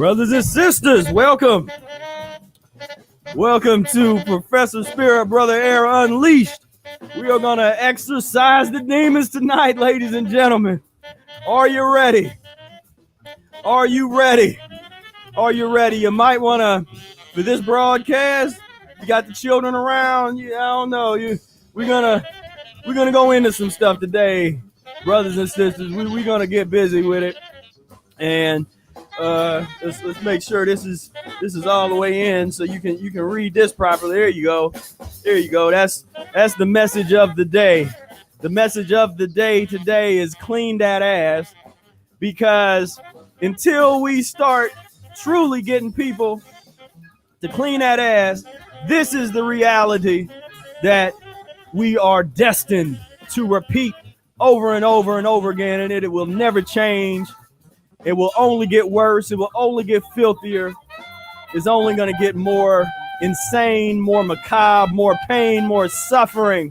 Brothers and sisters, welcome. Welcome to Professor Spira, Brother Air Unleashed. We are going to exercise the demons tonight, ladies and gentlemen. Are you ready? Are you ready? Are you ready? You might want to, for this broadcast, you got the children around. I don't know. We're gonna go into some stuff today, brothers and sisters. We're gonna get busy with it, and let's make sure this is all the way in, so you can read this properly. There you go. There you go. That's the message of the day. The message of the day today is clean that ass, because until we start truly getting people to clean that ass, this is the reality that we are destined to repeat over and over and over again, and it will never change. It will only get worse. It will only get filthier. It's only going to get more insane, more macabre, more pain, more suffering.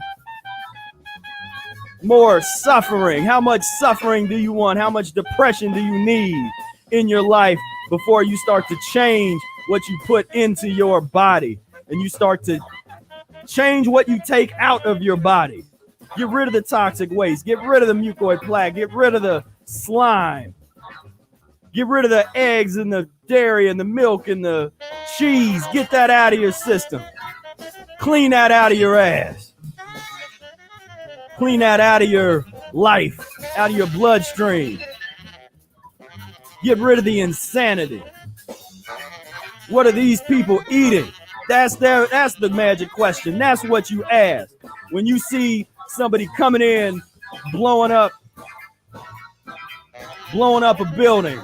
More suffering. How much suffering do you want? How much depression do you need in your life before you start to change what you put into your body, and you start to change what you take out of your body? Get rid of the toxic waste. Get rid of the mucoid plaque. Get rid of the slime. Get rid of the eggs and the dairy and the milk and the cheese. Get that out of your system. Clean that out of your ass. Clean that out of your life, out of your bloodstream. Get rid of the insanity. What are these people eating? That's the magic question. That's what you ask when you see somebody coming in, blowing up a building,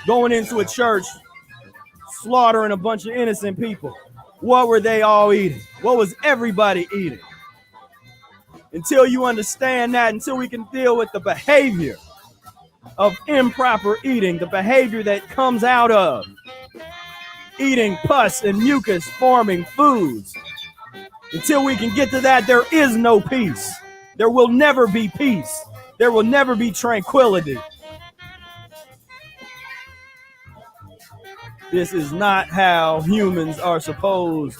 going into a church, slaughtering a bunch of innocent people. What were they all eating? What was everybody eating? Until you understand that, until we can deal with the behavior of improper eating, the behavior that comes out of eating pus and mucus-forming foods, until we can get to that, there is no peace. There will never be peace. There will never be tranquility. This is not how humans are supposed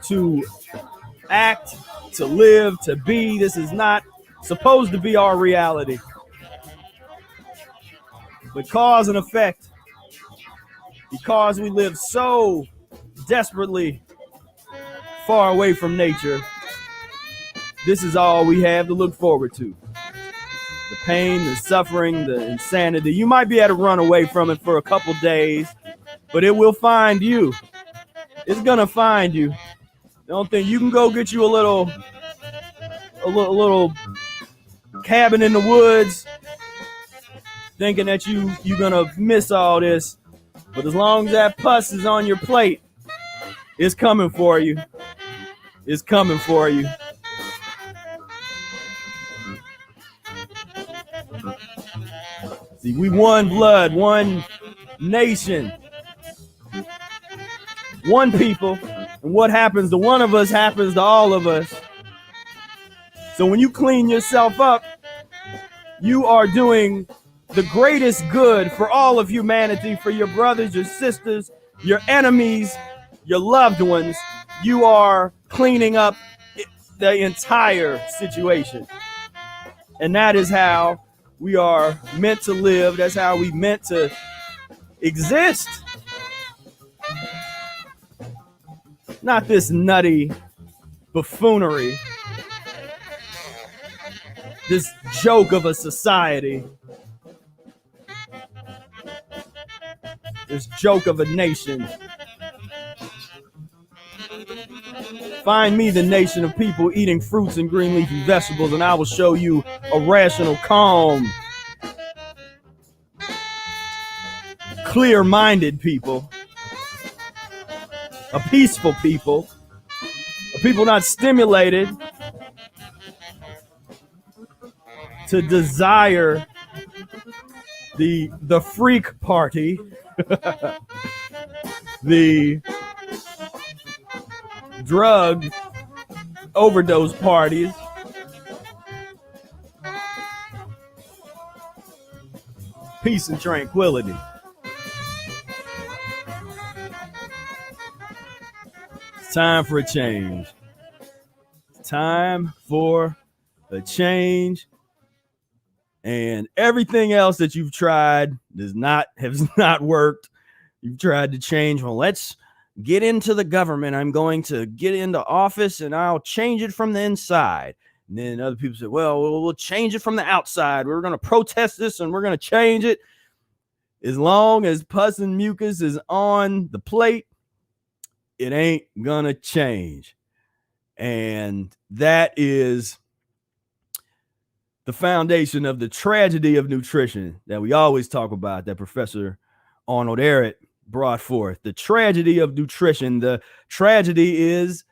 to act, to live, to be. This is not supposed to be our reality. But cause and effect, because we live so desperately far away from nature, this is all we have to look forward to. The pain, the suffering, the insanity. You might be able to run away from it for a couple days, but it will find you. It's gonna find you. Don't think you can go get you a little cabin in the woods, thinking that you're gonna miss all this. But as long as that pus is on your plate, it's coming for you. It's coming for you. See, we one blood, one nation, one people, and what happens to one of us happens to all of us. So when you clean yourself up, you are doing the greatest good for all of humanity, for your brothers, your sisters, your enemies, your loved ones. You are cleaning up the entire situation. And that is how we are meant to live. That's how we meant to exist. Not this nutty buffoonery, this joke of a society, this joke of a nation. Find me the nation of people eating fruits and green leafy vegetables, and I will show you a rational, calm, clear-minded people, a peaceful people, a people not stimulated to desire the freak party, the drug overdose parties, peace and tranquility. It's time for a change. It's time for a change. And everything else that you've tried has not worked. You've tried to change. Well, let's get into the government. I'm going to get into office and I'll change it from the inside. And then other people say, well, we'll change it from the outside. We're going to protest this and we're going to change it. As long as pus and mucus is on the plate, it ain't going to change. And that is the foundation of the tragedy of nutrition that we always talk about, that Professor Arnold Ehret brought forth. The tragedy of nutrition. The tragedy is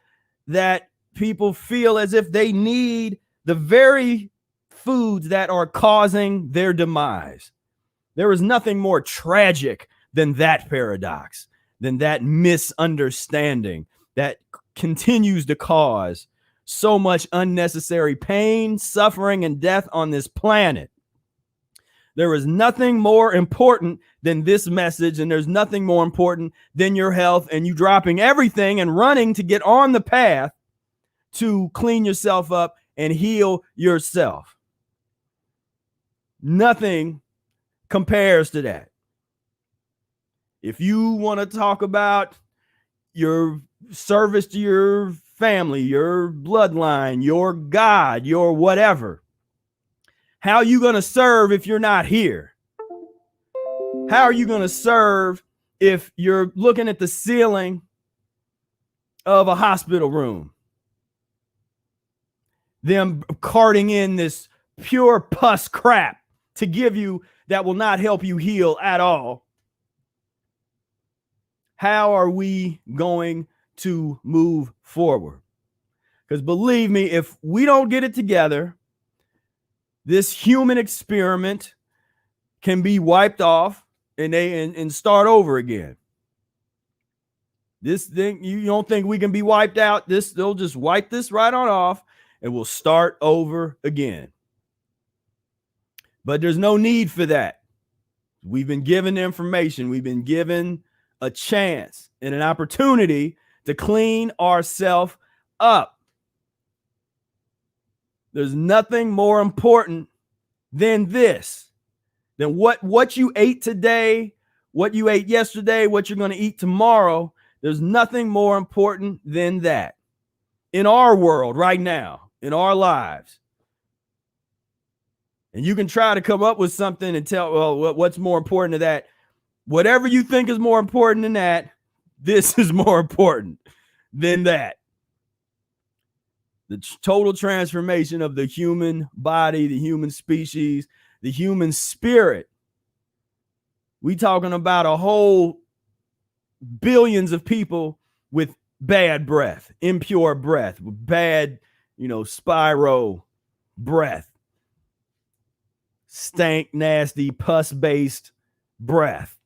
that people feel as if they need the very foods that are causing their demise. There is nothing more tragic than that paradox, than that misunderstanding that continues to cause so much unnecessary pain, suffering, and death on this planet. There is nothing more important than this message, and there's nothing more important than your health and you dropping everything and running to get on the path to clean yourself up and heal yourself. Nothing compares to that. If you want to talk about your service to your family, your bloodline, your God, your whatever, how are you going to serve if you're not here? How are you going to serve if you're looking at the ceiling of a hospital room? Them carting in this pure pus crap to give you that will not help you heal at all. How are we going to move forward? Because believe me, if we don't get it together, this human experiment can be wiped off and start over again. This thing, you don't think we can be wiped out? They'll just wipe this right on off and we'll start over again. But there's no need for that. We've been given information. We've been given a chance and an opportunity to clean ourselves up. There's nothing more important than this, than what you ate today, what you ate yesterday, what you're going to eat tomorrow. There's nothing more important than that in our world right now, in our lives. And you can try to come up with something and tell, well, what's more important to that? Whatever you think is more important than that, this is more important than that. The total transformation of the human body, the human species, the human spirit. We talking about a whole billions of people with bad breath, impure breath, bad, spiro breath, stank, nasty, pus-based breath.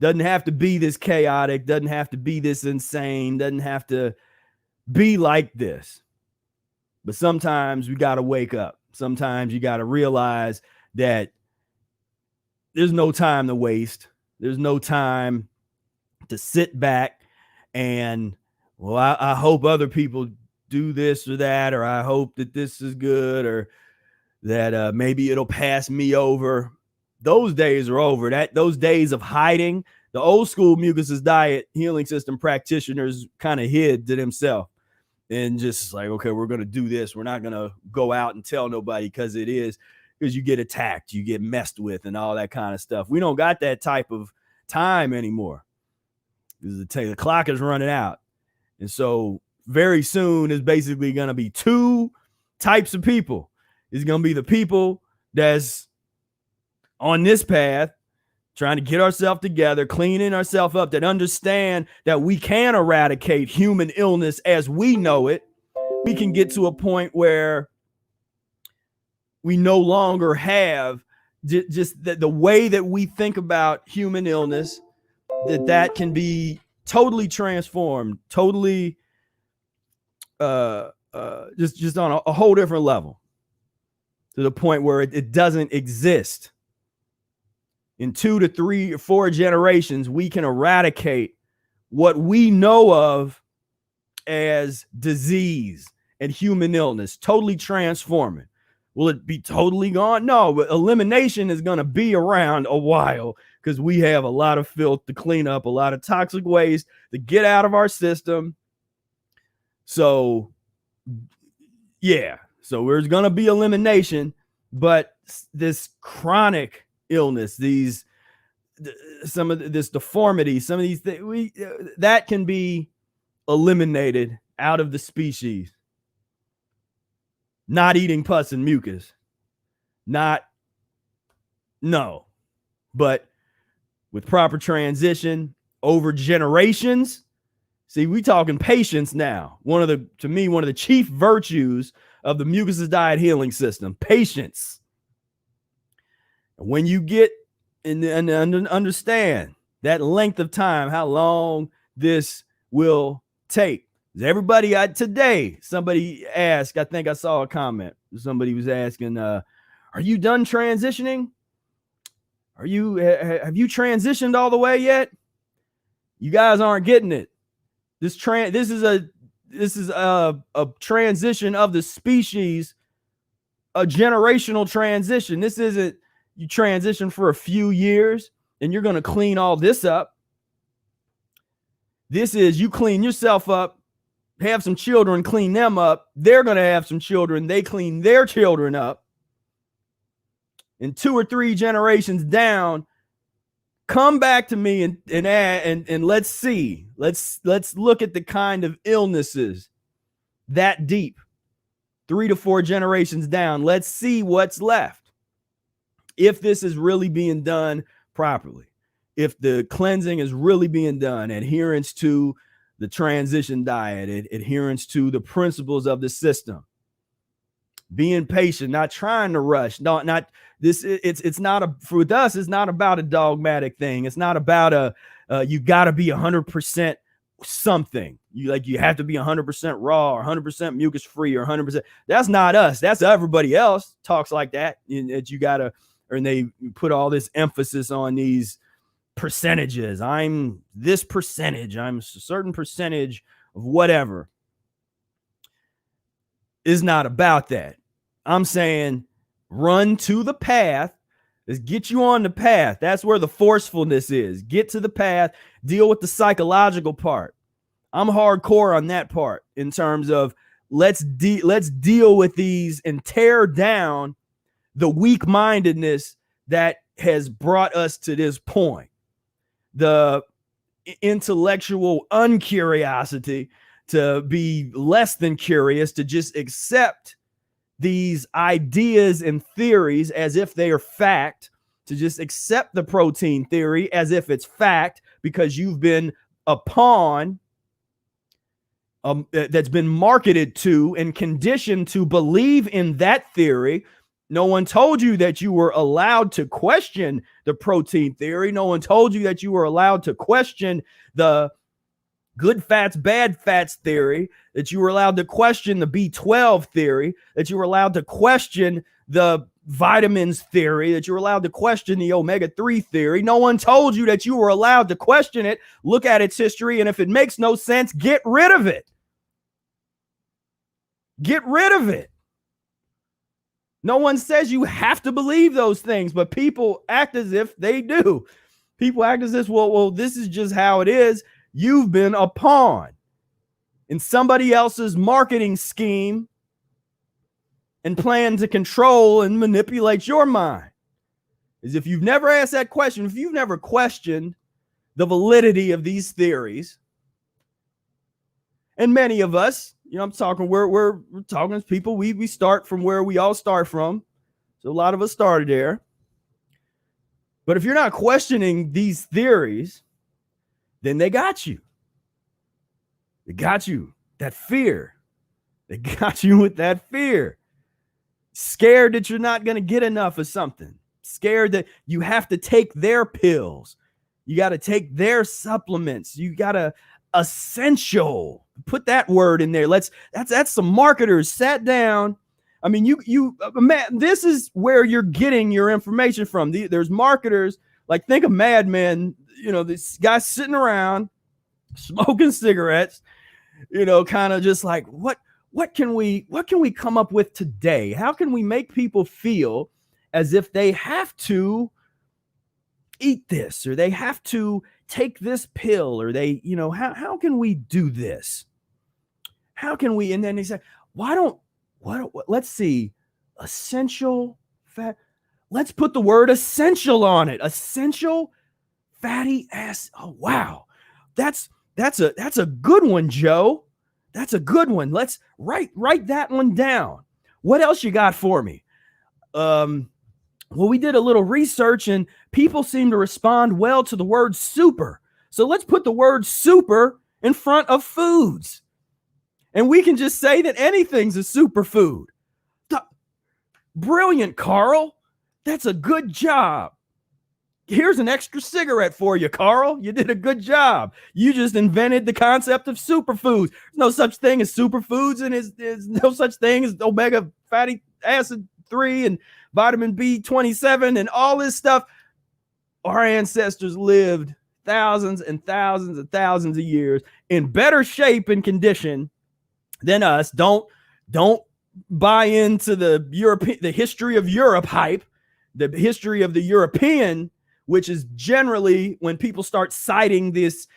Doesn't have to be this chaotic, doesn't have to be this insane, doesn't have to be like this. But sometimes we got to wake up. Sometimes you got to realize that there's no time to waste. There's no time to sit back and, well, I hope other people do this or that, or I hope that this is good, or that maybe it'll pass me over. Those days are over. Those days of hiding, the old school Mucusless Diet Healing System practitioners kind of hid to themselves and just like, okay, we're going to do this. We're not going to go out and tell nobody because you get attacked, you get messed with and all that kind of stuff. We don't got that type of time anymore. The clock is running out. And so very soon is basically going to be two types of people. It's going to be the people that's on this path, trying to get ourselves together, cleaning ourselves up, that understand that we can eradicate human illness as we know it. We can get to a point where we no longer have just the way that we think about human illness, that can be totally transformed, totally just on a whole different level, to the point where it doesn't exist. In 2 to 3 or 4 generations, we can eradicate what we know of as disease and human illness, totally transforming. Will it be totally gone? No, but elimination is going to be around a while because we have a lot of filth to clean up, a lot of toxic waste to get out of our system. So, yeah, so there's going to be elimination, but this chronic illness, this deformity, some of these things, that can be eliminated out of the species. Not eating pus and mucus. But with proper transition over generations. See, we talking patience now. One of the chief virtues of the Mucusless Diet Healing System, patience. When you get and understand that length of time, how long this will take. Everybody, today, somebody asked, I think I saw a comment. Somebody was asking, are you done transitioning? Have you transitioned all the way yet? You guys aren't getting it. This is a transition of the species, a generational transition. This isn't you transition for a few years and you're going to clean all this up. This is you clean yourself up, have some children, clean them up. They're going to have some children. They clean their children up. And 2 or 3 generations down, come back to me and let's see. Let's look at the kind of illnesses that deep. 3 to 4 generations down. Let's see what's left. If this is really being done properly. If the cleansing is really being done, adherence to the transition diet, adherence to the principles of the system, being patient, not trying to rush, not this. It's not with us. It's not about a dogmatic thing. It's not about you got to be 100% something. You have to be 100% raw or 100% mucus free or 100%. That's not us. That's everybody else talks like that. That you gotta, and they put all this emphasis on these percentages. I'm this percentage. I'm a certain percentage of whatever. Is not about that. I'm saying run to the path. Let's get you on the path. That's where the forcefulness is. Get to the path. Deal with the psychological part. I'm hardcore on that part in terms of let's deal with these and tear down the weak-mindedness that has brought us to this point. The intellectual uncuriosity to be less than curious, to just accept these ideas and theories as if they are fact, to just accept the protein theory as if it's fact because you've been a pawn that's been marketed to and conditioned to believe in that theory. No one told you that you were allowed to question the protein theory. No one told you that you were allowed to question the good fats, bad fats theory, that you were allowed to question the B12 theory, that you were allowed to question the vitamins theory, that you were allowed to question the omega-3 theory. No one told you that you were allowed to question it. Look at its history, and if it makes no sense, get rid of it. Get rid of it. No one says you have to believe those things, but people act as if they do. People act as if, well, this is just how it is. You've been a pawn in somebody else's marketing scheme and plan to control and manipulate your mind. As if you've never asked that question, if you've never questioned the validity of these theories, and many of us, I'm talking, we're talking as people, we start from where we all start from. So a lot of us started there. But if you're not questioning these theories, then they got you. They got you. That fear. They got you with that fear. Scared that you're not going to get enough of something. Scared that you have to take their pills. You got to take their supplements. You got to essential. Put that word in there. That's some marketers sat down. I mean, man, this is where you're getting your information from. There's marketers, like think of Mad Men, this guy sitting around smoking cigarettes, kind of just like, what can we come up with today? How can we make people feel as if they have to eat this, or they have to take this pill, or they, how can we do this? How can we? And then he said, let's see, essential fat. Let's put the word essential on it. Essential fatty acid. Oh, wow. That's a good one, Joe. That's a good one. Let's write that one down. What else you got for me? Well, we did a little research and people seem to respond well to the word super. So let's put the word super in front of foods. And we can just say that anything's a superfood. Brilliant, Carl. That's a good job. Here's an extra cigarette for you, Carl. You did a good job. You just invented the concept of superfoods. There's no such thing as superfoods, and there's no such thing as omega fatty acid 3 and vitamin B27 and all this stuff. Our ancestors lived thousands and thousands and thousands of years in better shape and condition than us. Don't buy into the history of Europe hype, the history of the European, which is generally when people start citing these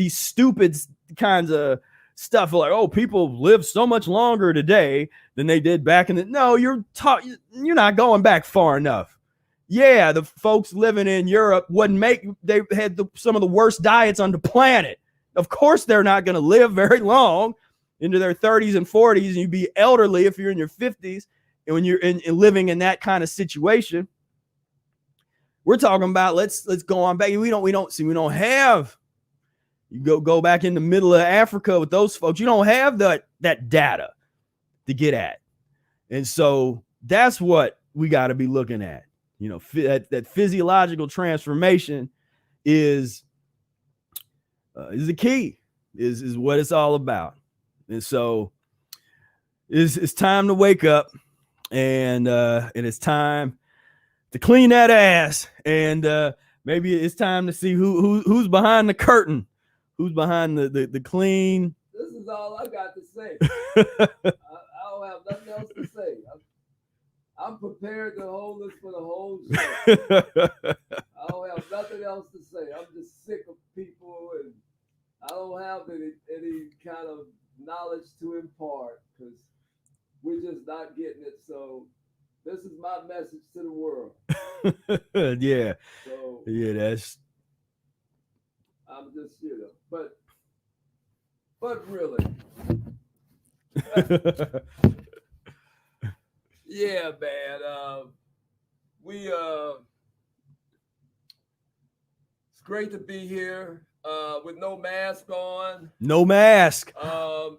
stupid kinds of stuff like, oh, people live so much longer today than they did back in the. No, you're not going back far enough. Yeah, the folks living in Europe they had some of the worst diets on the planet. Of course, they're not going to live very long into their 30s and 40s, and you'd be elderly if you're in your 50s, and when you're living in that kind of situation. We're talking about let's go on back. We don't have. You go back in the middle of Africa with those folks. You don't have that data to get at, and so that's what we got to be looking at. That physiological transformation is the key. Is what it's all about, and so it's time to wake up, and it's time to clean that ass, and maybe it's time to see who's behind the curtain, who's behind the clean. This is all I got to say. I don't have nothing else to say. I'm prepared to hold this for the whole show. I don't have nothing else to say. I'm just sick of people, and I don't have any kind of knowledge to impart because we're just not getting it. So this is my message to the world. Yeah. So yeah, that's. I'm just, but really. Yeah, man. It's great to be here with no mask on. No mask.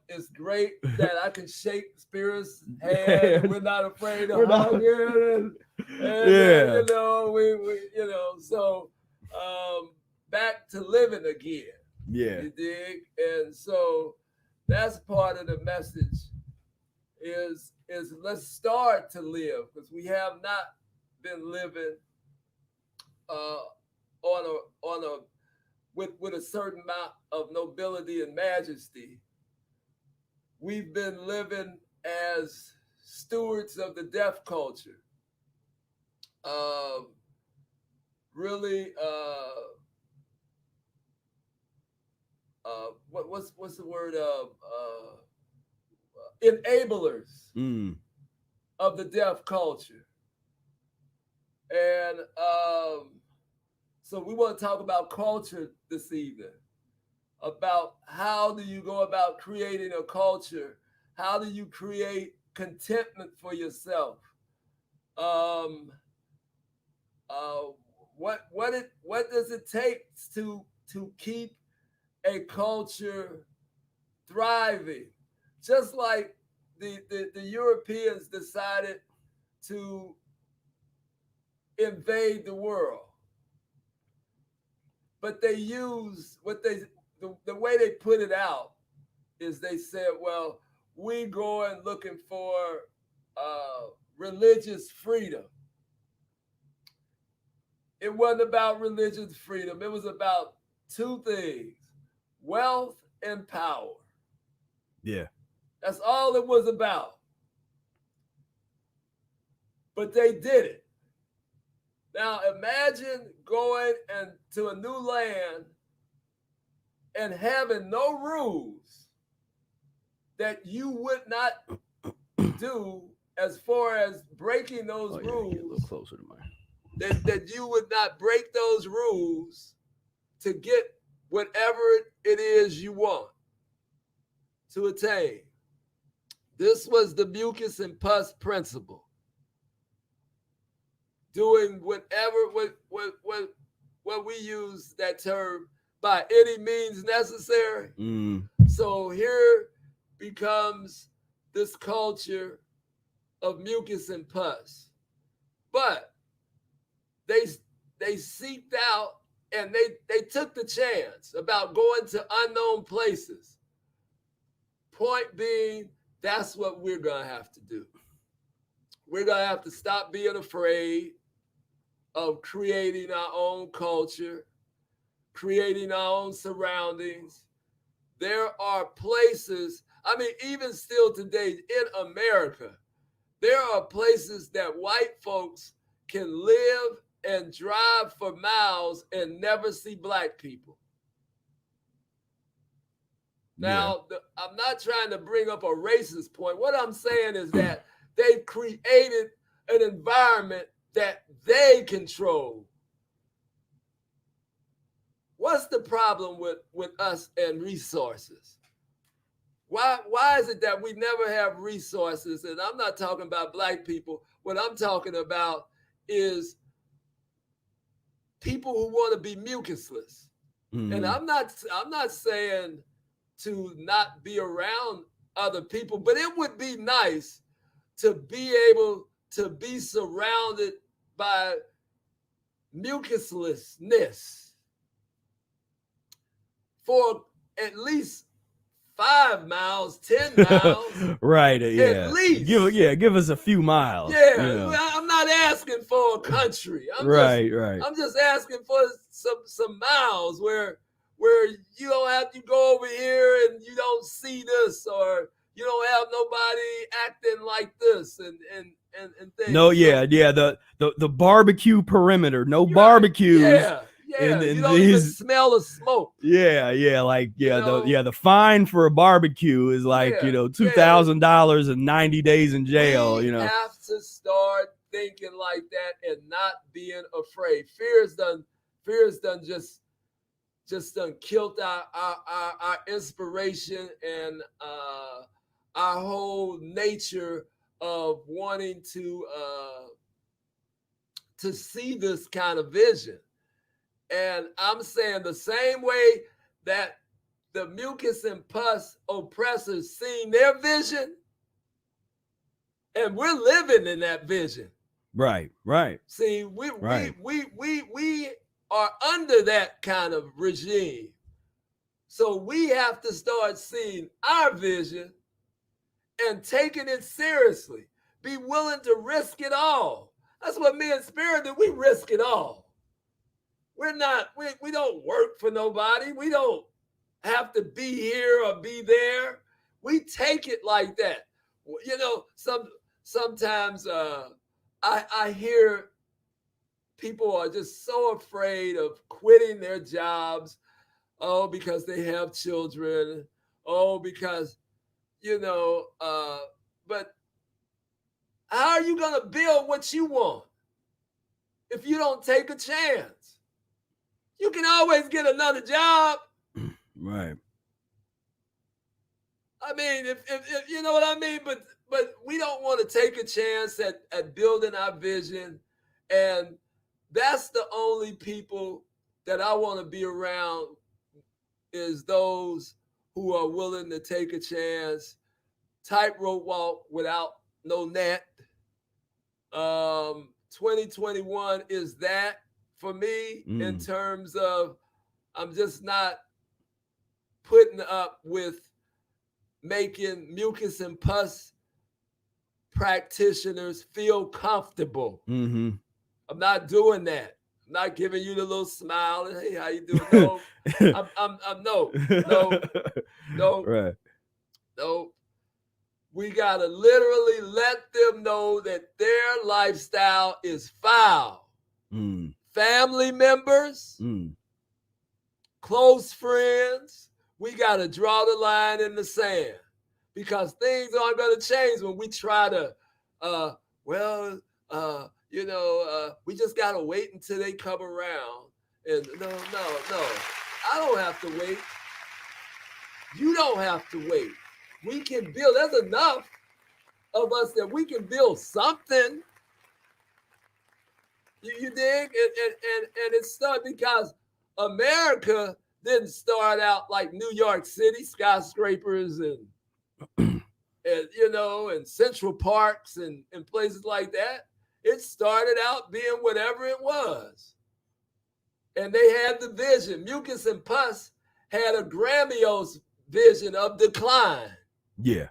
It's great that I can shake Spira's hand. We're not afraid to hug it. And, so back to living again. Yeah. You dig? And so that's part of the message is let's start to live, because we have not been living with a certain amount of nobility and majesty. We've been living as stewards of the death culture. Really, what's the word? Enablers of the deaf culture. And so we want to talk about culture this evening, about how do you go about creating a culture? How do you create contentment for yourself? What does it take to keep a culture thriving? Just like the Europeans decided to invade the world, but they used the way they put it out is they said, well, we going looking for religious freedom. It wasn't about religious freedom. It was about two things. wealth and power. Yeah. That's all it was about. But they did it. Now imagine going to a new land and having no rules that you would not do as far as breaking those rules. Get a little closer to mine. That you would not break those rules to get whatever it is you want to attain. This was the mucus and pus principle. Doing whatever, what we use that term, by any means necessary. So here becomes this culture of mucus and pus. But they seeked out and they took the chance about going to unknown places. Point being, that's what we're going to have to do. We're going to have to stop being afraid of creating our own culture, creating our own surroundings. There are places, I mean, even still today in America, there are places that white folks can live and drive for miles and never see black people. Now, I'm not trying to bring up a racist point. What I'm saying is that they've created an environment that they control. What's the problem with us and resources? Why is it that we never have resources? And I'm not talking about black people. What I'm talking about is people who want to be mucusless. And I'm not saying to not be around other people, but it would be nice to be able to be surrounded by mucuslessness for at least 5 miles, 10 miles. Right. Yeah. At least. Give us a few miles. Yeah. You know. I'm not asking for a country. I'm just asking for some miles where you don't have to go over here and you don't see this, or you don't have nobody acting like this and things. No, yeah. The barbecue perimeter. No barbecues. Yeah. You don't even smell the smoke. The fine for a barbecue is like, $2,000 and 90 days in jail. We have to start thinking like that and not being afraid. Fear's done killed our inspiration and our whole nature of wanting to see this kind of vision. And I'm saying the same way that the mucus and pus oppressors seen their vision, and we're living in that vision. Right. See, we are under that kind of regime. So we have to start seeing our vision and taking it seriously. Be willing to risk it all. That's what me and Spira do. We risk it all. We don't work for nobody. We don't have to be here or be there. We take it like that. Sometimes I hear people are just so afraid of quitting their jobs. Oh, because they have children. Oh, because, but how are you going to build what you want if you don't take a chance? You can always get another job. Right. I mean, if you know what I mean, but we don't want to take a chance at building our vision. And that's the only people that I want to be around, is those who are willing to take a chance, tightrope walk without no net. 2021 is that for me in terms of I'm just not putting up with making mucus and pus practitioners feel comfortable. I'm not doing that. I'm not giving you the little smile and hey, how you doing? No, I'm no. Right. No. We gotta literally let them know that their lifestyle is foul. Family members, close friends, we gotta draw the line in the sand because things aren't gonna change when we try to, we just gotta wait until they come around. And no, I don't have to wait. You don't have to wait. We can build. There's enough of us that we can build something. You dig? And it started because America didn't start out like New York City, skyscrapers and Central Parks and places like that. It started out being whatever it was. And they had the vision. Mucus and pus had a grandiose vision of decline. Yeah.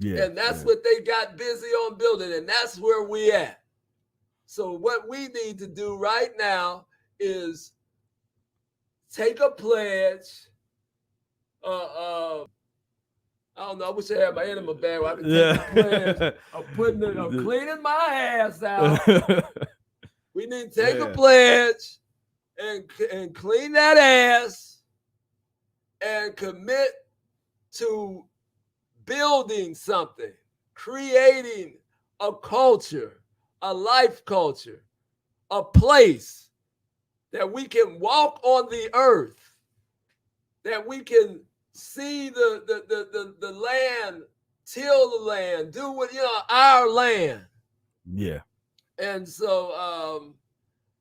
And that's what they got busy on building, and that's where we at. So what we need to do right now is take a pledge. I don't know. I wish I had my enema bag where I could take a pledge of cleaning my ass out. We need to take a pledge and clean that ass and commit to building something, creating a culture, a life culture, a place that we can walk on the earth, that we can see the land, till the land, do what, our land. Yeah. And so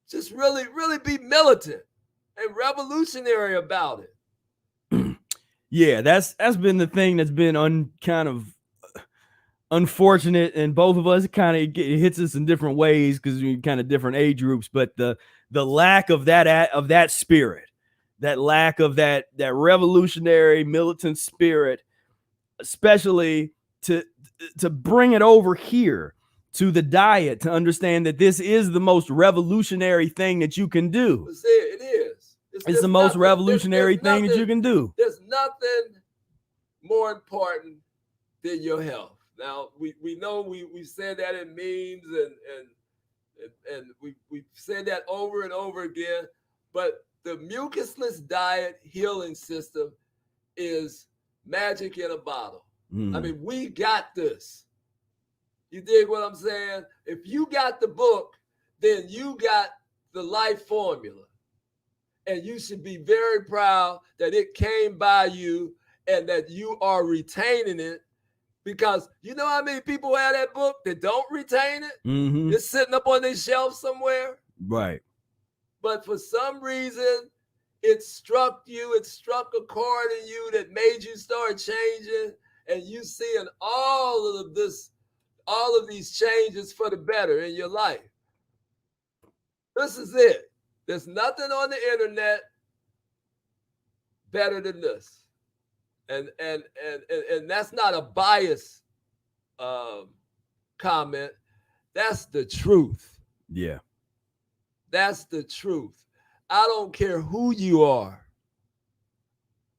just really, really be militant and revolutionary about it. Yeah, that's been the thing that's been kind of unfortunate, and both of us kind of hits us in different ways because we're kind of different age groups. But the lack of that spirit, that lack of that revolutionary militant spirit, especially to bring it over here to the diet, to understand that this is the most revolutionary thing that you can do. It is. It's the most revolutionary thing that you can do. There's nothing more important than your health. Now, we know we've said that in memes and we've said that over and over again, but the Mucusless Diet Healing System is magic in a bottle. I mean, we got this. You dig what I'm saying? If you got the book, then you got the life formula. And you should be very proud that it came by you and that you are retaining it, because you know how many people have that book that don't retain it? It's sitting up on their shelf somewhere. Right. But for some reason, it struck you, it struck a chord in you that made you start changing, and you seeing all of these changes for the better in your life. This is it. There's nothing on the internet better than this. And that's not a biased comment. That's the truth. Yeah. That's the truth. I don't care who you are.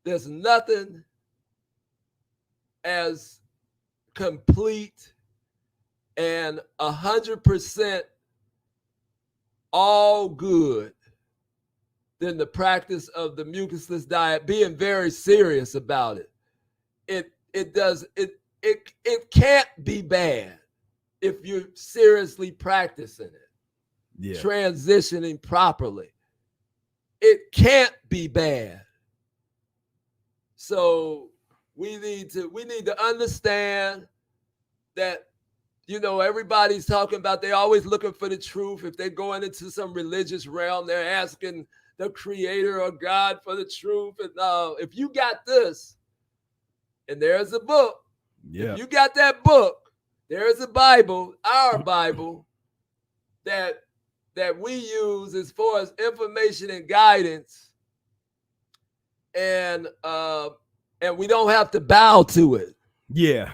There's nothing as complete and 100% all good than the practice of the mucusless diet, being very serious about it. It can't be bad if you're seriously practicing it. Yeah. Transitioning properly. It can't be bad. So we need to understand that, everybody's talking about, they're always looking for the truth. If they're going into some religious realm, they're asking the creator or God for the truth. And if you got this, and there's a book, if you got that book, there's a Bible, our Bible, that we use as far as information and guidance, and we don't have to bow to it. Yeah.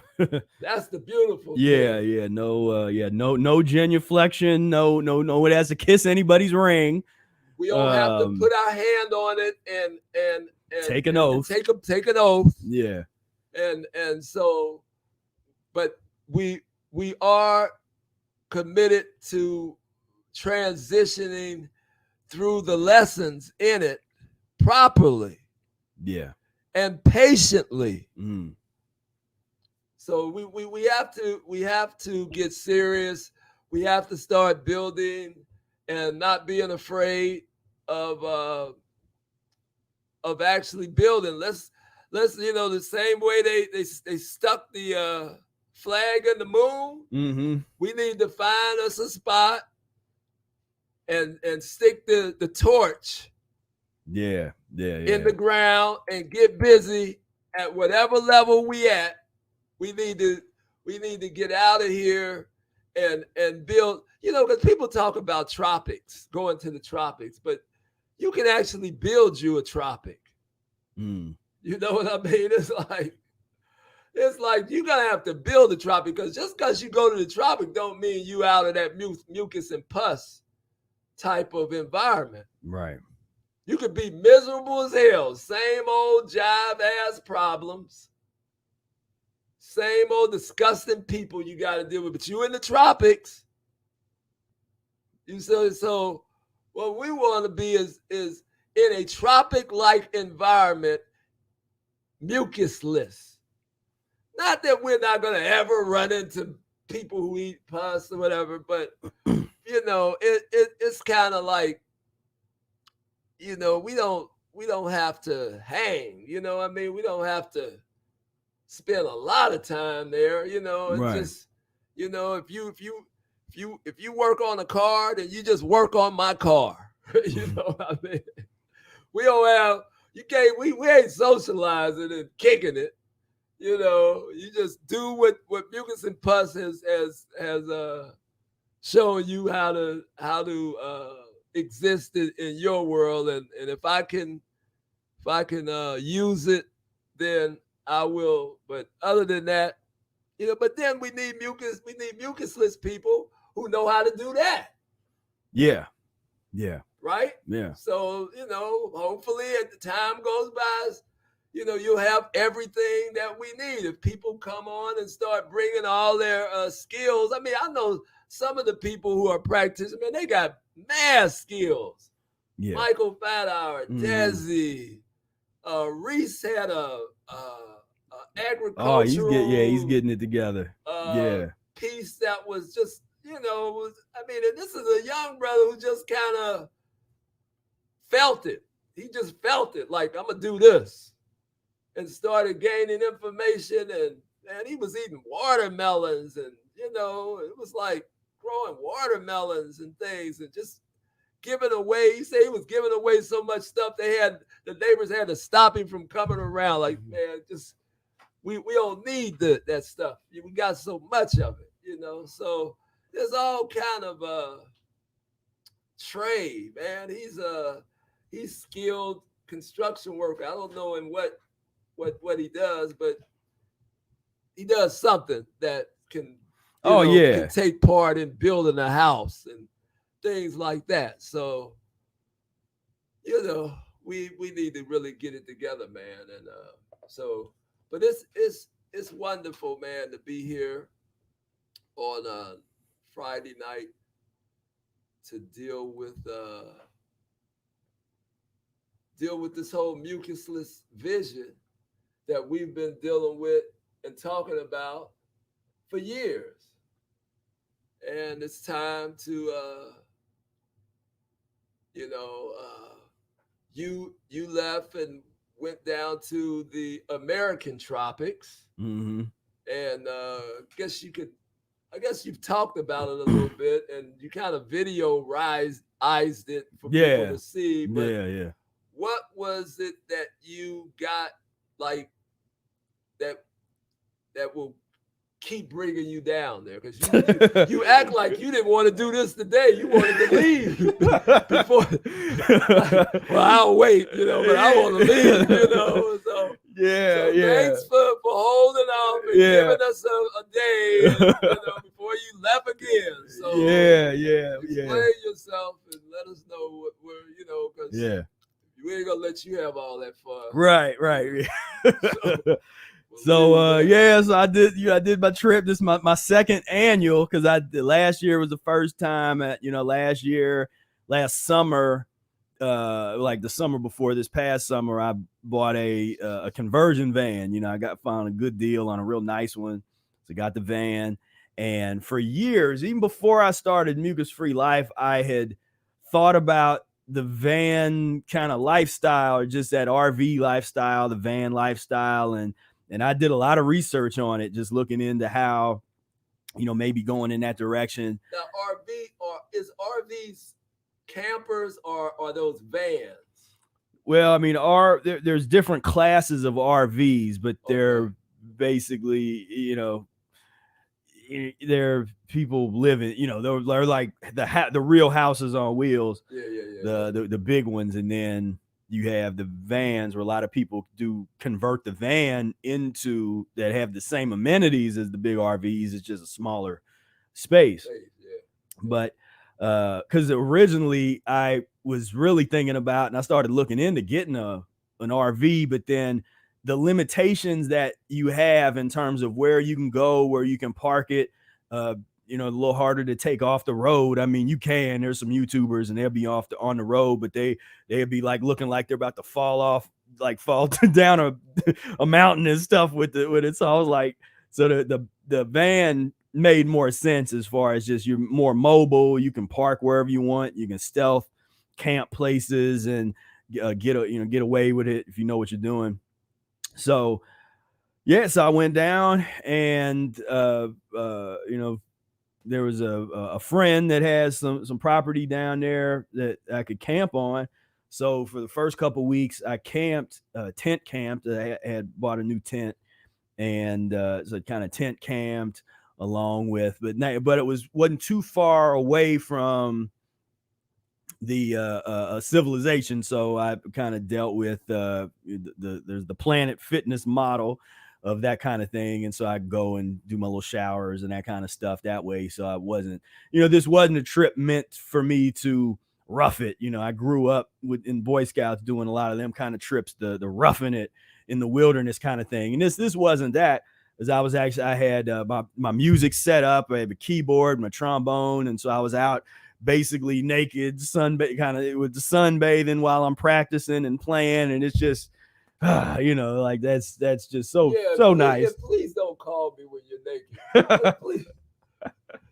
That's the beautiful Yeah, thing. yeah. No genuflection, no it has to kiss anybody's ring. We don't have to put our hand on it and take an oath. Take an oath. Yeah. And so, but we are committed to transitioning through the lessons in it properly. Yeah. And patiently. Mm. So we have to get serious. We have to start building and not being afraid of actually building. Let's the same way they stuck the flag in the moon. Mm-hmm. We need to find us a spot and stick the torch. Yeah. In the ground and get busy at whatever level we at. We need to get out of here and build, because people talk about tropics, going to the tropics, but you can actually build you a tropic. Mm. You know what I mean? It's like you're gonna have to build a tropic, because just because you go to the tropic don't mean you out of that mucus and pus type of environment. Right. You could be miserable as hell. Same old jive ass problems. Same old disgusting people you got to deal with. But you in the tropics. So what we want to be is in a tropic-like environment, mucusless. Not that we're not going to ever run into people who eat pus or whatever, but it's kind of like, we don't have to hang, we don't have to spend a lot of time there, and right. just, if you work on a car, then you just work on my car. You know what I mean? We don't have, we ain't socializing and kicking it. You just do what mucus and pus has shown you how to exist in your world, and if I can use it, then I will. But other than that, but then we need mucusless people who know how to do that. Yeah. Right. Yeah. So hopefully as the time goes by, you'll have everything that we need. If people come on and start bringing all their skills, I mean, I know some of the people who are practicing, man, they got mad skills. Yeah. Michael Fathour, Desi, Reese had a agricultural. Oh, he's getting it together. Piece that was just, this is a young brother who just kind of felt it. He just felt it, like, I'm gonna do this, and started gaining information, and he was eating watermelons, and it was like growing watermelons and things, and just giving away. He said he was giving away so much stuff the neighbors had to stop him from coming around. Like, man, just we don't need that stuff. We got so much of it, So there's all kind of trade, man. He's skilled construction worker. I don't know in what he does, but he does something that can can take part in building a house and things like that. So we need to really get it together, man. And but it's wonderful, man, to be here on Friday night to deal with this whole mucusless vision that we've been dealing with and talking about for years. And it's time to you left and went down to the American tropics. Mm-hmm. And I guess you've talked about it a little bit, and you kind of videoized it for people to see. But what was it that you got, like, that will keep bringing you down there? Because you act like you didn't want to do this today. You wanted to leave before. Well, I'll wait, but I want to leave, So thanks for holding off giving us a day, before you left again. So explain yourself and let us know what we're, because we ain't gonna let you have all that fun. Right. So I did my trip. This is my second annual, because last year was the first time last summer, like the summer before this past summer, I bought a conversion van. I found a good deal on a real nice one. So got the van, and for years, even before I started Mucus-free Life, I had thought about the van kind of lifestyle, or just that RV lifestyle, the van lifestyle. And I did a lot of research on it, just looking into how, maybe going in that direction. Now, is RVs campers, or are those vans? Well, I mean, there's different classes of RVs, but they're basically, they're people living, they're like the real houses on wheels, the big ones. And then you have the vans, where a lot of people do convert the van into that have the same amenities as the big RVs. It's just a smaller space. But because originally I was really thinking about, and I started looking into getting an RV, but then the limitations that you have in terms of where you can go, where you can park it, a little harder to take off the road. I mean, there's some YouTubers and they'll be on the road, but they'll be like looking like they're about to fall down a mountain and stuff with it. So I was like, so the van made more sense as far as just you're more mobile. You can park wherever you want. You can stealth camp places and get away with it if you know what you're doing. So so I went down, and there was a friend that has some property down there that I could camp on. So for the first couple of weeks, I tent camped. I had bought a new tent, and so kind of tent camped along with, but it wasn't too far away from the civilization. So I kind of dealt with there's the Planet Fitness model of that kind of thing, and so I go and do my little showers and that kind of stuff that way. So I wasn't, this wasn't a trip meant for me to rough it. I grew up in Boy Scouts doing a lot of them kind of trips, the roughing it in the wilderness kind of thing. And this wasn't that, as I had my music set up. I had a keyboard, my trombone, and so I was out basically naked, with the sunbathing while I'm practicing and playing, and it's just like that's just so nice. Yeah, please don't call me when you're naked. Please.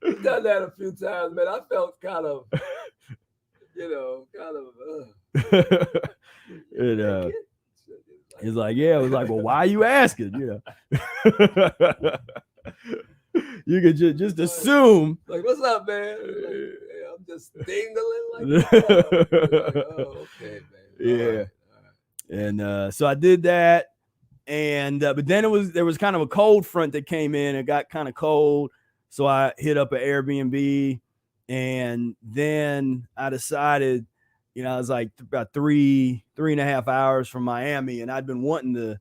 You've done that a few times, man. I felt kind of it's like, it was like, well, why are you asking? You could just assume, like, what's up, man? I'm just dingling like that. Okay, man. All right. And so I did that, and but then there was kind of a cold front that came in. It got kind of cold, so I hit up an Airbnb, and then I decided, I was like about 3.5 hours from Miami, and I'd been wanting to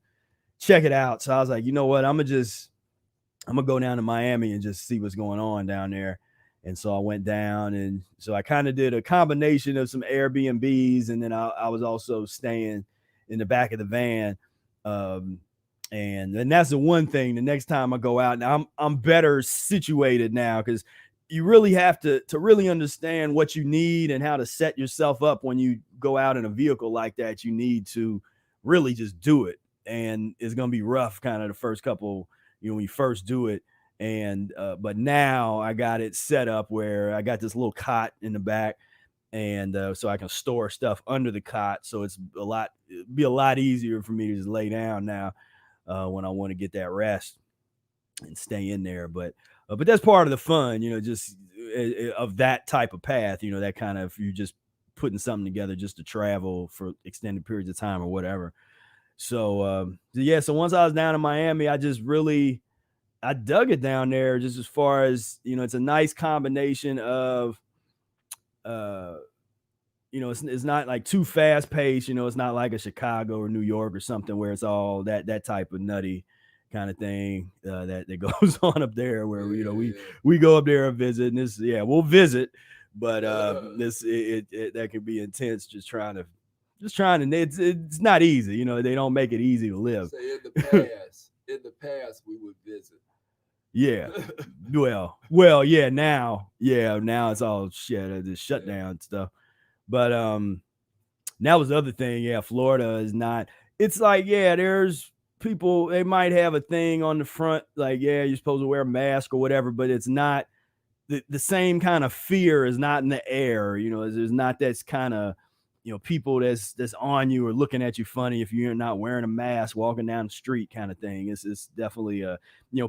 check it out. So I was like, you know what, I'm gonna go down to Miami and just see what's going on down there. And so I went down, and so I kind of did a combination of some Airbnbs, and then I was also staying in the back of the van. And that's the one thing. The next time I go out, now I'm better situated now, because you really have to really understand what you need and how to set yourself up when you go out in a vehicle like that. You need to really just do it, and it's gonna be rough kind of the first couple, when you first do it. And but now I got it set up where I got this little cot in the back, and so I can store stuff under the cot. So it'd be a lot easier for me to just lay down now when I want to get that rest and stay in there. But that's part of the fun, just of that type of path, that kind of, you just putting something together just to travel for extended periods of time or whatever. So so once I was down in Miami, I dug it down there, just as far as, it's a nice combination of, it's not like too fast paced, it's not like a Chicago or New York or something where it's all that type of nutty kind of thing that goes on up there, where Yeah. we go up there and visit, and this we'll visit, but this that can be intense, just trying to it's not easy, they don't make it easy to live. Say in the past we would visit. Yeah. Yeah, now it's all shit, the shutdown stuff. But that was the other thing. Yeah, Florida is not, it's like, yeah, there's people, they might have a thing on the front, like, yeah, you're supposed to wear a mask or whatever, but it's not the same kind of fear is not in the air. There's not that kind of, people that's on you or looking at you funny if you're not wearing a mask walking down the street kind of thing. It's definitely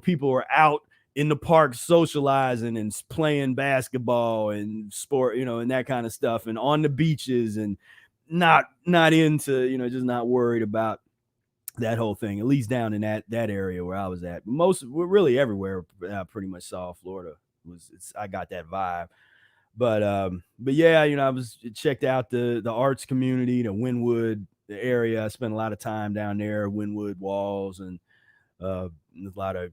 people are out in the park socializing and playing basketball and sport, and that kind of stuff, and on the beaches, and not into, just not worried about that whole thing, at least down in that area where I was at. We're really everywhere I pretty much saw Florida I got that vibe. But yeah, I was checked out the arts community, the Wynwood area. I spent a lot of time down there, Wynwood walls, and a lot of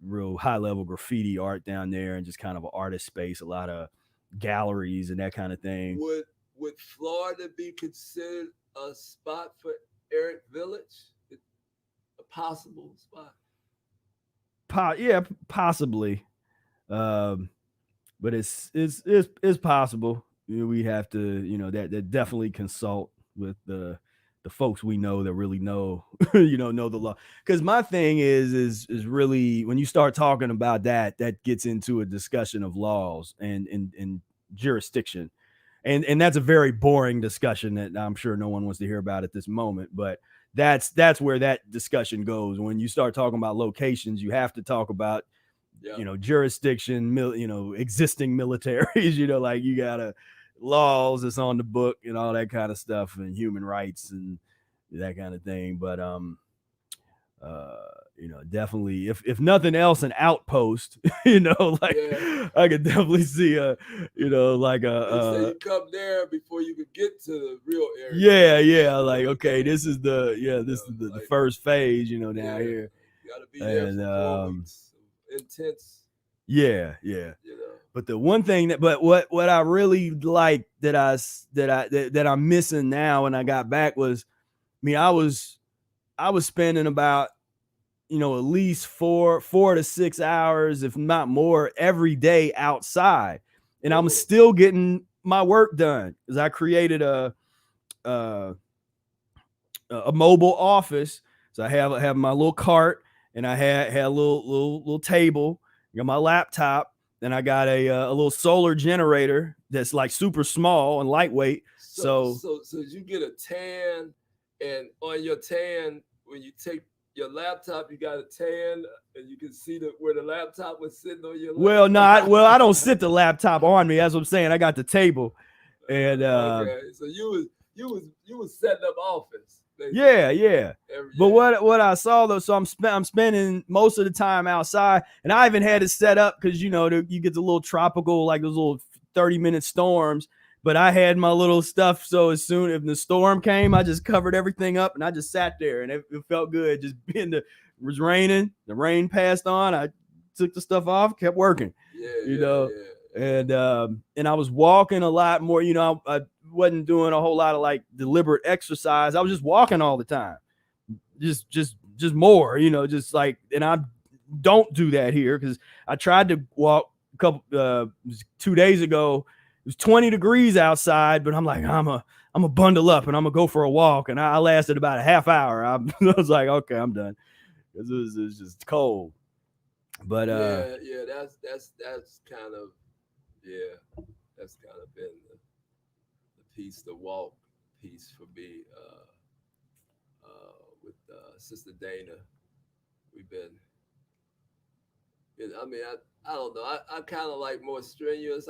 real high level graffiti art down there, and just kind of an artist space, a lot of galleries and that kind of thing. Would Florida be considered a spot for Eric Village? A possible spot? Yeah, possibly. But it's possible. We have to, that definitely consult with the folks we know that really know, know the law. Because my thing is really, when you start talking about that gets into a discussion of laws and jurisdiction. And that's a very boring discussion that I'm sure no one wants to hear about at this moment. But that's where that discussion goes. When you start talking about locations, you have to talk about, jurisdiction, existing militaries, like you gotta laws that's on the book and all that kind of stuff, and human rights and that kind of thing. But definitely, if nothing else, an outpost, I could definitely see like so you come there before you could get to the real area. Yeah, like, okay, this is the first phase, down here. You gotta be there for 4 weeks. Intense. Yeah. But the one thing what I really like that I'm missing now when I got back was, I was spending about, at least 4 to 6 hours, if not more, every day outside, and I'm still getting my work done, because I created a mobile office. So I have my little cart, and I had a little table. I got my laptop, and I got a little solar generator that's like super small and lightweight. So you get a tan, and on your tan, when you take your laptop, you got a tan, and you can see where the laptop was sitting on your laptop. I don't sit the laptop on me. That's what I'm saying. I got the table, and okay. So you was setting up office. Yeah. But what I saw though, so I'm spending most of the time outside, and I even had it set up because you get the little tropical, like those little 30-minute storms. But I had my little stuff, so as soon as the storm came, I just covered everything up, and I just sat there, and it felt good. Just it was raining, the rain passed on, I took the stuff off, kept working. And I was walking a lot more. I wasn't doing a whole lot of like deliberate exercise. I was just walking all the time, just more, just like. And I don't do that here, because I tried to walk a couple 2 days ago. It was 20 degrees outside, but I'm like, I'm a bundle up and I'm gonna go for a walk. And I lasted about a half hour. I was like, okay, I'm done, because it was just cold. But that's kind of been the piece, the walk piece for me. With Sister Dana, we've been. I don't know. I kind of like more strenuous.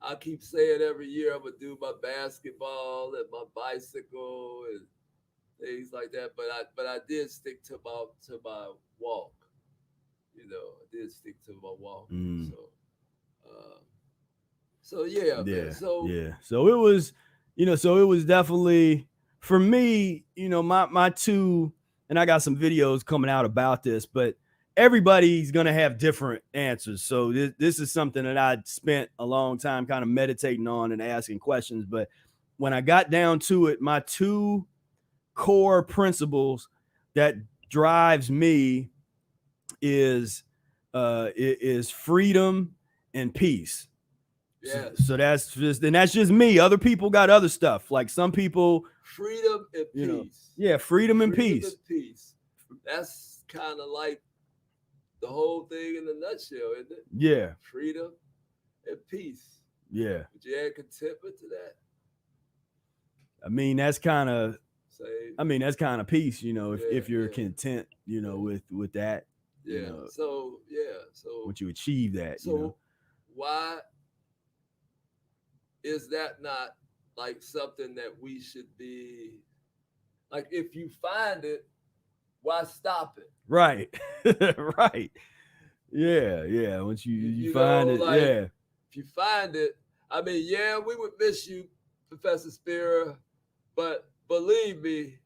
I keep saying every year I'm gonna do my basketball and my bicycle and things like that. But I did stick to my walk. I did stick to my walk. So yeah. So it was, so it was definitely for me, my two, and I got some videos coming out about this, but everybody's going to have different answers. So this is something that I spent a long time kind of meditating on and asking questions. But when I got down to it, my two core principles that drives me is freedom and peace. Yeah. So that's just me. Other people got other stuff. Like some people, freedom and peace. Freedom and peace. And peace. That's kind of like the whole thing in a nutshell, isn't it? Yeah. Freedom and peace. Yeah. Would you add contentment to that? I mean, that's kind of peace, if you're content, with that. Yeah. So once you achieve that, why is that not like something that we should be like? If you find it, why stop it? Right. Right. Yeah. Once you find it, If you find it, I mean, we would miss you, Professor Spira, but believe me,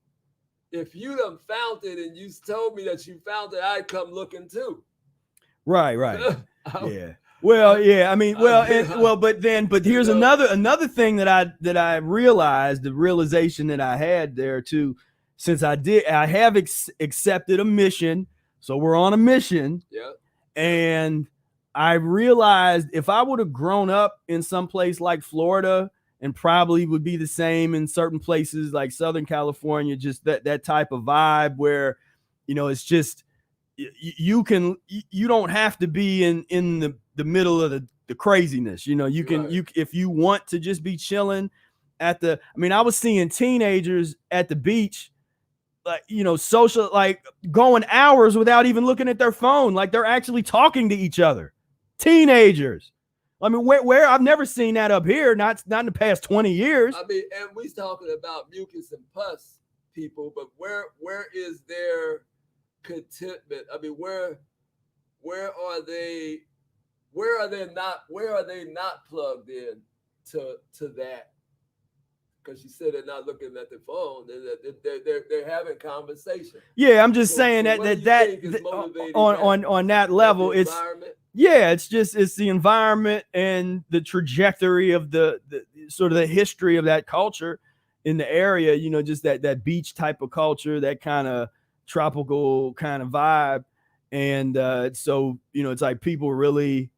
if you done found it and you told me that you found it, I'd come looking too. Right. Yeah. Well, yeah. I mean, but here's another thing that I realized, the realization that I had there too, since I have accepted a mission. So we're on a mission. Yeah. And I realized if I would have grown up in some place like Florida, and probably would be the same in certain places like Southern California, just that type of vibe where, it's just, you don't have to be in the middle of the craziness. You can, if you want to just be chilling I was seeing teenagers at the beach, like, social, like going hours without even looking at their phone. Like they're actually talking to each other. Teenagers. I mean, where I've never seen that up here, not in the past 20 years. I mean, and we're talking about mucus and pus people, but where is their contentment? I mean, where are they not plugged in to that? Because you said they're not looking at their phone, they're having conversation. Yeah, I'm just saying that on that level, it's the environment and the trajectory of the sort of the history of that culture in the area. Just that beach type of culture, that kind of tropical kind of vibe, and so it's like people really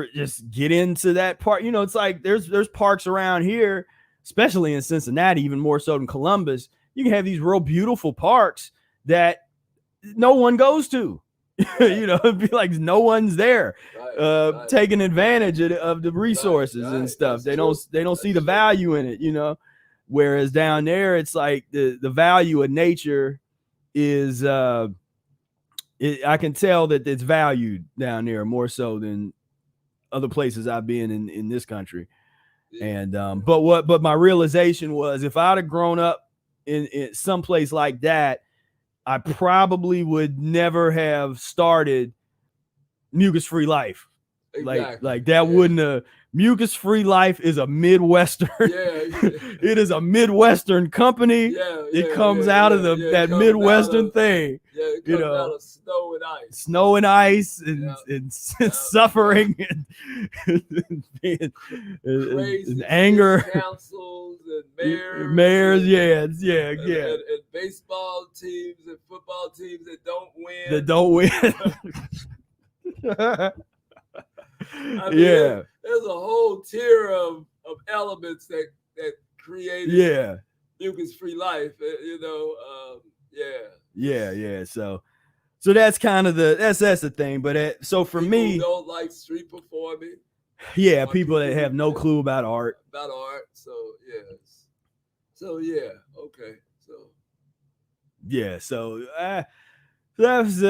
just get into that part. It's like there's parks around here, especially in Cincinnati, even more so than Columbus. You can have these real beautiful parks that no one goes to. It'd be like no one's there, taking advantage of the resources and stuff. They don't see the value in it, whereas down there, it's like the value of nature is, I can tell that it's valued down there more so than other places I've been in this country. And but my realization was, if I'd have grown up in some place like that, I probably would never have started Mucus-free Life. Exactly. Like that wouldn't have. Mucus-free Life is a Midwestern. It is a Midwestern company. It comes out of that Midwestern thing. It comes out of snow and ice, and suffering and anger. Councils and mayors, and baseball teams and football teams that don't win. I mean, there's a whole tier of elements that created Mucus-free Life. So that's kind of that's the thing. But so for me, don't like street performing. Yeah, people that have no clue about art. Okay. So that's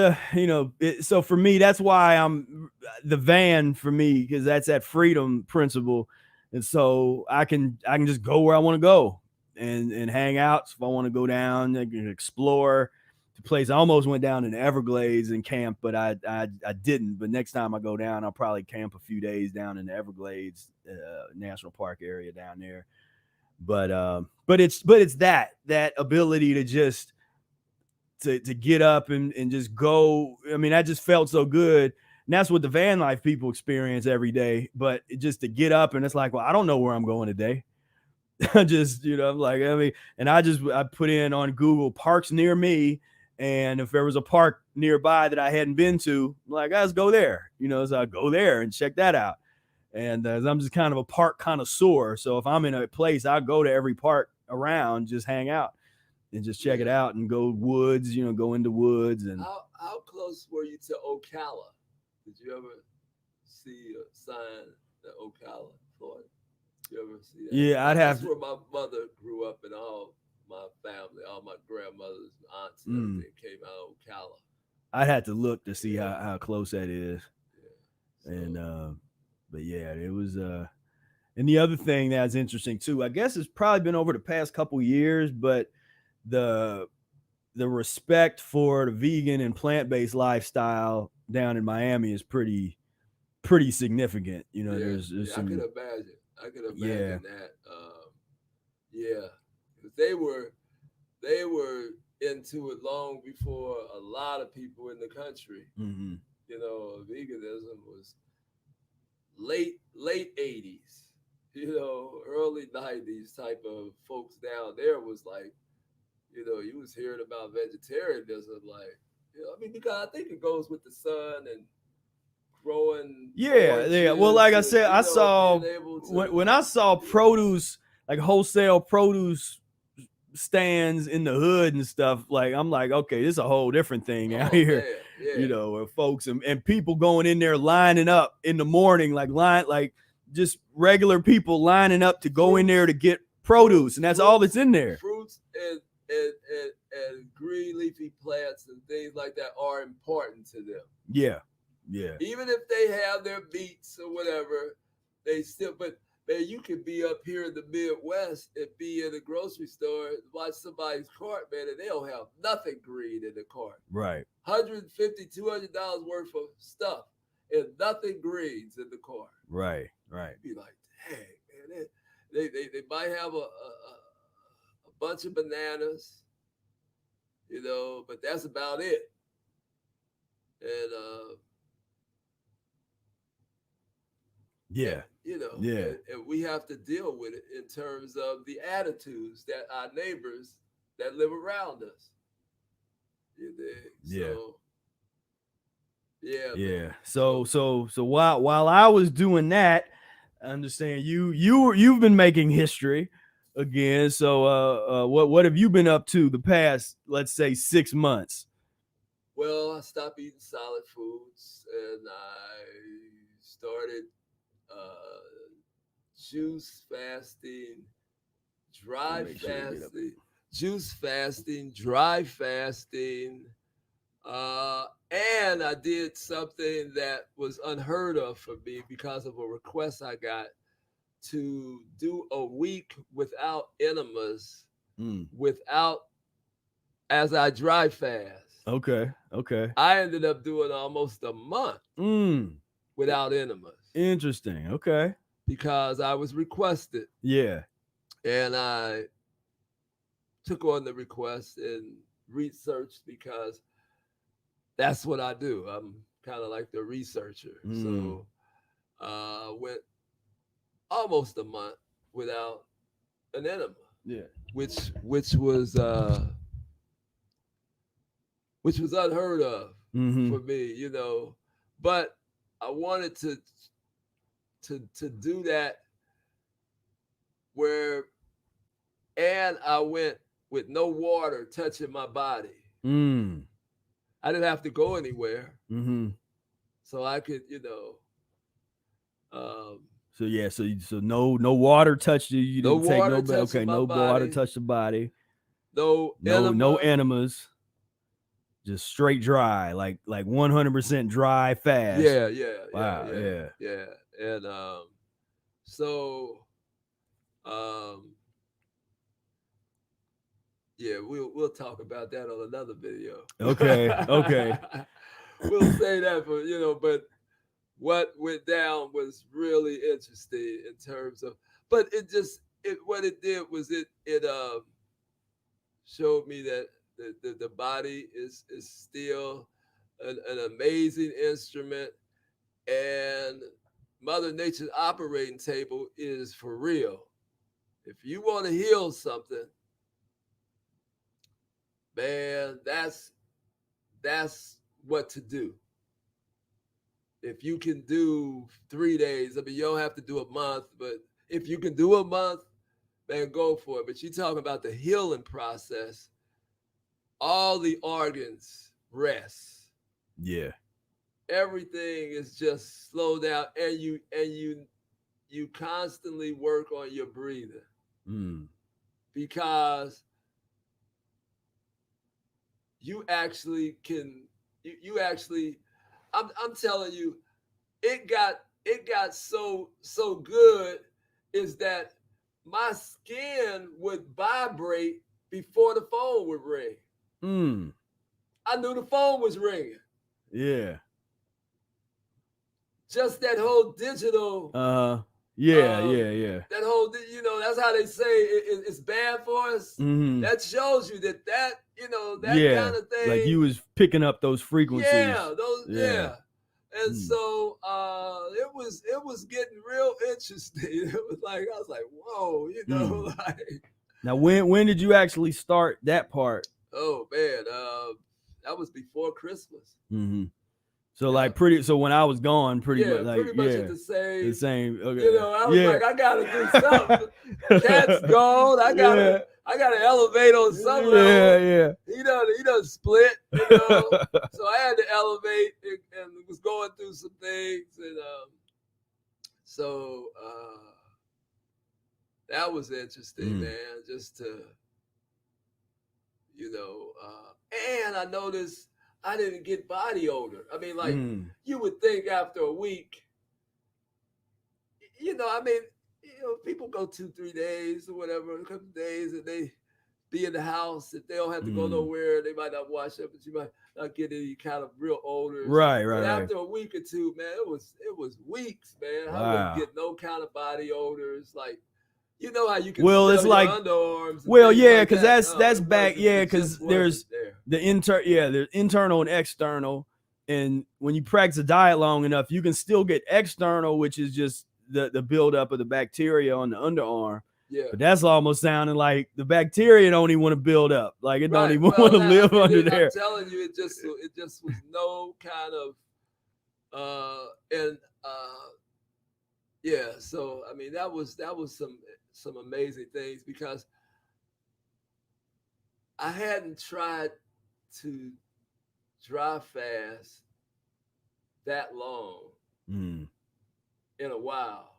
so for me, that's why I'm the van for me, because that's that freedom principle, and so I can just go where I want to go and hang out. So if I want to go down, I can explore the place. I almost went down in the Everglades and camp, but I didn't. But next time I go down, I'll probably camp a few days down in the Everglades National Park area down there. But it's that ability to just to get up and just go. I mean, that just felt so good. And that's what the van life people experience every day. But just to get up and it's like, well, I don't know where I'm going today. I just, I'm like, I mean, and I put in on Google parks near me. And if there was a park nearby that I hadn't been to, I'm like, let's go there, so I go there and check that out. And I'm just kind of a park connoisseur. So if I'm in a place, I'll go to every park around, just hang out and just check it out and go woods, go into woods. And how close were you to Ocala? Did you ever see a sign that Ocala, Florida? Did you ever see that? Yeah, That's where my mother grew up, and all my family, all my grandmothers, aunts, and everything came out of Ocala. I'd have to look to see how close that is. Yeah. So, and but yeah, it was and the other thing that's interesting too, I guess it's probably been over the past couple years, but the respect for the vegan and plant-based lifestyle down in Miami is pretty significant. There's some, I could imagine that. They were into it long before a lot of people in the country. Mm-hmm. Veganism was late 80s, early 90s type of folks down there was like, you was hearing about vegetarianism, like, because I think it goes with the sun and growing. Yeah. Well, like I said, I saw when I saw produce, like wholesale produce stands in the hood and stuff, like I'm like, okay, this is a whole different thing out here. Where folks and people going in there lining up in the morning, like just regular people lining up to go in there to get produce, and that's all that's in there. Fruits and green leafy plants and things like that are important to them. Yeah. Even if they have their beets or whatever, they still. But man, you could be up here in the Midwest and be in a grocery store, watch somebody's cart, man, and they don't have nothing green in the cart. Right. $150, $200 worth of stuff and nothing greens in the cart. Right. You'd be like, dang, man, they might have a bunch of bananas, but that's about it. And and we have to deal with it in terms of the attitudes that our neighbors that live around us. So while I was doing that, I understand you've been making history again. So what have you been up to the past, let's say, 6 months? Well, I stopped eating solid foods and I started juice fasting, dry fasting, and I did something that was unheard of for me because of a request I got to do a week without enemas, as I dry fast. Okay. I ended up doing almost a month without enemas. Interesting. Okay. Because I was requested. Yeah. And I took on the request and researched because that's what I do. I'm kind of like the researcher. So I went almost a month without an enema. Yeah. Which was unheard of for me, But I wanted to do that and I went with no water touching my body. I didn't have to go anywhere. So I could, So no water touched you. You didn't take no water touched the body. No enemas. Just straight dry, like 100% dry fast. Yeah. Wow. Yeah. And we'll talk about that on another video. Okay. We'll say that for but what went down was really interesting in terms of, but what it did was it showed me that The body is still an amazing instrument, and Mother Nature's operating table is for real. If you want to heal something, man, that's what to do. If you can do 3 days, I mean, you don't have to do a month, but if you can do a month, man, go for it. But you talking about the healing process, all the organs rest. Yeah. Everything is just slow down, and you constantly work on your breathing, because you actually can you actually I'm telling you, it got so good is that my skin would vibrate before the phone would ring. I knew the phone was ringing. Yeah. Just that whole digital. Yeah. That whole, that's how they say it's bad for us. That shows you that kind of thing. Like you was picking up those frequencies. Yeah. And so it was getting real interesting. It was like, I was like, whoa, like. Now, when did you actually start that part? Oh man, that was before Christmas. So so when I was gone, pretty much at the same. Okay. I was like, I gotta do something. Cat's gone. I gotta elevate on some level. He done split. So I had to elevate and was going through some things, and so that was interesting, man. Just to and I noticed I didn't get body odor. I mean, like you would think after a week, people go 2-3 days or whatever, a couple of days, and they be in the house. If they don't have to go nowhere, they might not wash up, but you might not get any kind of real odors. Right. But after a week or two, man, it was weeks, man. I wouldn't get no kind of body oders, like. You know how you can smell it's your like underarms. Because that's back. Because there's there's internal and external. And when you practice a diet long enough, you can still get external, which is just the buildup of the bacteria on the underarm. Yeah. But that's almost sounding like the bacteria don't even want to build up. Like it don't even want to live under there. I'm telling you, it just was no kind of yeah. So I mean, that was some amazing things, because I hadn't tried to dry fast that long in a while,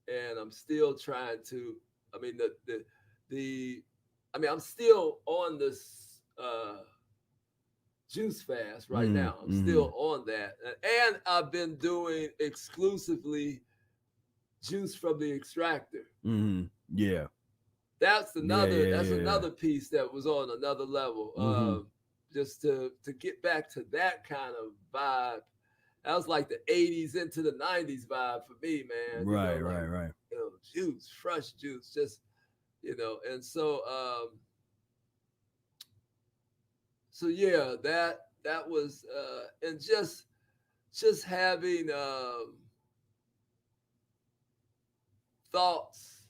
and I'm still trying to. I mean, I'm still on this juice fast right now. I'm still on that, and I've been doing exclusively juice from the extractor. Yeah. That's another piece that was on another level. Just to get back to that kind of vibe. That was like the 80s into the 90s vibe for me, man. Right. Juice, fresh juice, just and so that was and just having thoughts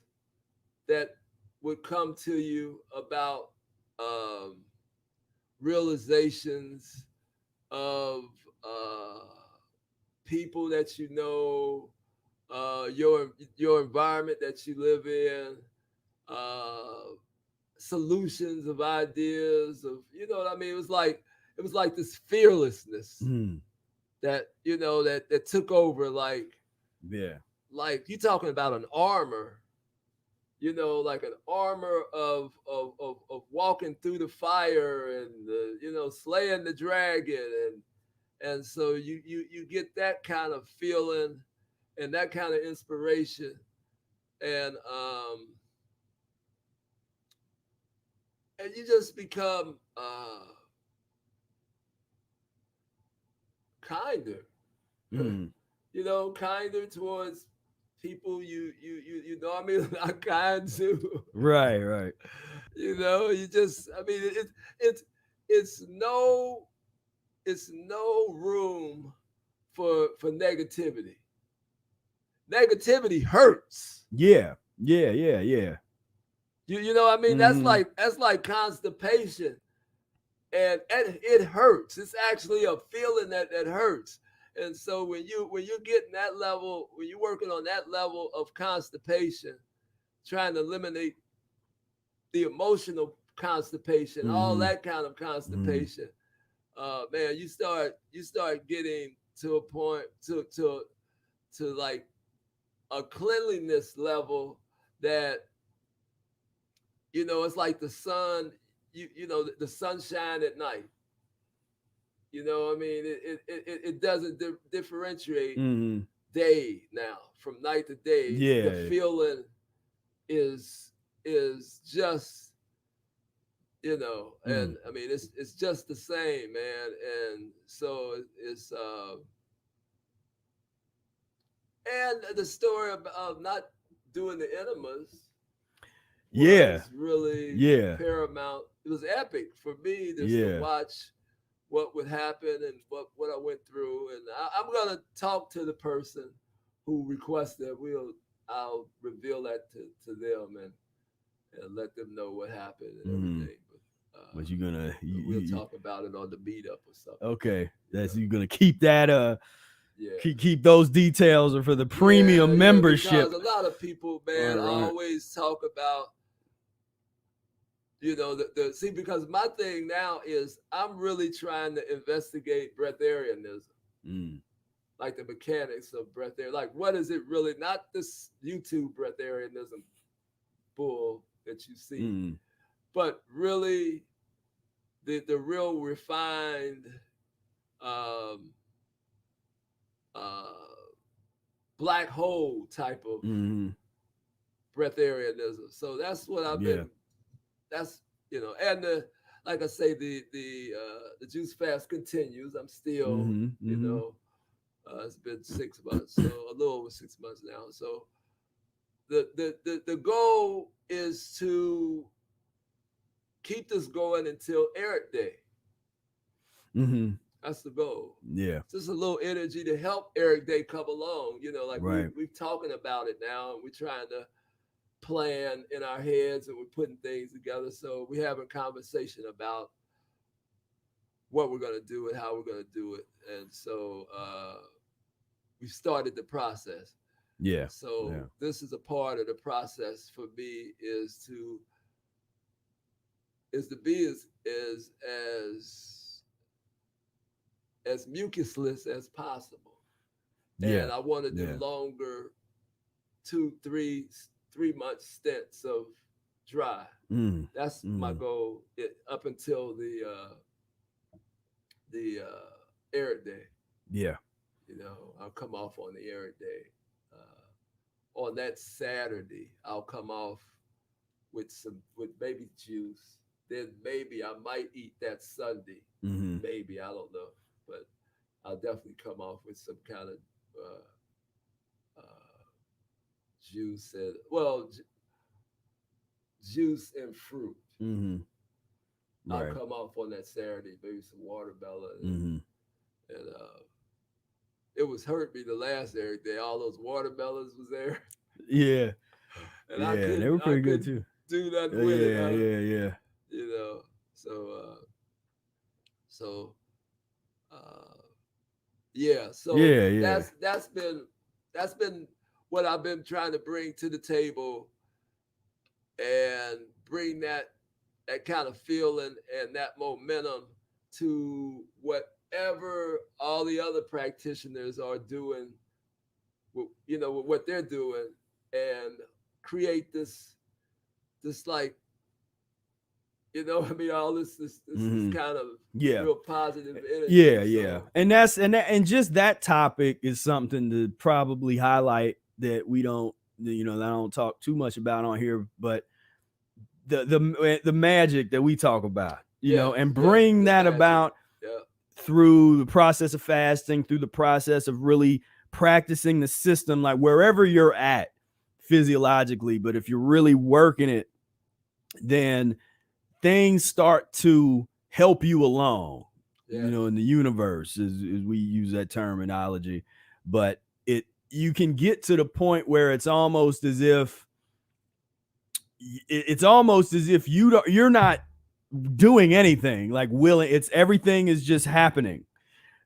that would come to you about realizations of people that your environment that you live in, solutions of ideas of what I mean. It was like this fearlessness that that took over, like you talking about an armor. Like an armor of walking through the fire and slaying the dragon, and so you get that kind of feeling and that kind of inspiration, and you just become kinder, kinder towards people you normally not kind to. Right. You just, I mean, it's no room for negativity. Negativity hurts. Yeah. You know what I mean? Mhm. That's like constipation. And it hurts. It's actually a feeling that hurts. And so when you're getting that level, when you're working on that level of constipation, trying to eliminate the emotional constipation, all that kind of constipation, man, you start getting to a point to like a cleanliness level that, you know, it's like the sun, you know, the sunshine at night. You know, I mean, it doesn't differentiate Mhm. day now from night to day. The Yeah. feeling is just, you know, and I mean, it's just the same, man. And so it's and the story of not doing the enemas Yeah. was really Yeah. paramount. It was epic for me just to Yeah. watch what would happen and what I went through. And I'm gonna talk to the person who requested. I'll reveal that to them and let them know what happened and everything. But you're gonna We'll talk about it on the meetup or something. okay. That's you're gonna keep that Yeah. keep those details for the premium Yeah, membership. because a lot of people, man, always talk about, you know, see, because my thing now is I'm really trying to investigate breatharianism, like the mechanics of breatharianism. Like, what is it really? Not this YouTube breatharianism bull that you see, but really the real refined um, uh, black hole type of breatharianism. So that's what I've been. That's, you know, and like I say, the juice fast continues. I'm still, you know, it's been 6 months, so a little over 6 months now. So the goal is to keep this going until Eric Day. That's the goal. Yeah. Just a little energy to help Eric Day come along. You know, like we're talking about it now, and we're trying to plan in our heads, and we're putting things together. So we're having conversation about what we're going to do and how we're going to do it. And so we started the process. Yeah. So this is a part of the process for me is to be as mucusless as possible. And I want to do longer 2-3 month stints of dry. That's my goal up until the Eric Day. Yeah. You know, I'll come off on the Eric Day. On that Saturday, I'll come off with maybe juice. Then maybe I might eat that Sunday. Maybe, I don't know, but I'll definitely come off with some kind of juice and juice and fruit. I'll come off on that Saturday, maybe some watermelon, and it was hurt me the last Eric Day. All those watermelons was there. Yeah. And they were pretty good too. Do nothing with it. Yeah. You know, that's been what I've been trying to bring to the table, and bring that kind of feeling and that momentum to whatever all the other practitioners are doing, you know, with what they're doing, and create this like, you know, I mean, all this kind of real positive energy. Yeah. And just that topic is something to probably highlight that we don't, you know, that I don't talk too much about on here, but the magic that we talk about, you know, and bring that magic about through the process of fasting, through the process of really practicing the system, like wherever you're at physiologically. But if you're really working it, then things start to help you along, Yeah. you know, in the universe, as we use that terminology. But you can get to the point where it's almost as if you're not doing anything, like willing. It's everything is just happening,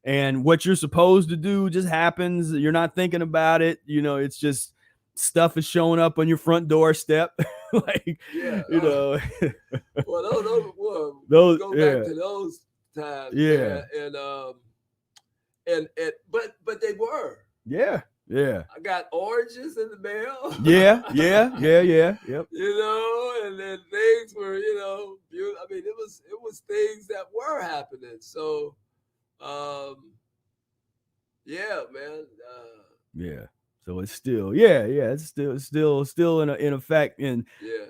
and what you're supposed to do just happens. You're not thinking about it. You know, it's just stuff is showing up on your front doorstep. Like, Yeah. you know, Well, those, go yeah, back to those times. yeah, And but they were. yeah, yeah, I got oranges in the mail. yeah, yeah, yeah, yeah, yep. You know, and then things were, you know, I mean, it was things that were happening. So, yeah, man. Yeah. So it's still, it's still in effect. And Yeah.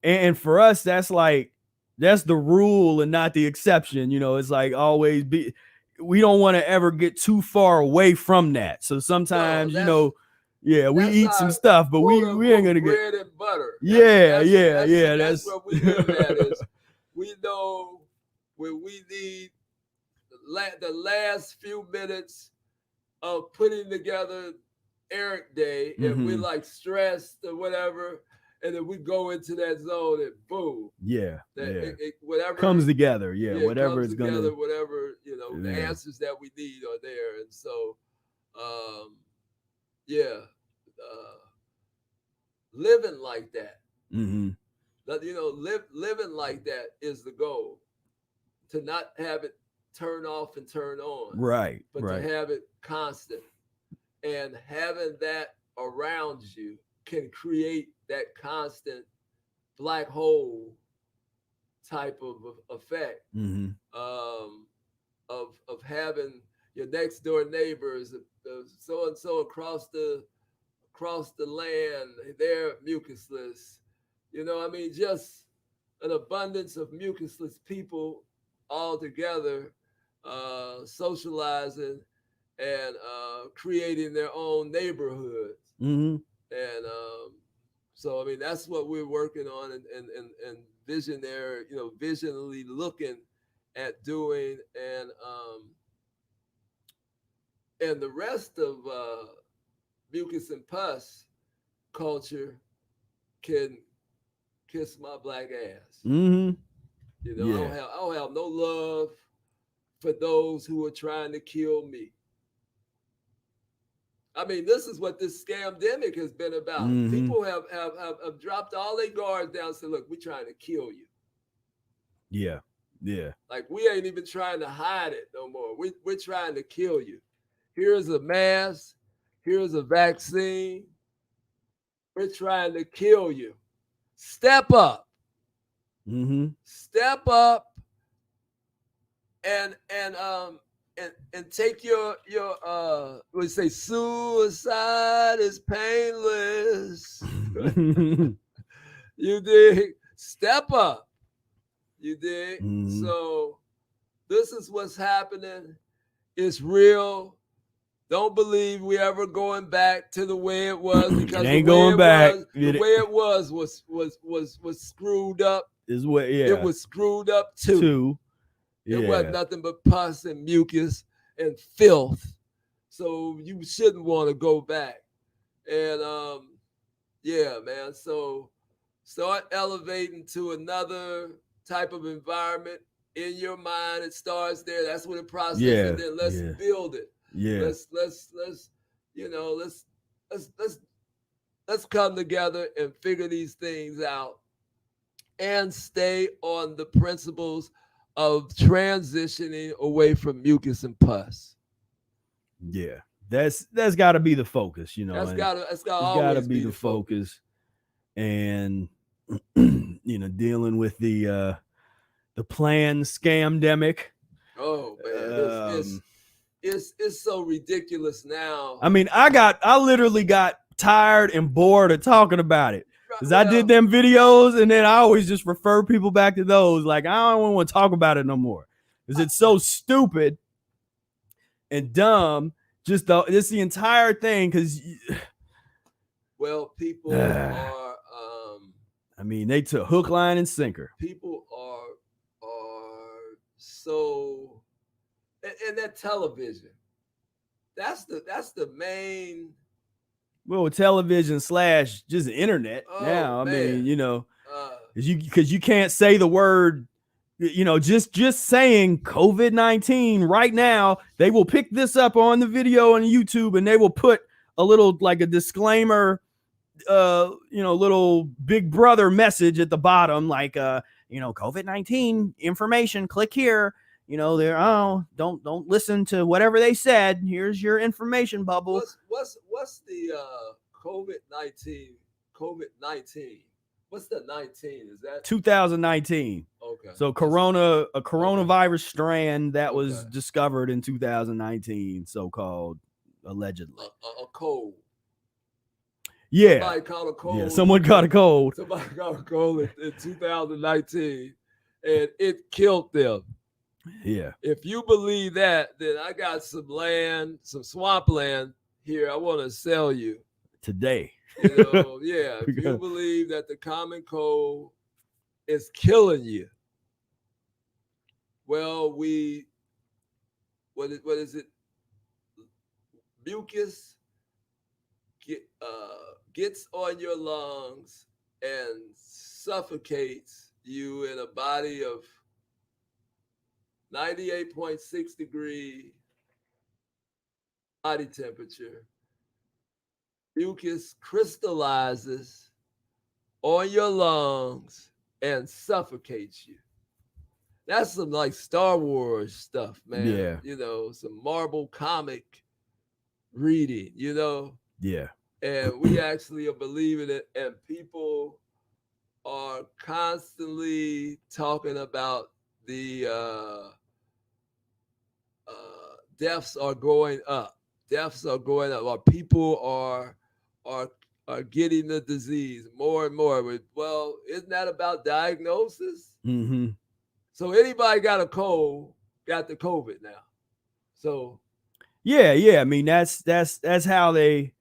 And for us, that's the rule and not the exception. You know, it's like always we don't want to ever get too far away from that. So sometimes, you know, we eat some stuff, but we ain't gonna get bread and butter. That's what we live at is we know when we need the last few minutes of putting together Eric Day, and we're like stressed or whatever, and then we go into that zone and boom, whatever comes together, whatever comes it's together, gonna, whatever, you know, the answers that we need are there. And so, living like that, you know, living like that is the goal. To not have it turn off and turn on, right? But to have it constant, and having that around you can create that constant black hole type of effect, of having your next door neighbors, so and so across the land, they're mucusless. You know, I mean, just an abundance of mucusless people all together, socializing and creating their own neighborhoods. And so, I mean, that's what we're working on, and visionary, you know, visionally looking at doing, and the rest of mucus and pus culture can kiss my black ass. You know, I don't have no love for those who are trying to kill me. I mean, this is what this scamdemic has been about. People have dropped all their guards down and said, look, we're trying to kill you. Yeah. Like, we ain't even trying to hide it no more. We're trying to kill you. Here's a mask. Here's a vaccine. We're trying to kill you. Step up. Step up and take your what do you say, suicide is painless. You dig? Step up. You dig? So this is what's happening. It's real. Don't believe we ever going back to the way it was, because it ain't going back. The way it was screwed up. Is what? Yeah, it was screwed up too. Yeah. It wasn't nothing but pus and mucus and filth. So you shouldn't want to go back. And yeah, man. So start elevating to another type of environment in your mind. It starts there. That's where the process. Yeah. And then let's build it. Yeah. Let's you know, let's come together and figure these things out and stay on the principles of transitioning away from mucus and pus. Yeah. That's got to be the focus, you know. That's got to be the focus. And you know, dealing with the planned scamdemic. Oh man, it's so ridiculous now. I mean, I literally got tired and bored of talking about it, because I did them videos, and then I always just refer people back to those. Like, I don't want to talk about it no more, because it's so stupid and dumb. Just the entire thing, because people I mean, they took hook, line, and sinker. People are So, and that television, that's the main. Well, television / just internet now. I mean, because you can't say the word, just saying COVID-19 right now. They will pick this up on the video on YouTube and they will put a little like a disclaimer, little big brother message at the bottom, like COVID-19 information, click here. Don't listen to whatever they said. Here's your information bubble. What's the COVID-19? What's the 19? Is that 2019? Okay. So a coronavirus strand that was discovered in 2019, so-called, allegedly. A cold. Yeah. Somebody caught a cold. Yeah, someone caught a cold. Somebody caught a cold in 2019, and it killed them. Yeah. If you believe that, then I got some land, some swampland here I want to sell you. Today. If you believe that the common cold is killing you, well, what is it? Mucus gets on your lungs and suffocates you in a body of 98.6 degree body temperature. Mucus crystallizes on your lungs and suffocates you. That's some like Star Wars stuff, man. Yeah. Some Marvel comic reading, Yeah. And we actually are believing it, and people are constantly talking about the deaths are going up. Deaths are going up. Or people are getting the disease more and more. Well, isn't that about diagnosis? Mm-hmm. So anybody got a cold, got the COVID now. So yeah. I mean, that's how they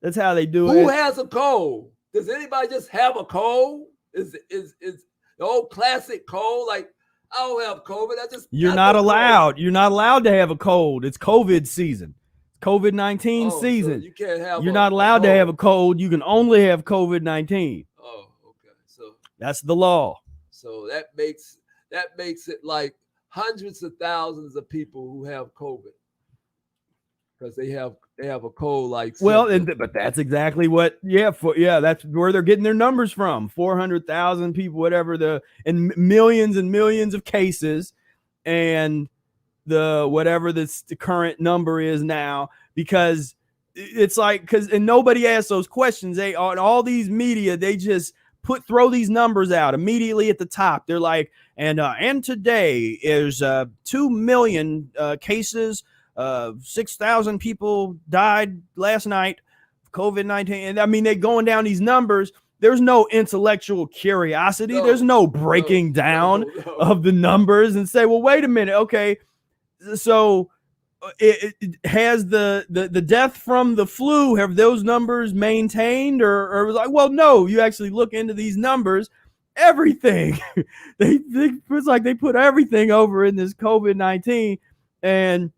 do it. Who has a cold? Does anybody just have a cold? Is the old classic cold? Like, I don't have COVID. You're not allowed. You're not allowed to have a cold. It's COVID season. COVID-19 season. So you can't have. You're not allowed to have a cold. You can only have COVID-19. Oh, okay. So that's the law. So that makes it like hundreds of thousands of people who have COVID because they have a cold like. Well, but that's exactly what. That's where they're getting their numbers from. 400,000 people, whatever and millions of cases, and whatever the current number is now, because it's like, and nobody asks those questions. They on all these media, they just throw these numbers out immediately at the top. They're like, and today is 2 million cases. 6,000 people died last night of COVID-19. And I mean, they're going down these numbers. There's no intellectual curiosity. There's no breaking down of the numbers and say, well, wait a minute. Okay. So it has the death from the flu, have those numbers maintained, or was like, well, no, you actually look into these numbers, everything. It's like they put everything over in this COVID-19. And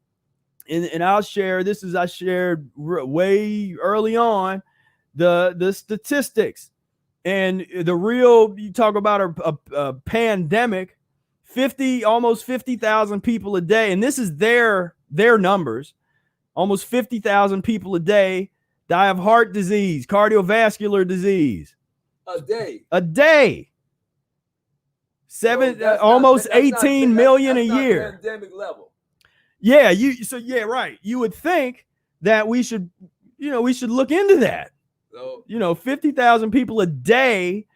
I'll share, I shared way early on the statistics, and the real, you talk about a pandemic, almost 50,000 people a day. And this is their numbers. Almost 50,000 people a day die of heart disease, cardiovascular disease. A day. Almost 18 million a year. Pandemic level. Yeah, right. You would think that we should look into that. So, 50,000 people a day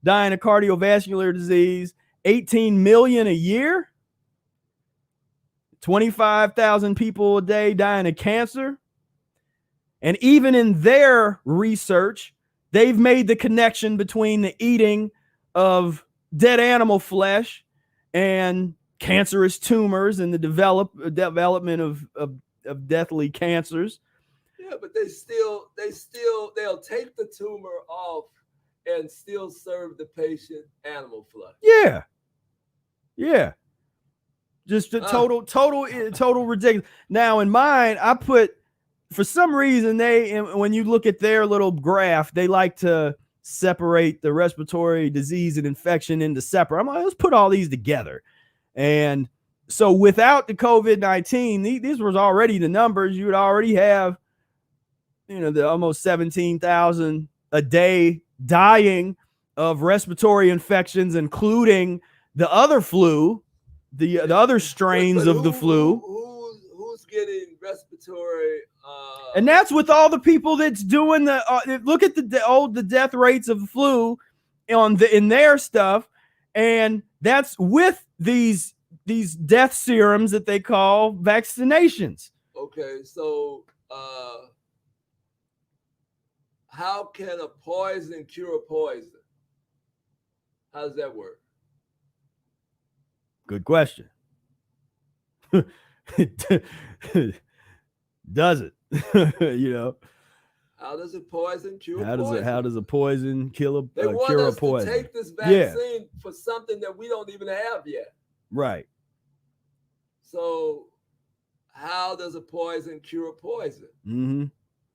dying of cardiovascular disease, 18 million a year, 25,000 people a day dying of cancer. And even in their research, they've made the connection between the eating of dead animal flesh and cancerous tumors and the development of deathly cancers. Yeah, but they'll take the tumor off and still serve the patient animal flesh. Yeah. Just a total ridiculous. Now in mine, I put, for some reason, when you look at their little graph, they like to separate the respiratory disease and infection into separate. I'm like, let's put all these together. And so without the COVID-19, these was already the numbers. You would already have, the almost 17,000 a day dying of respiratory infections, including the other flu, the other strains of the flu. Who's getting respiratory? And that's with all the people that's doing look at the death rates of the flu in their stuff, and that's with these death serums that they call vaccinations. Okay, so how can a poison cure a poison? How does that work? Good question. Does it? How does a poison cure how poison? How does a poison cure a poison? They want us to take this vaccine for something that we don't even have yet. Right. So how does a poison cure a poison? Mm-hmm.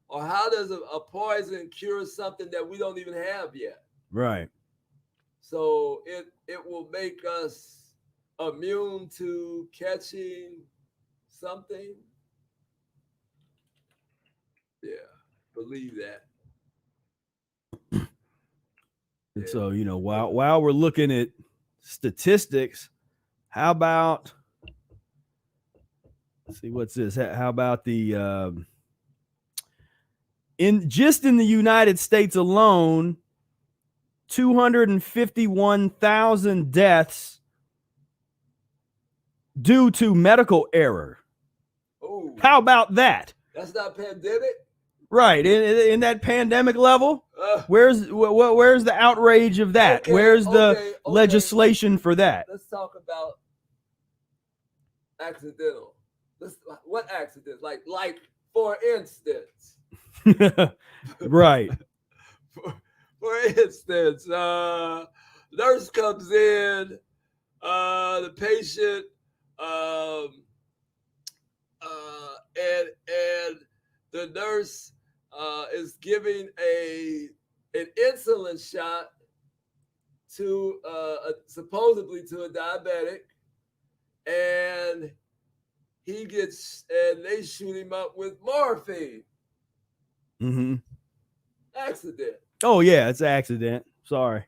Or how does a poison cure something that we don't even have yet? Right. So it will make us immune to catching something. Yeah, believe that. And so, while we're looking at statistics, how about, let's see, what's this? How about the in the United States alone, 251,000 deaths due to medical error. Oh, how about that? That's not pandemic, right? In that pandemic level, where's the outrage of that? Okay, where's the legislation for that? Let's talk about accidental. What accidents? Like for instance. Right. For instance, nurse comes in, the patient, and the nurse is giving an insulin shot to supposedly to a diabetic, and they shoot him up with morphine. Mm-hmm. Accident. Oh yeah, it's an accident. Sorry.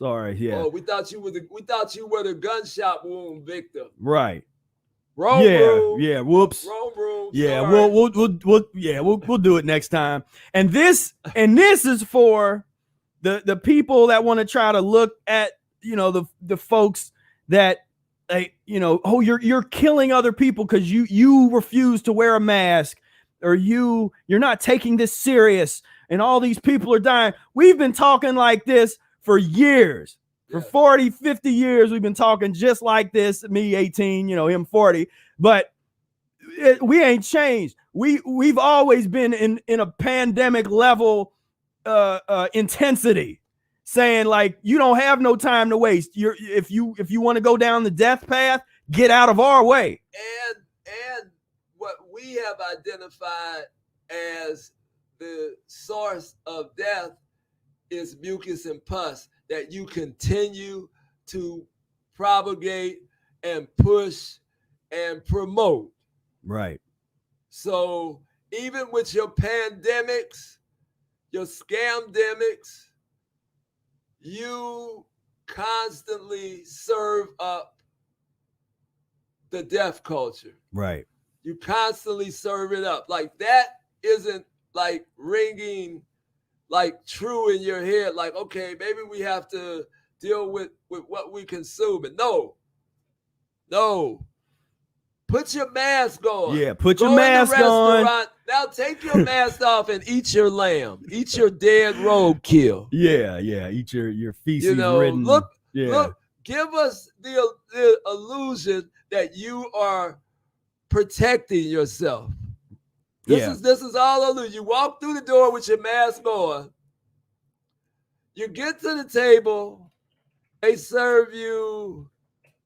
Yeah. Oh, we thought you were the gunshot wound victim. Right. Wrong room. Yeah. Whoops. Wrong room. Yeah. Sorry. We'll do it next time. And this is for the people that want to try to look at the folks that you're killing other people because you refuse to wear a mask, or you're not taking this serious, and all these people are dying. We've been talking like this for years. For 40, 50 years, we've been talking just like this. Me 18, him 40. But we ain't changed. We've always been in a pandemic level intensity, saying like, you don't have no time to waste. If you want to go down the death path, get out of our way. And what we have identified as the source of death is mucus and pus that you continue to propagate and push and promote. Right. So even with your pandemics, your scamdemics, you constantly serve up the death culture. Right. You constantly serve it up. Like that isn't like ringing like true in your head. Like, okay, maybe we have to deal with what we consume. And no. Put your mask on. Yeah, put your mask on. Now take your mask off and eat your lamb. Eat your dead roadkill. Yeah. Eat your feces ridden. Look, give us the illusion that you are protecting yourself. This is all illusion. You walk through the door with your mask on. You get to the table. They serve you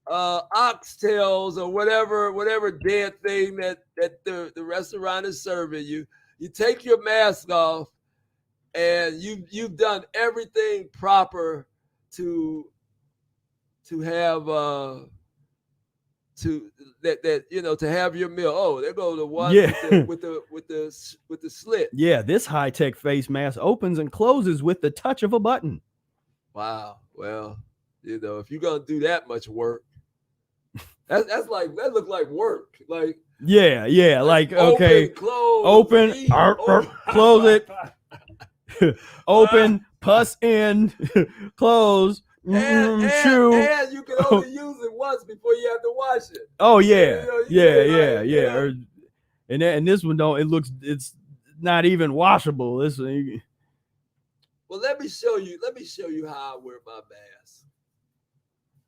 oxtails or whatever dead thing that the restaurant is serving you. You take your mask off, and you've done everything proper to have to have your meal. Oh, there go the one with the slit. Yeah, this high-tech face mask opens and closes with the touch of a button. Wow. Well, if you're gonna do that much work, that looks like work. Like like okay, open, close it, open, pus in, close. And you can only use it once before you have to wash it. Oh yeah, yeah. And this one it's not even washable. This one. Well, let me show you how I wear my mask.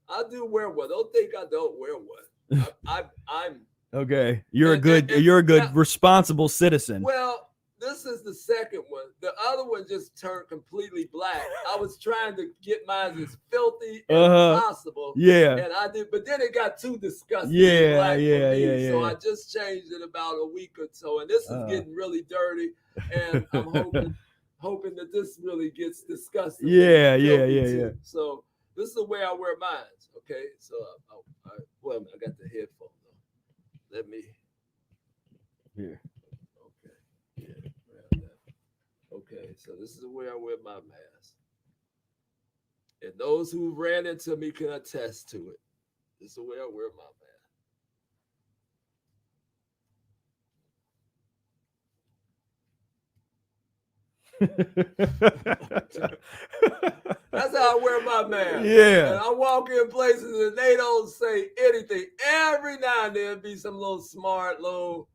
I do wear one. Don't think I don't wear one. I'm okay. You're a good responsible citizen. Well, this is the second one. The other one just turned completely black. I was trying to get mine as filthy as possible. Yeah. And I did, but then it got too disgusting. Yeah. So I just changed it about a week or so. And this is getting really dirty. And I'm hoping that this really gets disgusting. Yeah. So this is the way I wear mine. Okay. So I got the headphone though. Let me. Here. Okay, so this is the way I wear my mask. And those who ran into me can attest to it. This is the way I wear my mask. That's how I wear my mask. Yeah. And I walk in places and they don't say anything. Every now and then be some little smart, little,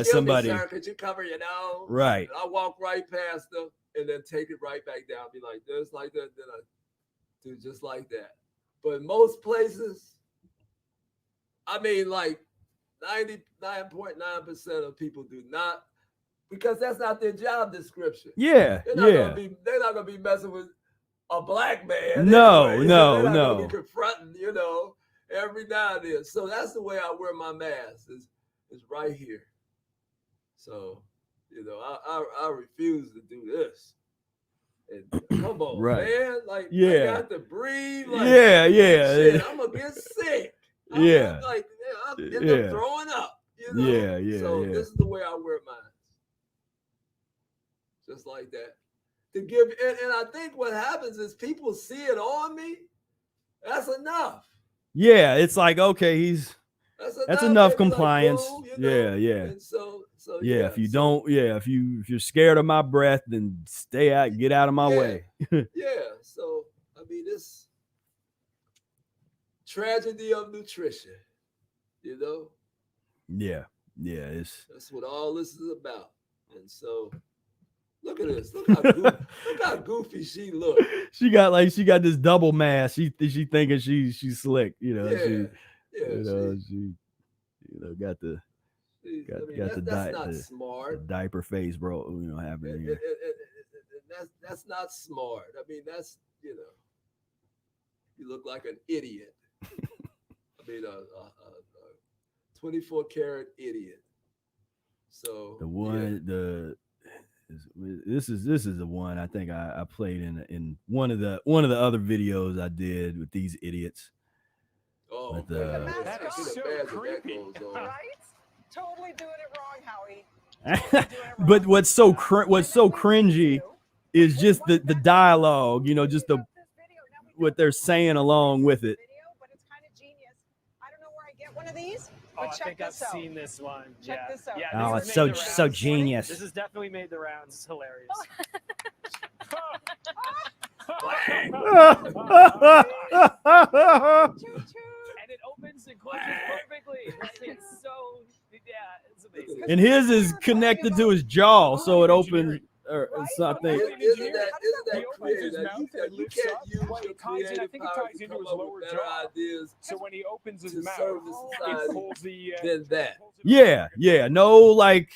somebody. Me, sir, could you cover your nose? Right. And I walk right past them and then take it right back down. Be like this, like that. Then I do just like that. But most places, I mean, like 99.9% of people do not, because that's not their job description. Yeah. They're not gonna be messing with a black man. No. They're not gonna be confronting, every now and then. So that's the way I wear my mask. Is right here. So, I refuse to do this. And come on, man. Like, I got to breathe. Like, shit, I'm going to get sick. I'm end up throwing up. So this is the way I wear mine. Just like that. To give, and I think what happens is people see it on me. That's enough. Yeah, it's like, okay, that's enough compliance. Like, boom, And so if you don't, if you're scared of my breath, then stay out, get out of my way. So I mean, this tragedy of nutrition, That's what all this is about. And so look at this. Look how goofy she looks. She got this double mask. She thinking she's slick. Got the smart. The diaper face, bro. Happening here. That's not smart. I mean, that's you look like an idiot. I mean, a 24 karat idiot. So this is the one I think I played in one of the other videos I did with these idiots. Oh, that is so creepy. Right? Totally doing it wrong, Howie. But what's so cringy is just the dialogue, just what they're saying along with it. But it's kind of genius. I don't know where I get one of these. I think I've seen this one. Check this out. Oh, it's so genius. This has definitely made the rounds. It's hilarious. And it opens and closes perfectly. It's so, it's amazing. And his is connected to his jaw, so it opens or something. Isn't that creative? You can't use your creative power to come up with better ideas. So when he opens his mouth, serve the society it pulls the than that. Yeah. No, like,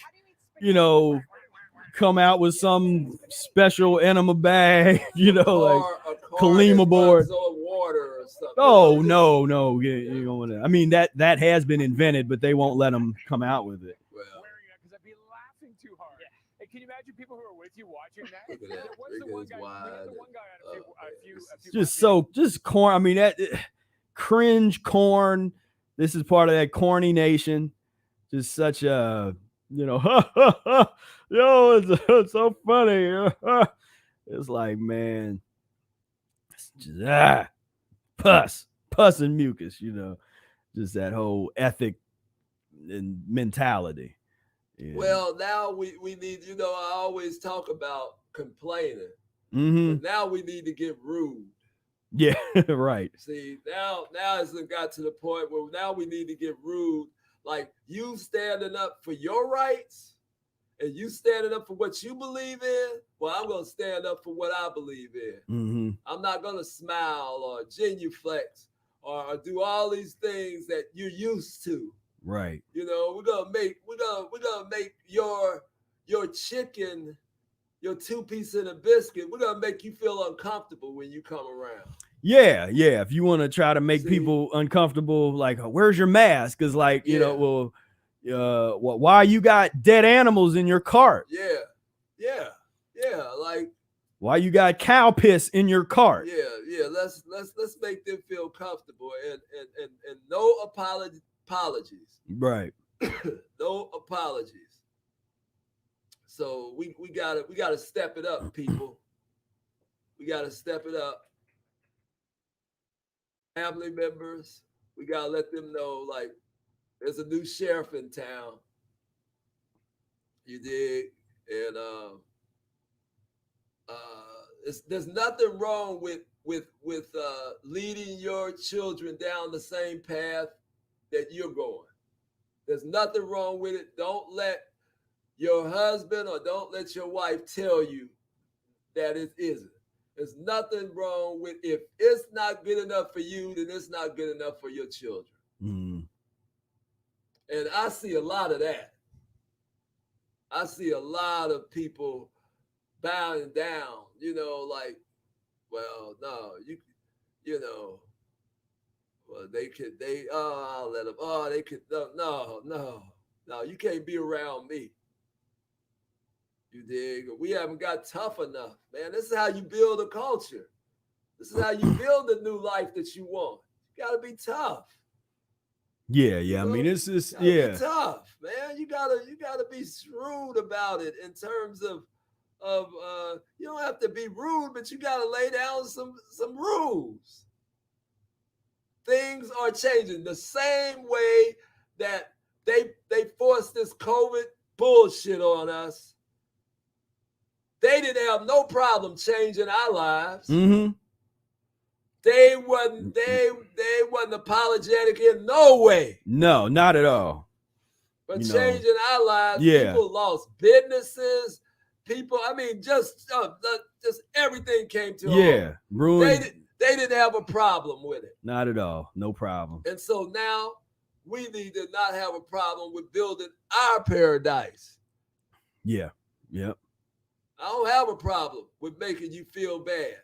come out with some special enema bag, you know, like Kalima board. Water or something. Oh, no. You know, I mean, that has been invented, but they won't let them come out with it. Well, because I'd be laughing too hard. Yeah. Hey, can you imagine people who are with you watching that? Look at that. What's the one guy? We had the one guy on a few Just corn. I mean, that cringe corn. This is part of that corny nation. Just such a, you know, yo, it's so funny. It's like, man, it's just, pus and mucus, you know, just that whole ethic and mentality. Yeah. Well, now we need, you know, I always talk about complaining. Mm-hmm. Now we need to get rude. Yeah, right. See, now it's got to the point where now we need to get rude. Like, you standing up for your rights and you standing up for what you believe in. Well, I'm going to stand up for what I believe in. Mm-hmm. I'm not going to smile or genuflex or do all these things that you're used to. Right. You know, we're gonna make your chicken, your 2-piece and a biscuit, we're gonna make you feel uncomfortable when you come around. Yeah. If you want to try to make people uncomfortable, like, where's your mask? Because, like, you know, well, why you got dead animals in your cart? Yeah. Like, why you got cow piss in your cart? Yeah. Let's make them feel comfortable and no apologies. Right. No apologies. So we gotta step it up, people. We gotta step it up. Family members, we gotta let them know, like, there's a new sheriff in town. You dig? And there's nothing wrong with leading your children down the same path that you're going. There's nothing wrong with it. Don't let your husband or don't let your wife tell you that it isn't. There's nothing wrong with, if it's not good enough for you, then it's not good enough for your children. Mm. And I see a lot of that. I see a lot of people bowing down, you know, like, well, no, you know, well, I'll let them, they could, no, you can't be around me. You dig? We haven't got tough enough, man. This is how you build a culture. This is how you build the new life that you want. You gotta be tough. Yeah. You know? I mean, it's just, be tough, man. You gotta be shrewd about it in terms of you don't have to be rude, but you gotta lay down some rules. Things are changing the same way that they forced this COVID bullshit on us. They didn't have no problem changing our lives. Mm-hmm. They wasn't apologetic in no way. No, not at all. But changing our lives, people lost businesses. People, I mean, just everything came to them. Ruined. They didn't have a problem with it. Not at all. No problem. And so now we need to not have a problem with building our paradise. Yeah. Yep. I don't have a problem with making you feel bad.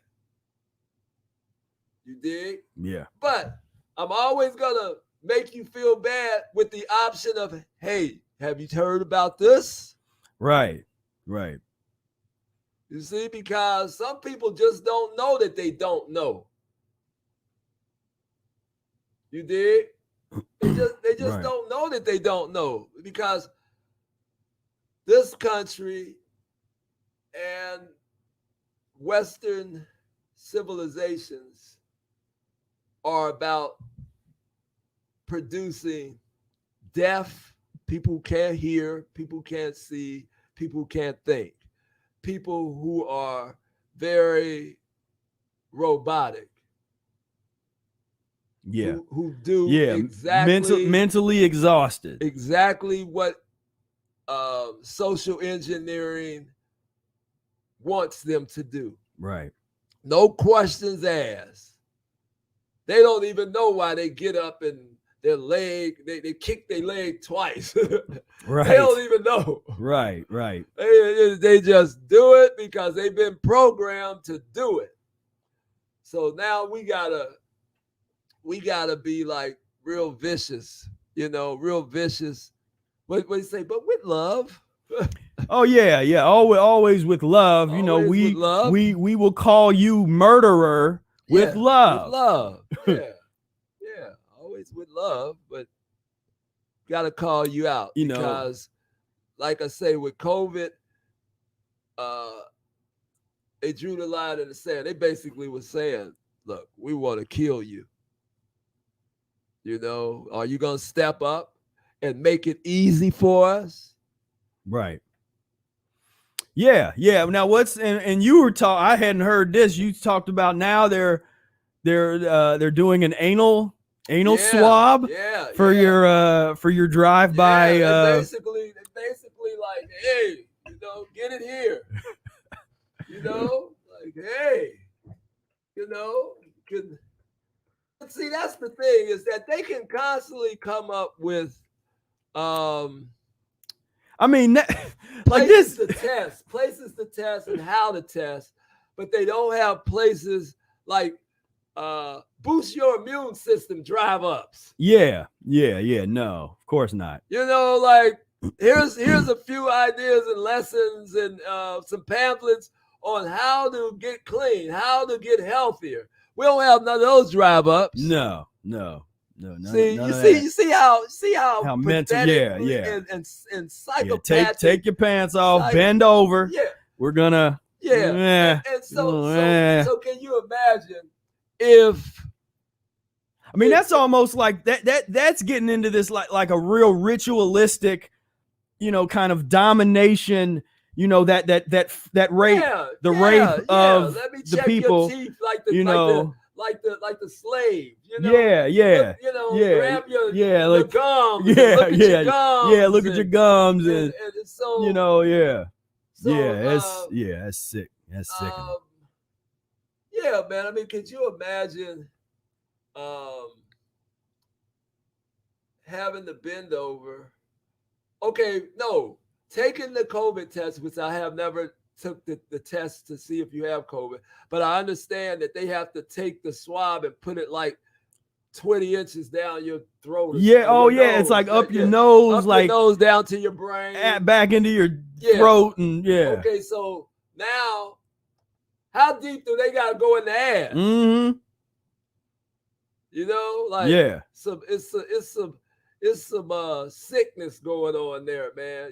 You dig? Yeah. But I'm always gonna make you feel bad with the option of, hey, have you heard about this? Right. You see, because some people just don't know that they don't know. You dig? They just right. don't know that they don't know, because this country and Western civilizations are about producing deaf people who can't hear, people who can't see, people who can't think, people who are very robotic. Yeah. Who do exactly mentally exhausted. Exactly what social engineering wants them to do. Right. No questions asked. They don't even know why they get up and their leg, they kick their leg twice. Right. They don't even know. Right. They just do it because they've been programmed to do it. So now we gotta be like real vicious, real vicious. What you say? But with love. Oh yeah. Always with love. Always with love. we will call you murderer with love. With love. Yeah. Always with love, but gotta call you out because, like I say, with COVID, they drew the line in the sand. They basically were saying, "Look, we want to kill you. Are you gonna step up and make it easy for us?" Right. Yeah. Now and you were I hadn't heard this. You talked about now they're doing an anal swab for your drive by. They basically like, hey, get it here. Like, hey, see, that's the thing, is that they can constantly come up with places to test and how to test, but they don't have places like boost your immune system drive-ups. Yeah. No, of course not. Like here's a few ideas and lessons and some pamphlets on how to get clean, how to get healthier. We don't have none of those drive-ups. No. You see how mental, and psychopathic. Take your pants off, bend over. Yeah. We're gonna. Yeah. And so can you imagine if? That's almost like that's getting into this like a real ritualistic, kind of domination. That rape, rape of Let me the check people. Your teeth like the slave. Yeah. Grab your like gums. Look at your gums. Yeah, look at your gums and so that's sick. That's sick. Yeah, man. Could you imagine having to bend over? Okay, no. Taking the COVID test, which I have never took the test to see if you have COVID, but I understand that they have to take the swab and put it like 20 inches down your throat. Yeah, nose. It's like up your nose, your nose down to your brain, back into your throat, and Okay, so now, how deep do they gotta go in the ass? Mm-hmm. It's some sickness going on there, man.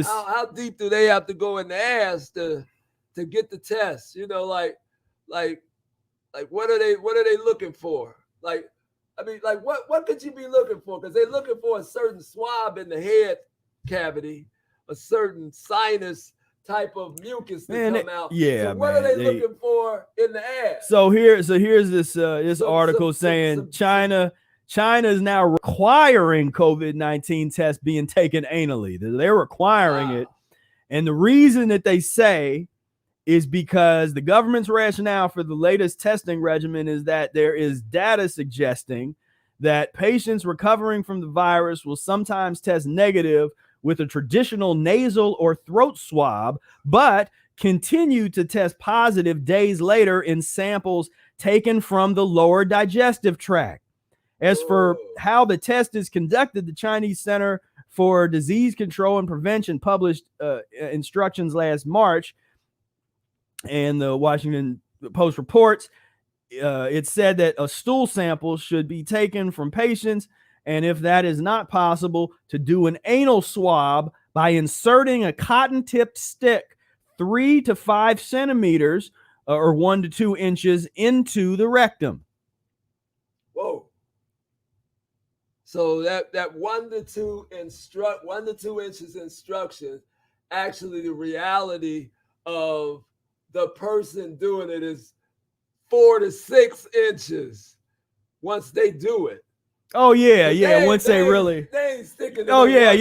How deep do they have to go in the ass to get the test? Like what are they looking for? What could you be looking for? Because they're looking for a certain swab in the head cavity, a certain sinus type of mucus to come out. Yeah. So what are they looking for in the ass? So here's this article saying China is now requiring COVID-19 tests being taken anally. They're requiring it. And the reason that they say is because the government's rationale for the latest testing regimen is that there is data suggesting that patients recovering from the virus will sometimes test negative with a traditional nasal or throat swab, but continue to test positive days later in samples taken from the lower digestive tract. As for how the test is conducted, the Chinese Center for Disease Control and Prevention published instructions last March, and the Washington Post reports it said that a stool sample should be taken from patients, and if that is not possible, to do an anal swab by inserting a cotton-tipped stick 3 to 5 centimeters or 1 to 2 inches into the rectum. Whoa. So that 1 to 2 inches instruction, actually the reality of the person doing it is 4 to 6 inches once they do it. Oh yeah. Once they really. They ain't sticking. Oh yeah.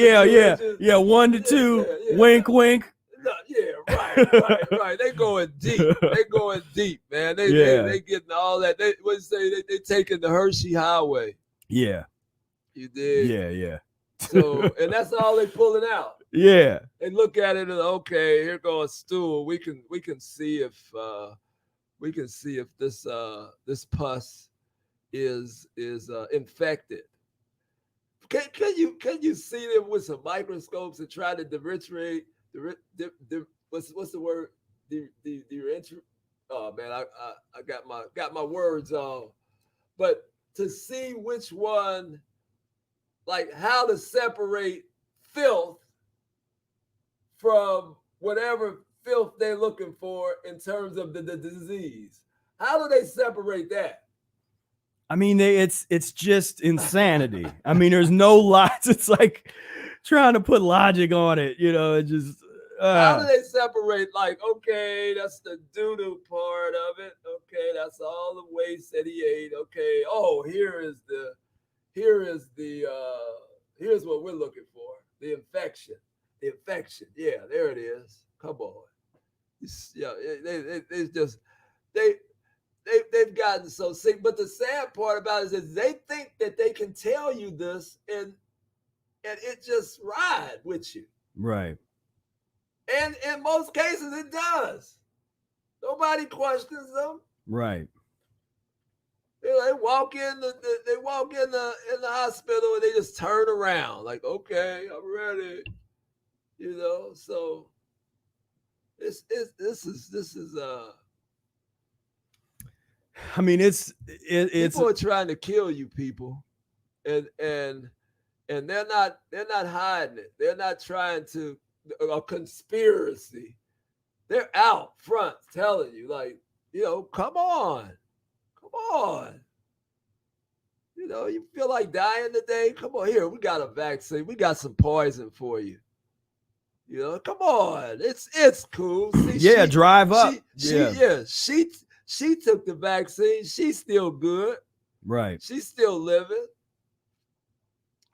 1 to 2. Wink, wink. No, right. They going deep. Man. They getting all that. They taking the Hershey Highway. Yeah. You did. Yeah. So, and that's all they pulling out. Yeah. They look at it and okay, here goes stool. We can see if this this pus is infected. Can you see them with some microscopes and try to differentiate what's the word? Oh man, I got my words on. But to see which one, like how to separate filth from whatever filth they're looking for in terms of the disease. How do they separate that? I mean, it's just insanity. I mean, there's no lots. It's like trying to put logic on it. It just. How do they separate? Like, okay, that's the doo-doo part of it. Okay, that's all the waste that he ate. Okay, oh, here's what we're looking for. The infection. Yeah, there it is. Come on. Yeah, they've gotten so sick. But the sad part about it is they think that they can tell you this and it just ride with you. Right. And in most cases it does. Nobody questions them. Right. They walk in the hospital and they just turn around like, okay, I'm ready. So this is I mean, it's people are trying to kill you, people, and they're not hiding it. They're not trying to a conspiracy. They're out front telling you, like, come on. You feel like dying today? Come on, here, we got a vaccine. We got some poison for you. Come on. It's cool. See, drive up. She took the vaccine. She's still good. Right. She's still living.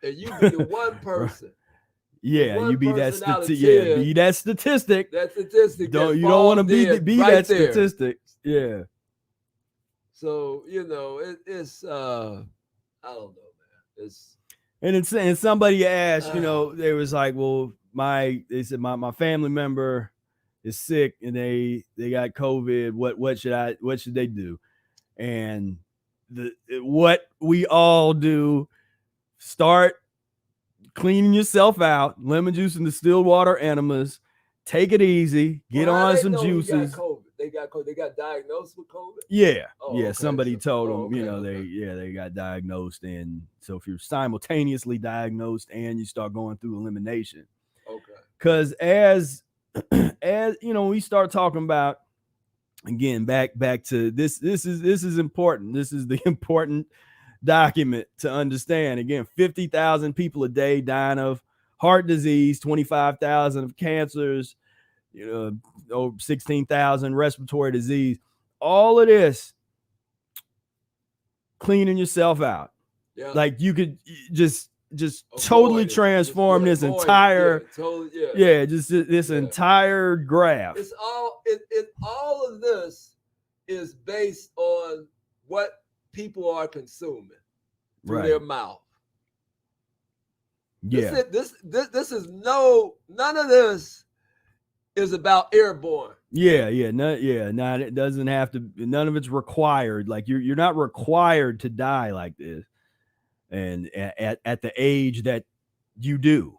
And you be the one person. Yeah, you be that statistic. Be that statistic. That statistic. You don't want to be right that there. Statistic. Yeah. So it's I don't know, man. And somebody asked, they was like, well, they said my family member is sick and they got COVID. What should they do? And what we all do, start cleaning yourself out, lemon juice and distilled water enemas, take it easy, get on some juices. They got diagnosed with COVID. Yeah. Oh, yeah. Okay. Somebody told them, okay. they got diagnosed. And so if you're simultaneously diagnosed and you start going through elimination. Okay. Because as we start talking about, again, back to this is important. This is the important document to understand. Again, 50,000 people a day dying of heart disease, 25,000 of cancers, 16,000 respiratory disease. All of this, cleaning yourself out. Yeah. Like you could just totally transform this entire this entire graph. It's all of this is based on what people are consuming through their mouth. Yeah. This is none of this is about airborne. It doesn't have to. None of it's required. Like you're not required to die like this, and at the age that you do,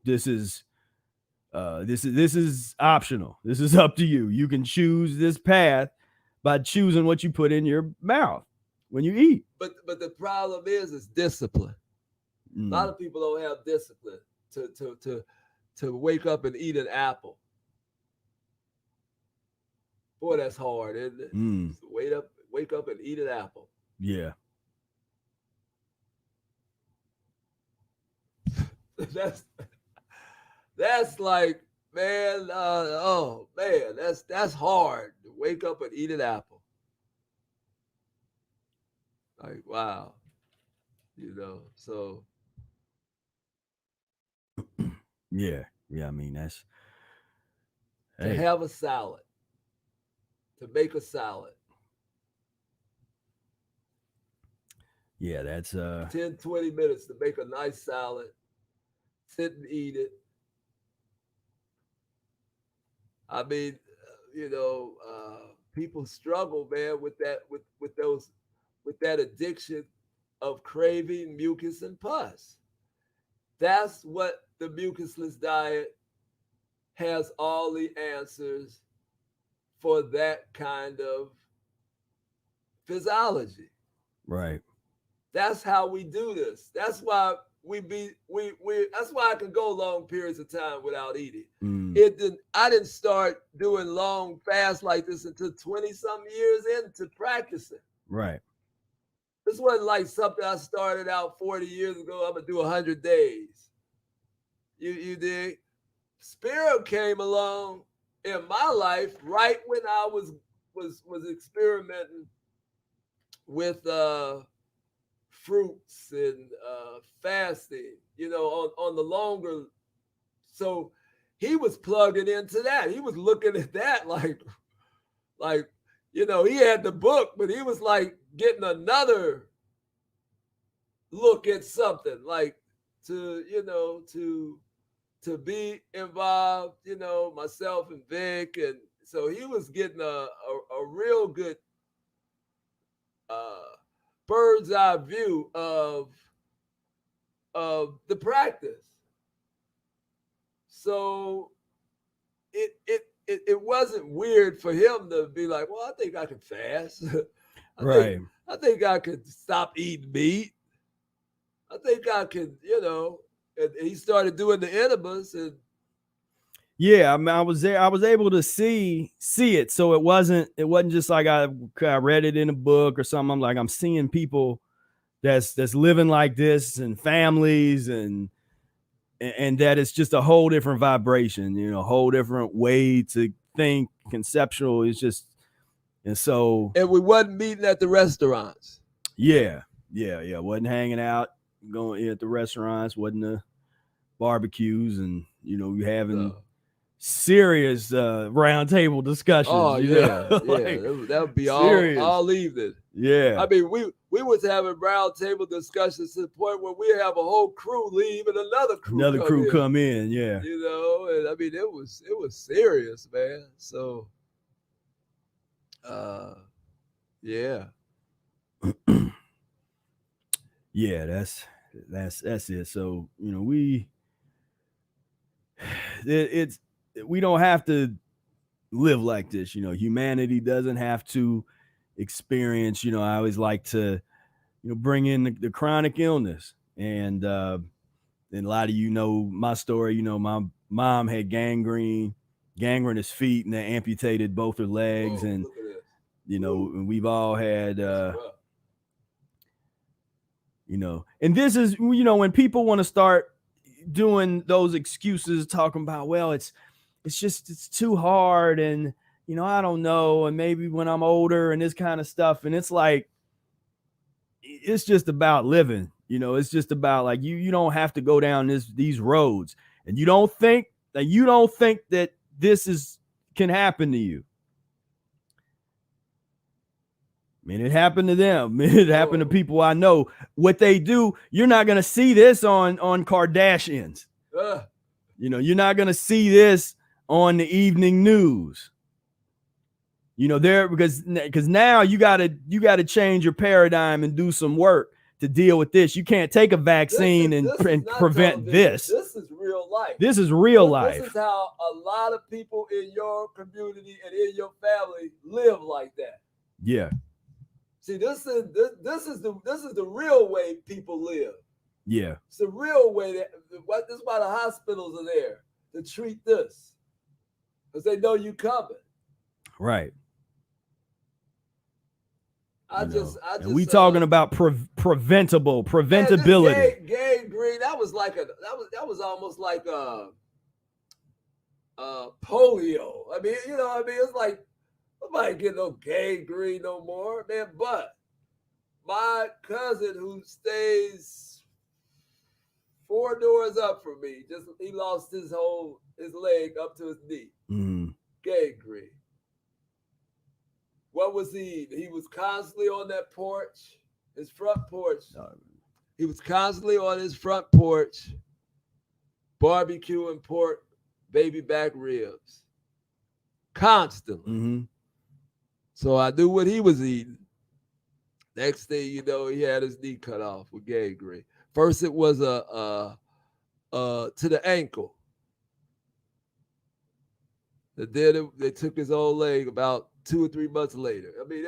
this is optional. This is up to you. You can choose this path by choosing what you put in your mouth when you eat. But the problem is discipline. A lot of people don't have discipline to wake up and eat an apple. Boy, that's hard, isn't it? So wake up and eat an apple. Yeah. That's like, man, that's hard to wake up and eat an apple. Like, wow. So yeah, I mean, that's to have a salad, to make a salad. Yeah, that's 10, 20 minutes to make a nice salad, sit and eat it. I mean, people struggle, man, with that, with that addiction of craving mucus and pus. That's what the mucusless diet has all the answers for that kind of physiology. right. That's how we do this. That's why that's why I can go long periods of time without eating. I didn't start doing long fasts like this until 20 some years into practicing. Right. This wasn't like something I started out 40 years ago. I'm gonna do 100 days. You dig? Spira came along in my life right when I was experimenting with fruits and fasting, on the longer. So he was plugging into that. He was looking at that like, he had the book, but he was like getting another look at something, like to be involved, myself and Vic. And so he was getting a real good bird's eye view of the practice. So it wasn't weird for him to be like, well, I think I could fast. I think I could stop eating meat. I think I could, and he started doing the enemas. And yeah, I mean, I was there. I was able to see it. So it wasn't just like I read it in a book or something. I'm like, I'm seeing people that's living like this, and families, and that it's just a whole different vibration, a whole different way to think, conceptual. It's just, and we wasn't meeting at the restaurants. Yeah. Wasn't hanging out, going at the restaurants, wasn't the barbecues, and you having serious round table discussions. Oh yeah, like, that would be all evening. Yeah, I mean, we was having round table discussions to the point where we have a whole crew leave and another crew come in. Yeah, and I mean it was serious, man. So, yeah, yeah, that's it. So we don't have to live like this. Humanity doesn't have to experience. I always like to bring in the chronic illness, and a lot of my story. My mom had gangrenous feet, and they amputated both her legs. And and we've all had and this is when people want to start doing those excuses, talking about, well, it's too hard, and I don't know, and maybe when I'm older, and this kind of stuff. And it's like, it's just about living. It's just about, like, you don't have to go down these roads, and you don't think that this can happen to you. I mean, it happened to them. It happened to people I know. What they do, you're not going to see this on Kardashians. You're not going to see this on the evening news. Because now you got to change your paradigm and do some work to deal with this. You can't take a vaccine and prevent this. This is real life. This is real life. This is how a lot of people in your community and in your family live like that. Yeah. See, this is the real way people live. Yeah. It's the real way. This is why the hospitals are there, to treat this, because they know you coming. Right. And we talking about preventability. Man, gangrene, that was almost like polio. I mean, it's like, nobody get no gangrene no more, man. But my cousin, who stays 4 doors up from me, he lost his leg up to his knee. Gangrene. What was he? He was constantly on that porch. His front porch. He was constantly on his front porch, barbecuing pork, baby back ribs. Constantly. Mm-hmm. So I knew what he was eating. Next thing you know, he had his knee cut off with gangrene. First, it was to the ankle. And then they took his old leg about 2 or 3 months later. I mean,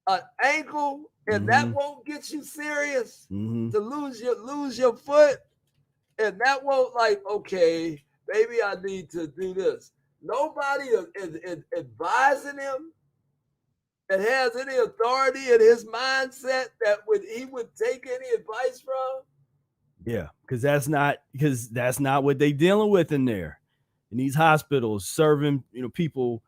an ankle, and that won't get you serious to lose your foot, and that won't, like, okay, maybe I need to do this. Nobody is advising him that has any authority in his mindset that he would take any advice from. Yeah, because that's not what they dealing with in there, in these hospitals, serving people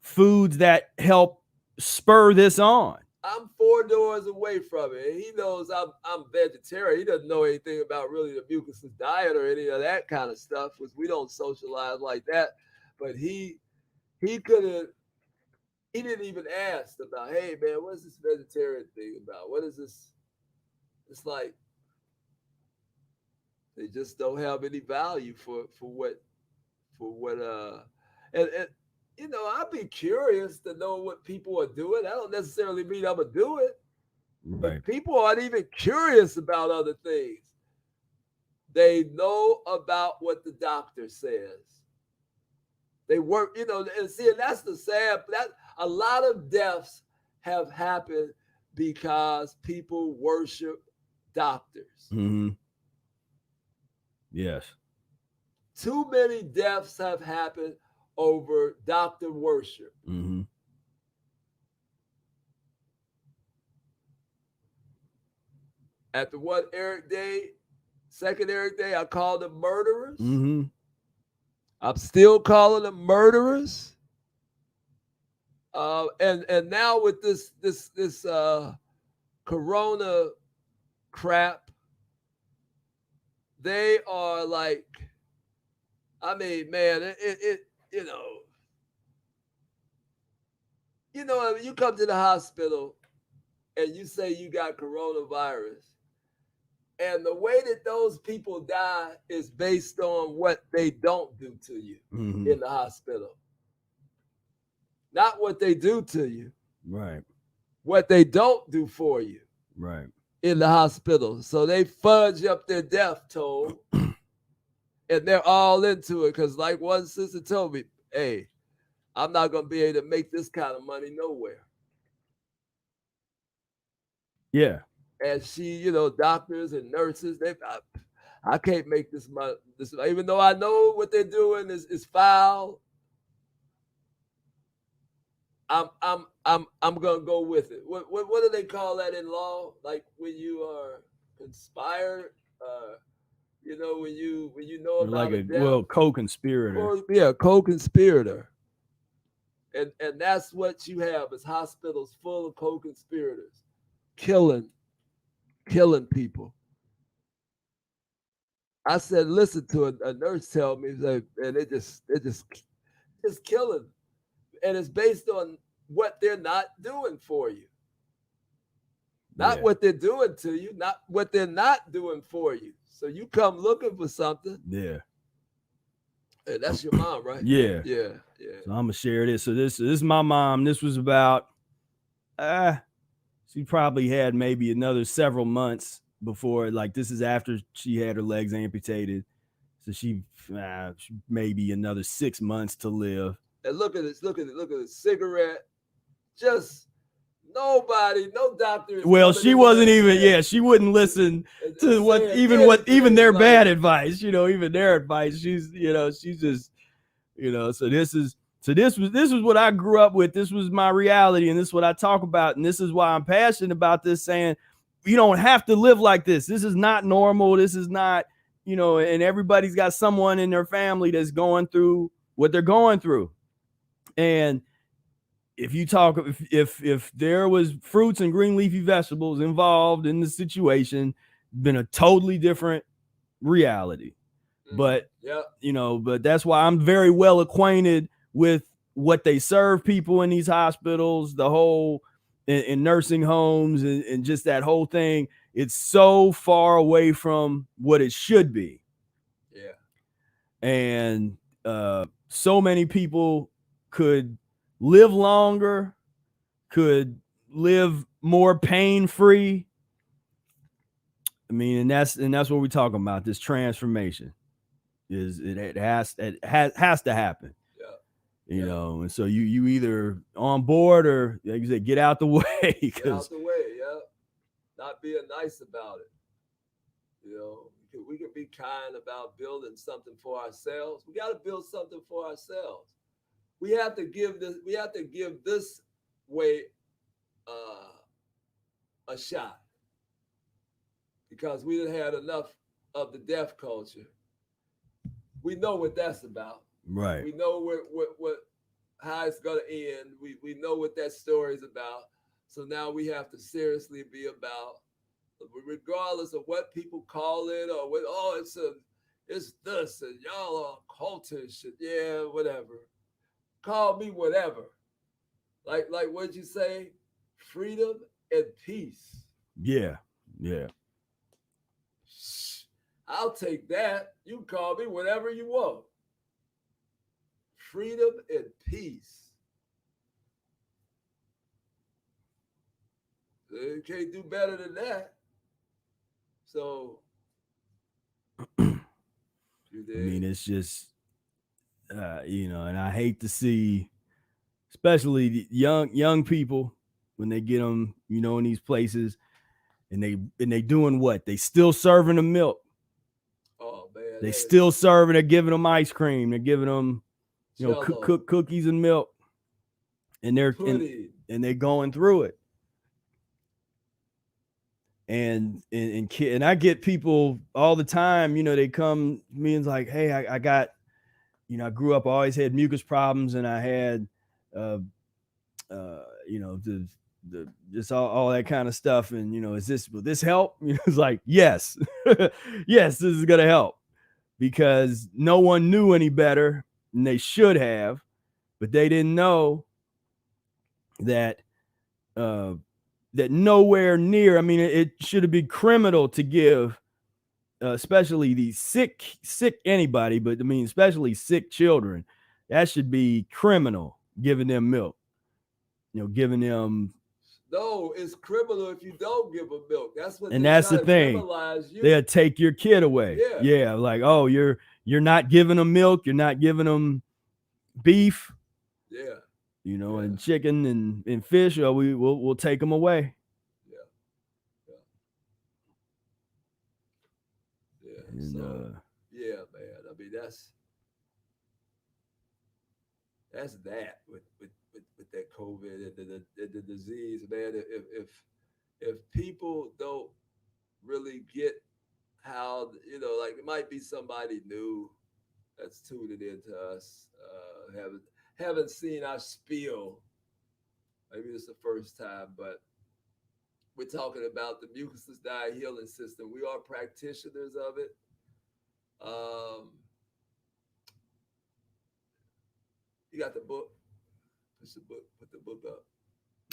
foods that help spur this on. I'm 4 doors away from it. He knows I'm vegetarian. He doesn't know anything about really the Mucusless diet or any of that kind of stuff, because we don't socialize like that. But he didn't even ask about, hey man, what's this vegetarian thing about? What is this? It's like they just don't have any value for what and I'd be curious to know what people are doing. That don't necessarily mean I'm gonna do it. Right. But people aren't even curious about other things. They know about what the doctor says. They work, and that's the sad. That a lot of deaths have happened because people worship doctors. Mm-hmm. Yes. Too many deaths have happened over doctor worship. Mm-hmm. At the one Eric Day, second Eric Day, I called them murderers. Mm-hmm. I'm still calling them murderers. And now with this corona crap, they are like, I mean, man, you come to the hospital and you say you got coronavirus, and the way that those people die is based on what they don't do to you in the hospital. Not what they do to you. Right. What they don't do for you. Right. In the hospital. So they fudge up their death toll, and they're all into it. Because like one sister told me, hey, I'm not going to be able to make this kind of money nowhere. Yeah. And she, doctors and nurses, I can't make this money. Even though I know what they're doing is foul, I'm gonna go with it. What do they call that in law? Like when you are conspired, when you know about like a co-conspirator. Yeah, co-conspirator. And that's what you have is hospitals full of co-conspirators, killing people. I said, listen to a nurse tell me, like, and it just killing. And it's based on what they're not doing for you. Not what they're doing to you, not what they're not doing for you. So you come looking for something. Yeah. Hey, that's your mom, right? Yeah. Yeah. So I'm gonna share this. So this is my mom. This was about she probably had maybe another several months before, like this is after she had her legs amputated. So she maybe another 6 months to live. And look at this, look at the cigarette. Just no doctor. Well, she wasn't even, she wouldn't listen to even their bad advice, even their advice. She's just, so this was what I grew up with. This was my reality. And this is what I talk about. And this is why I'm passionate about this, saying, you don't have to live like this. This is not normal. This is not, and everybody's got someone in their family that's going through what they're going through. And if you talk, if there was fruits and green leafy vegetables involved in the situation, been a totally different reality. But, but that's why I'm very well acquainted with what they serve people in these hospitals, the whole in nursing homes, and just that whole thing, it's so far away from what it should be. Yeah. And so many people could live longer, could live more pain-free. I mean, and that's what we're talking about. This transformation it has to happen. Yeah. You know, and so you either on board or, like you said, get out the way. Get out the way, yeah. Not being nice about it. You know, we can be kind about building something for ourselves. We got to build something for ourselves. We have to give this way a shot, because we done had enough of the death culture. We know what that's about. Right. We know how it's gonna end. We know what that story is about. So now we have to seriously be about, regardless of what people call it, or what, it's this and y'all are cultish and yeah, whatever. Call me whatever. Like what'd you say? Freedom and peace. Yeah. Yeah. I'll take that. You can call me whatever you want. Freedom and peace. You can't do better than that. So, I mean, it's just, you know, and I hate to see, especially the young people, when they get them, you know, in these places, and they doing what? They still serving them milk. Oh man, they still serving. They're giving them ice cream. They're giving them, you know, cook cookies and milk, and they're and they're going through it. And I get people all the time, you know, they come to me and like, hey, I got, you know, I grew up, I always had mucus problems, and I had, you know, the just all that kind of stuff. And, you know, will this help? You know, it's like, yes, yes, this is going to help, because no one knew any better, and they should have, but they didn't know that, that nowhere near, I mean, it should have been criminal to give, especially these sick anybody, but I mean, especially sick children, that should be criminal, giving them milk, you know, giving them. No, it's criminal if you don't give them milk. That's what. And that's the thing. They'll take your kid away. Yeah, like, oh, you're not giving them milk, you're not giving them beef. Yeah. You know, and chicken and fish, or we'll take them away. Yeah. And, so, yeah, man. I mean, that's that with that COVID and the disease, man. If people don't really get how, you know, like, it might be somebody new that's tuning into us, haven't seen our spiel. Maybe it's the first time, but we're talking about the Mucusless Diet Healing System. We are practitioners of it. You got the book. Put the book up.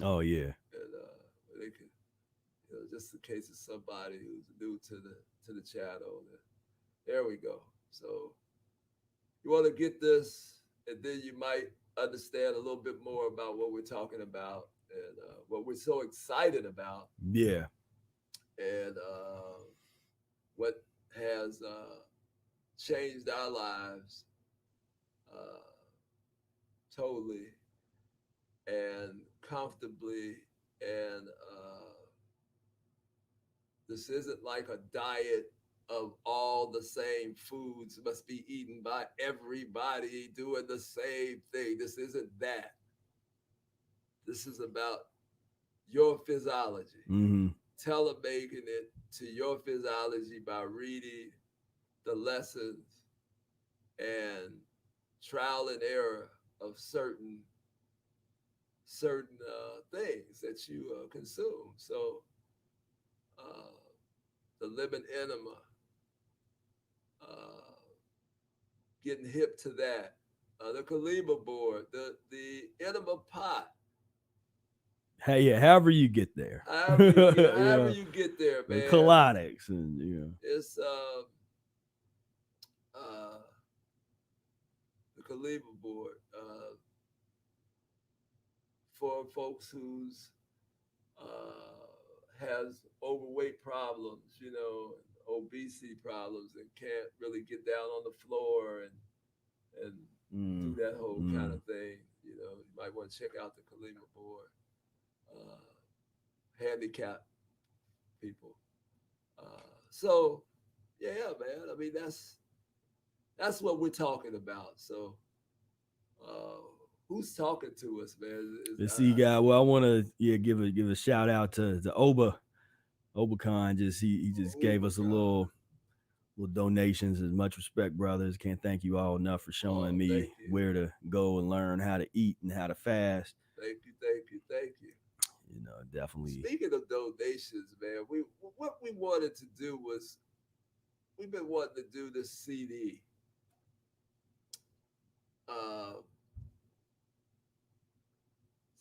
Oh yeah. And they can, you know, just in case it's somebody who's new to the channel. There we go. So you want to get this, and then you might understand a little bit more about what we're talking about, and what we're so excited about. Yeah. And what has changed our lives totally and comfortably. And this isn't like a diet of all the same foods must be eaten by everybody doing the same thing. This isn't that. This is about your physiology. Mm-hmm. Telemaking it to your physiology by reading the lessons and trial and error of certain things that you consume. So the lemon enema, getting hip to that, the Kalima board, the enema pot. Hey, yeah, however you get there. However you get there, man. The colonics and it's the Kalima board for folks who's has overweight problems, obesity problems, and can't really get down on the floor and do that whole kind of thing. You might want to check out the Kalima board. Handicapped people. So yeah, man. I mean, that's what we're talking about. So who's talking to us, man? The C guy. Well, I want to give a shout out to Obacon. He just gave us a little donations. As much respect, brothers. Can't thank you all enough for showing me where to go and learn how to eat and how to fast. Thank you. Definitely. Speaking of donations, man, what we wanted to do was we've been wanting to do this CD.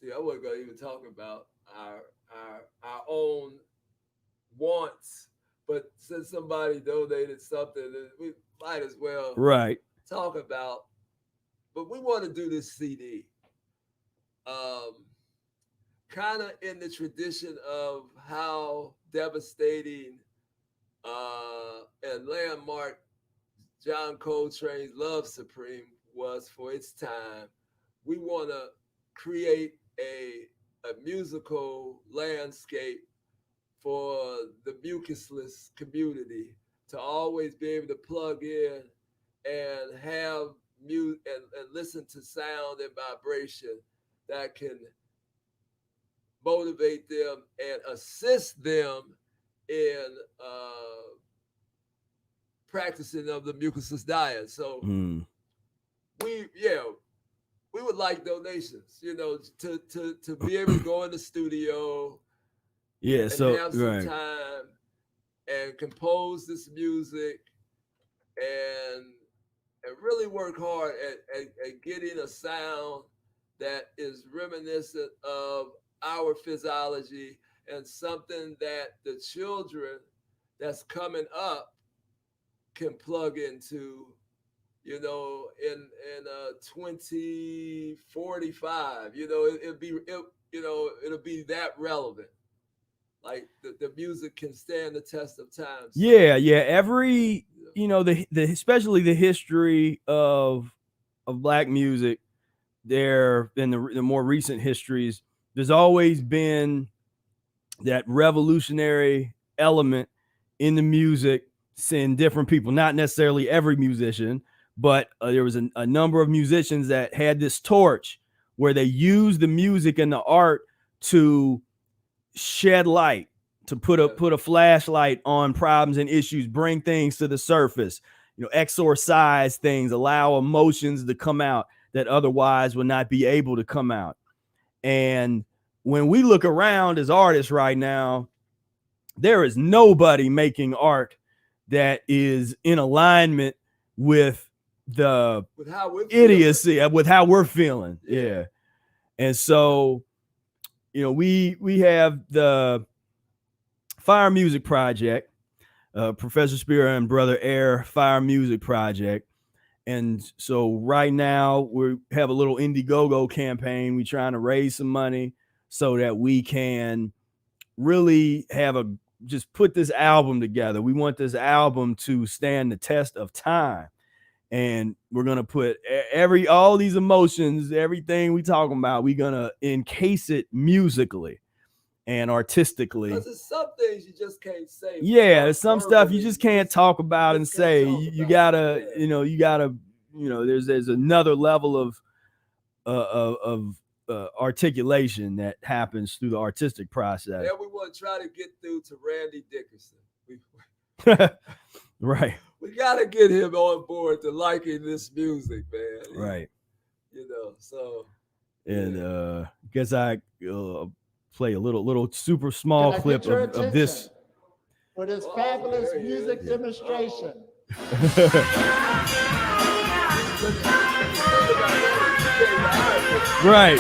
See, I wasn't gonna even talk about our own wants, but since somebody donated something, we might as well talk about. But we want to do this CD, kind of in the tradition of how devastating and landmark John Coltrane's "Love Supreme" was for its time. We want to create a musical landscape for the mucusless community to always be able to plug in and have mute and listen to sound and vibration that can motivate them and assist them in practicing of the mucusless diet. So we would like donations, to be able to go in the studio, and have some time and compose this music and really work hard at getting a sound that is reminiscent of our physiology and something that the children that's coming up can plug into, in 2045, it'll be that relevant. Like the music can stand the test of time. So, Every, especially the history of Black music, there in the more recent histories, there's always been that revolutionary element in the music, seeing different people, not necessarily every musician, but there was a number of musicians that had this torch where they used the music and the art to shed light, to put a flashlight on problems and issues, bring things to the surface, exorcise things, allow emotions to come out that otherwise would not be able to come out. And when we look around as artists right now, there is nobody making art that is in alignment with idiocy, with how we're feeling. Yeah. And so, we have the Fire Music Project, Professor Spira and Brother Air Fire Music Project. And so right now we have a little Indiegogo campaign. We're trying to raise some money so that we can really just put this album together. We want this album to stand the test of time. And we're going to put all these emotions, everything we talking about, we're going to encase it musically and artistically. Because there's some things you just can't say. Yeah, there's some stuff you just can't talk about and say. You gotta, there's another level of articulation that happens through the artistic process. Yeah, we want to try to get through to Randy Dickerson. Right. We got to get him on board to liking this music, man. Right. So. And guess I play a little super small clip of this. For this fabulous music demonstration. Right.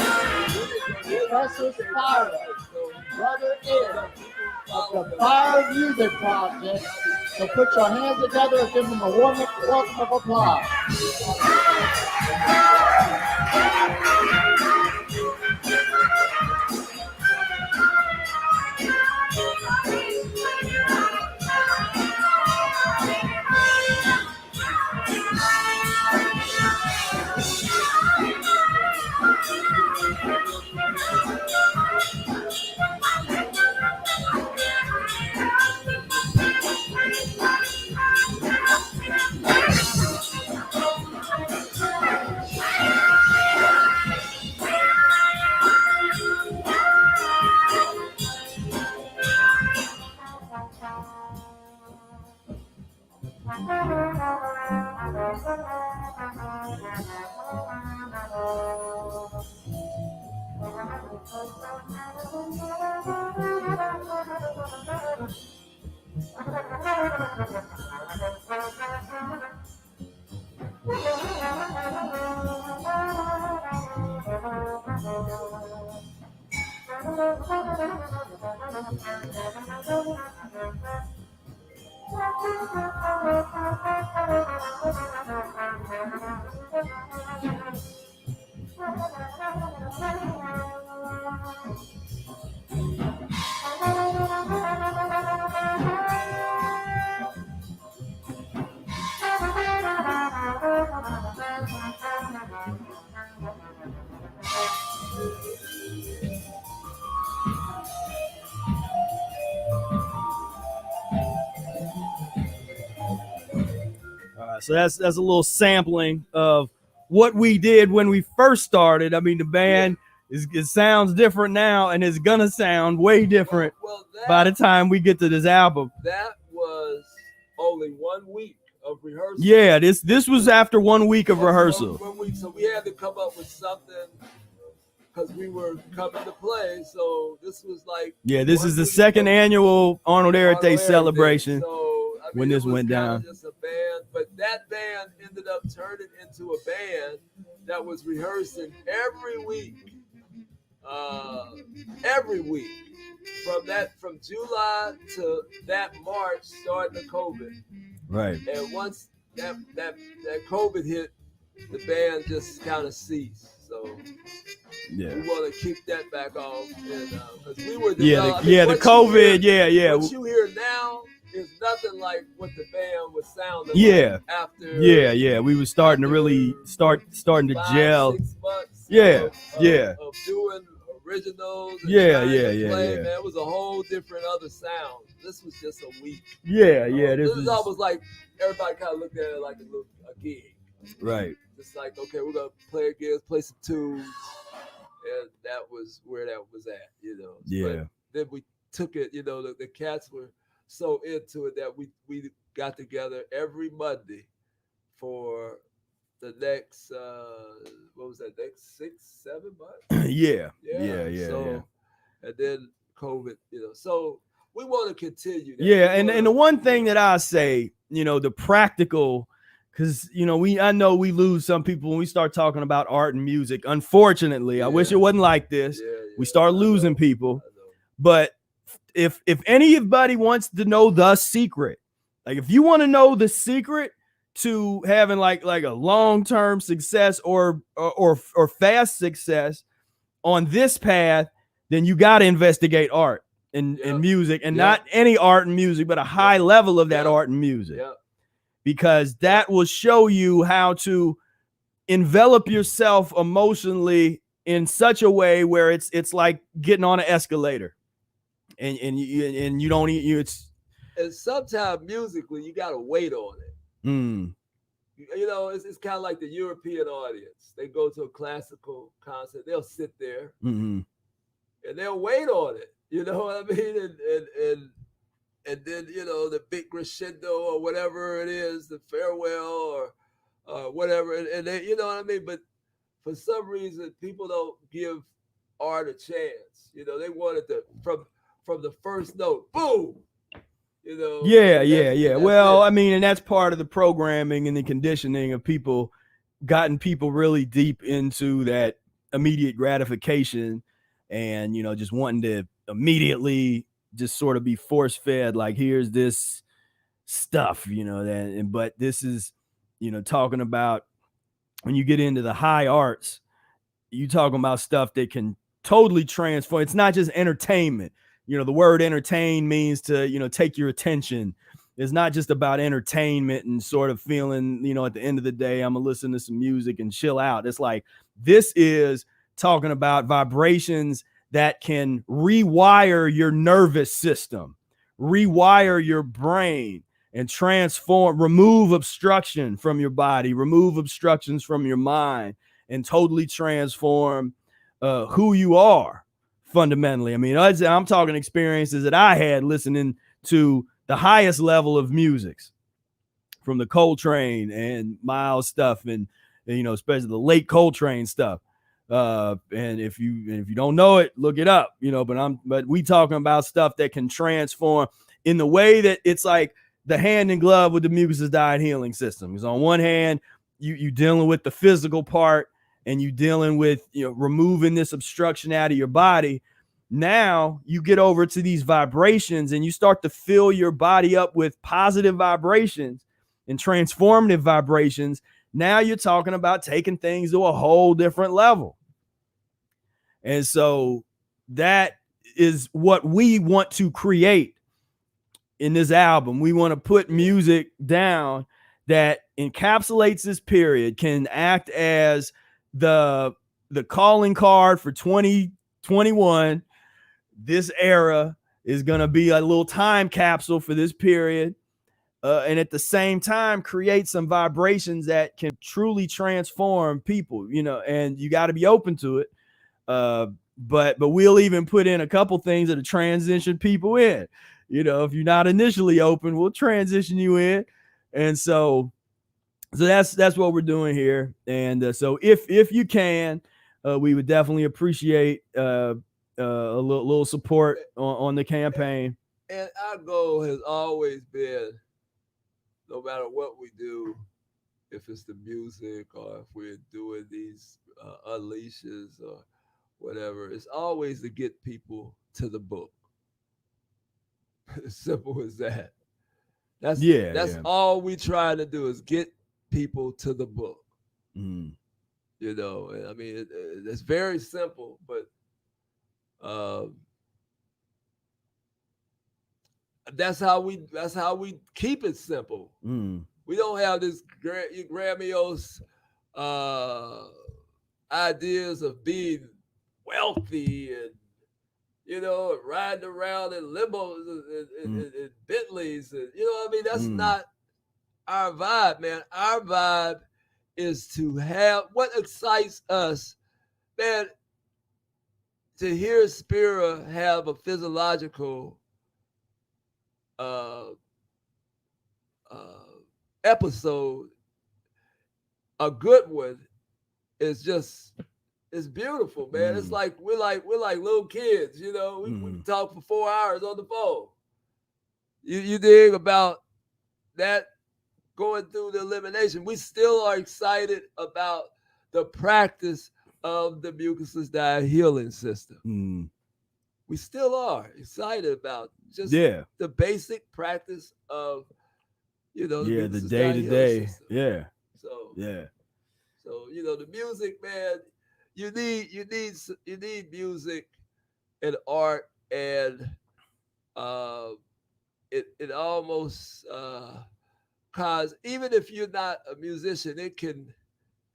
Professor Spira, Brother Ed of the Fire Music Project. So put your hands together and give them a warm welcome of applause. So that's a little sampling of what we did when we first started. I mean, the band it sounds different now, and it's gonna sound way different by the time we get to this album. That was only 1 week of rehearsal. Yeah, this was after 1 week of rehearsal. 1 week, so we had to come up with something because we were coming to play. So this was like this is the second annual Arnold Arate celebration. So I mean, when this went down. Just a band, but that band ended up turning into a band that was rehearsing every week. From July to that March, starting the COVID. Right. And once that COVID hit, the band just kind of ceased. So we want to keep that back off, and because we were the COVID, What you hear now is nothing like what the band was sounding like after. We were starting to really starting to 5, gel. 6 months. Of doing originals. And man, it was a whole different other sound. This was just a week. This is almost like everybody kind of looked at it like a gig. Right. Just like, okay, we're gonna play a gig, play some tunes, and that was where that was at, But then we took it, the cats were so into it that we got together every Monday for the next next 6, 7 months? Yeah. And then COVID, so we want to continue that. And the one thing that I say, the practical, because I know we lose some people when we start talking about art and music. Unfortunately, I wish it wasn't like this. We start losing people. But if anybody wants to know the secret, like if you want to know the secret to having like a long-term success or fast success on this path, then you got to investigate art and music, and not any art and music, but a high level of that art and music. Because that will show you how to envelop yourself emotionally in such a way where it's like getting on an escalator, and you don't it's. And sometimes musically you gotta wait on it. It's kind of like the European audience. They go to a classical concert, they'll sit there and they'll wait on it. You know what I mean? And then, the big crescendo or whatever it is, the farewell or whatever. And they, you know what I mean? But for some reason, people don't give art a chance. They want it from the first note, boom. Well, I mean, and that's part of the programming and the conditioning of people gotten people really deep into that immediate gratification and, you know, just wanting to immediately just sort of be force fed, like, here's this stuff, you know, that, but this is, you know, talking about when you get into the high arts, you talking about stuff that can totally transform. It's not just entertainment. You know, the word entertain means to, you know, take your attention. It's not just about entertainment and sort of feeling, you know, at the end of the day, I'm gonna listen to some music and chill out. It's like, this is talking about vibrations that can rewire your nervous system, rewire your brain, and transform, remove obstruction from your body, remove obstructions from your mind, and totally transform who you are fundamentally. I mean, I'm talking experiences that I had listening to the highest level of musics, from the Coltrane and Miles stuff, and you know, especially the late Coltrane stuff. And if you don't know it, look it up. You know, but we talking about stuff that can transform in the way that it's like the hand in glove with the Mucusless Diet Healing System. Because on one hand, you dealing with the physical part, and you dealing with, you know, removing this obstruction out of your body. Now you get over to these vibrations and you start to fill your body up with positive vibrations and transformative vibrations. Now you're talking about taking things to a whole different level. And so that is what we want to create in this album. We want to put music down that encapsulates this period, can act as the calling card for 2021. This era is going to be a little time capsule for this period. And at the same time, create some vibrations that can truly transform people, you know, and you got to be open to it. But we'll even put in a couple things that'll transition people in. You know, if you're not initially open, we'll transition you in. And so that's what we're doing here. And so if you can, we would definitely appreciate a little support on the campaign. And our goal has always been, no matter what we do, if it's the music or if we're doing these unleashes or whatever, it's always to get people to the book. As simple as that. That's all we try to do, is get people to the book. You know, I mean, it's very simple, but that's how we keep it simple. We don't have this grandiose ideas of being wealthy and, you know, riding around in limos and Bentleys, and, you know what I mean? That's not our vibe, man. Our vibe is to have what excites us, man. To hear Spira have a physiological episode, a good one, is just, it's beautiful, man. It's like we're like little kids, you know. We talk for 4 hours on the phone. You dig about that, going through the elimination. We still are excited about the practice of the Mucusless Diet Healing System. We still are excited about just the basic practice of, you know, the day to day. So you know, the music, man. You need music and art, and it almost cause, even if you're not a musician, it can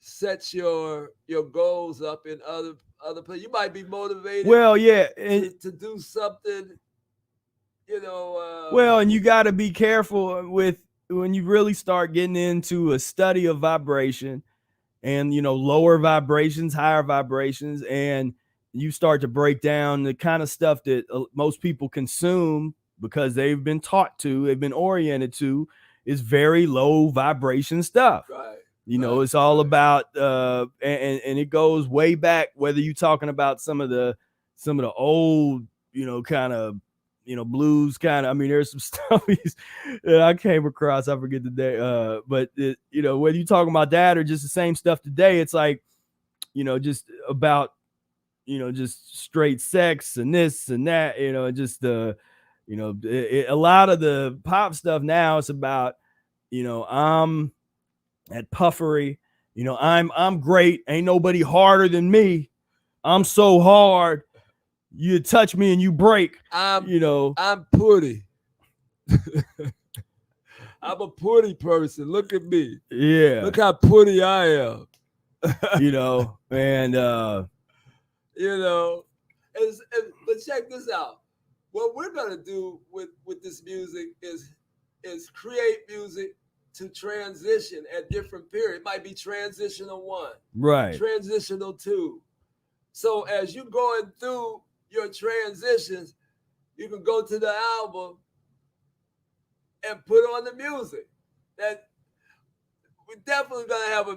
set your goals up in other places. You might be motivated. Well, yeah, to do something, you know. Well, and you got to be careful with when you really start getting into a study of vibration, and, you know, lower vibrations, higher vibrations, and you start to break down the kind of stuff that most people consume because they've been taught to, they've been oriented to, is very low vibration stuff. Right. You know, it's all about and it goes way back, whether you're talking about some of the old, you know, kind of blues kind of. I mean, there's some stuffies that I came across. I forget the day. But whether you talking about that or just the same stuff today, it's like, just about, just straight sex and this and that, just a lot of the pop stuff now, it's about, I'm at puffery, I'm great. Ain't nobody harder than me. I'm so hard. You touch me and you break. I'm pretty. I'm a pretty person. Look at me. Yeah. Look how pretty I am. And but check this out. What we're gonna do with this music is create music to transition at different periods. It might be transitional 1, right, transitional 2. So as you're going through your transitions, you can go to the album and put on the music. That we're definitely gonna have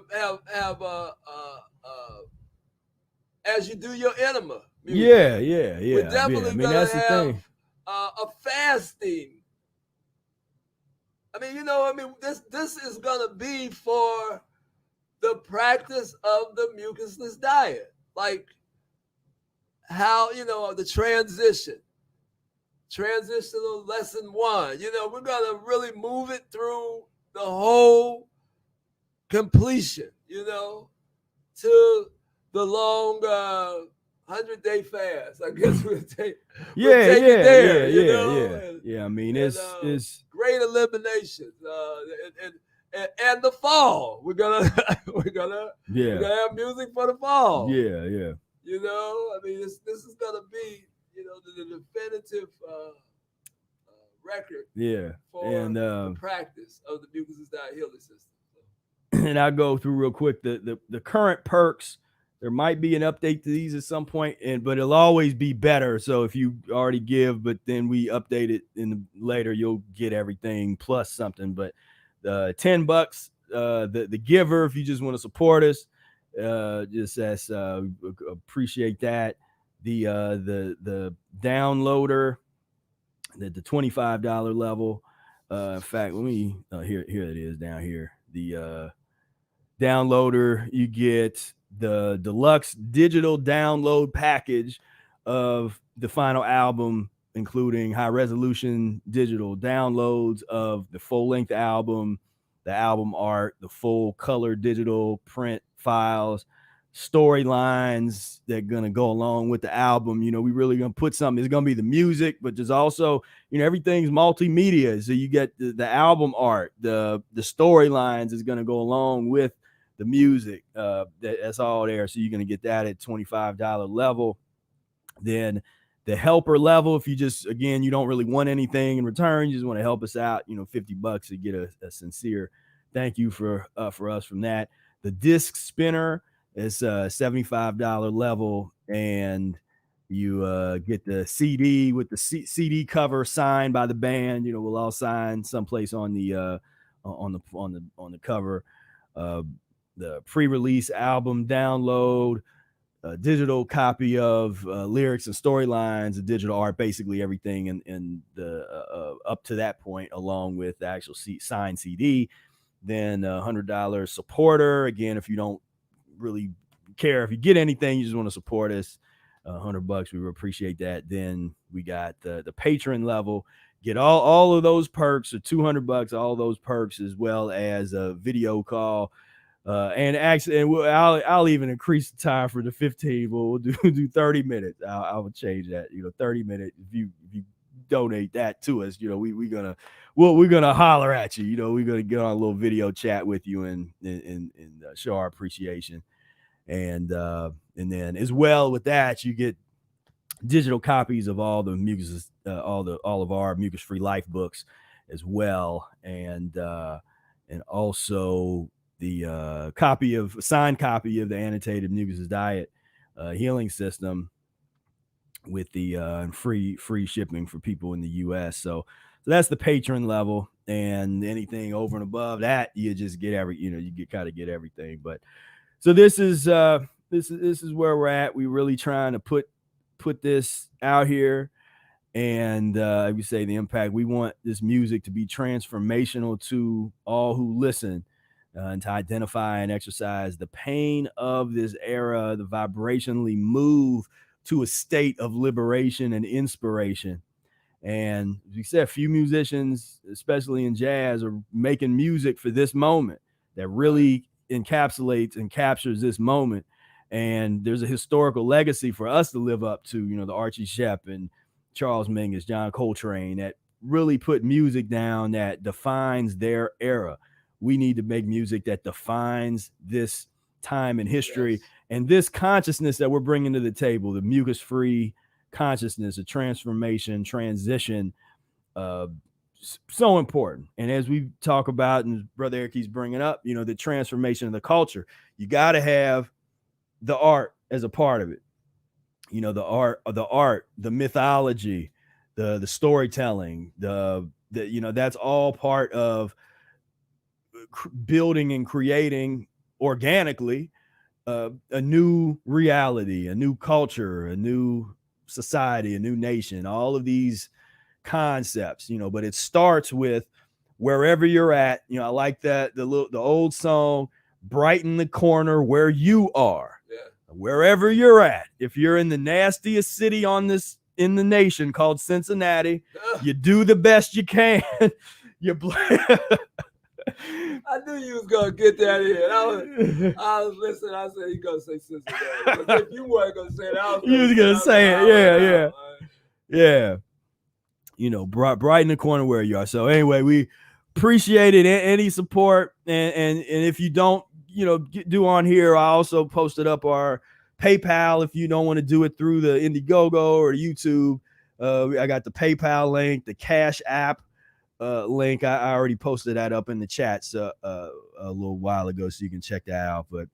as you do your enema music. Yeah. We're definitely gonna have a fasting. This is gonna be for the practice of the mucusless diet, like how the transitional lesson 1. We're gonna really move it through the whole completion. To the long 100-day fast. I guess we'll take it there. Yeah. I mean, it's great elimination. And the fall, we're gonna have music for the fall. Yeah. This is gonna be the definitive record. Yeah. For and the practice of the Mucusless Diet Healing System. And I'll go through real quick the current perks. There might be an update to these at some point, but it'll always be better. So if you already give, but then we update it later, you'll get everything plus something. But $10, the giver, if you just want to support us, just as appreciate that. The downloader, the $25 level. In fact, let me here it is down here. The downloader, you get the deluxe digital download package of the final album, including high resolution digital downloads of the full length album, the album art, the full color digital print files, storylines that are going to go along with the album. We really going to put something. It's going to be the music, but there's also, everything's multimedia. So you get the album art, the storylines is going to go along with the music. That's all there. So you're going to get that at $25 level. Then the helper level, if you just, again, you don't really want anything in return, you just want to help us out, $50 to get a sincere thank you for us from that. The disc spinner is $75 level, and you get the CD with the CD cover signed by the band. We'll all sign someplace on the cover. The pre-release album download, a digital copy of lyrics and storylines, a digital art, basically everything in the up to that point, along with the actual signed CD. Then $100 supporter. Again, if you don't really care if you get anything, you just want to support us, $100, we would appreciate that. Then we got the patron level, get all of those perks, or $200, all those perks, as well as a video call. And I'll even increase the time for the 15. We'll do 30 minutes. I would change that. 30 minutes. If you donate that to us, we're gonna holler at you. We're gonna get on a little video chat with you and show our appreciation. And then as well with that, you get digital copies of all the mucus, all of our Mucus-free Life books as well, and also the signed copy of the annotated Mucusless Diet Healing System with the free shipping for people in the U.S. So that's the patron level, and anything over and above that, you just get you kind of get everything. But so this is where we're at. We're really trying to put this out here, And we say the impact. We want this music to be transformational to all who listen, and to identify and exercise the pain of this era, the vibrationally move to a state of liberation and inspiration. And as we said, few musicians, especially in jazz, are making music for this moment that really encapsulates and captures this moment. And there's a historical legacy for us to live up to, the Archie Shepp and Charles Mingus, John Coltrane, that really put music down that defines their era. We need to make music that defines this time in history. Yes. And this consciousness that we're bringing to the table, the mucus-free consciousness, a transformation, transition, so important. And as we talk about, and Brother Eric keeps bringing up, the transformation of the culture, you got to have the art as a part of it. The art, the mythology, the storytelling, that's all part of building and creating organically a new reality, a new culture, a new society, a new nation, all of these concepts, but it starts with wherever you're at. I like that the old song, brighten the corner where you are. Wherever you're at. If you're in the nastiest city in the nation called Cincinnati, you do the best you can. I knew you was gonna get that in. I was listening. I said he's gonna say Cincinnati. If you weren't gonna say that, you was gonna say it. Yeah. Brighten the corner where you are. So anyway, we appreciate it. Any support, and if you don't, do on here, I also posted up our PayPal. If you don't want to do it through the Indiegogo or YouTube, I got the PayPal link, the Cash App link. I already posted that up in the chats a little while ago, so you can check that out. But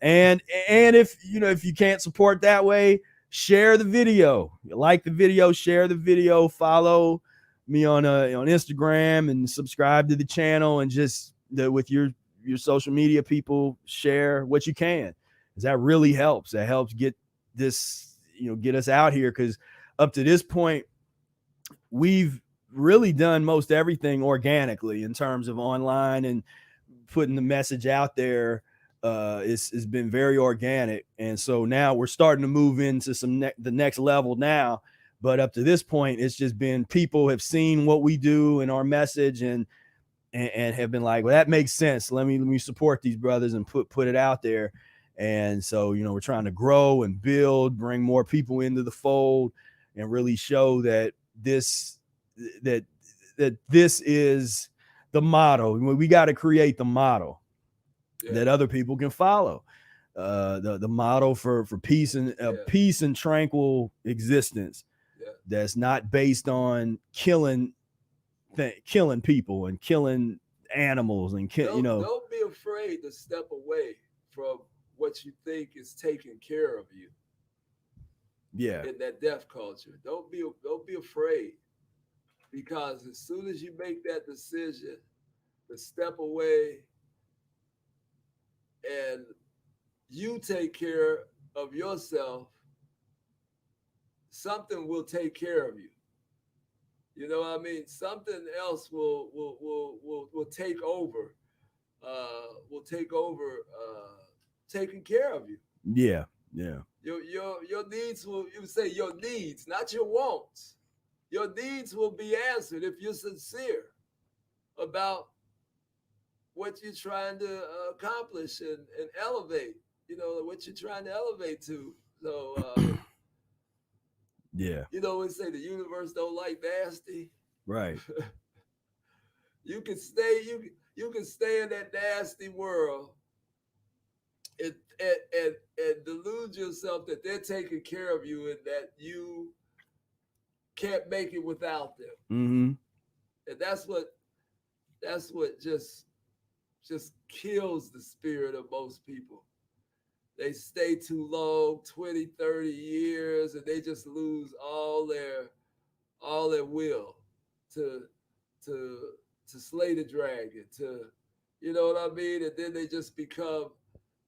and if you can't support that way, share the video. Like the video, share the video, follow me on Instagram, and subscribe to the channel, and just with your social media people, share what you can, because that really helps. That helps get this, get us out here, because up to this point, we've really done most everything organically in terms of online and putting the message out there. It's been very organic, and so now we're starting to move into the next level now. But up to this point, it's just been people have seen what we do and our message, and have been like, well, that makes sense. Let me support these brothers and put it out there. And so, we're trying to grow and build, bring more people into the fold, and really show that this is the model. We got to create the model that other people can follow. The model for peace and peace and tranquil existence that's not based on killing people and killing animals and don't be afraid to step away from what you think is taking care of you. In that death culture, don't be afraid, because as soon as you make that decision to step away and you take care of yourself, something will take care of you. You know what I mean? Something else will take over. Will take over taking care of you. Yeah. Your needs will, you say your needs, not your wants. Your needs will be answered if you're sincere about what you're trying to accomplish and elevate. What you're trying to elevate to. So we say the universe don't like nasty. Right. You can stay in that nasty world and delude yourself that they're taking care of you and that you can't make it without them. Mm-hmm. And that's what just kills the spirit of most people. They stay too long, 20, 30 years, and they just lose all their will to slay the dragon, you know what I mean? And then they just become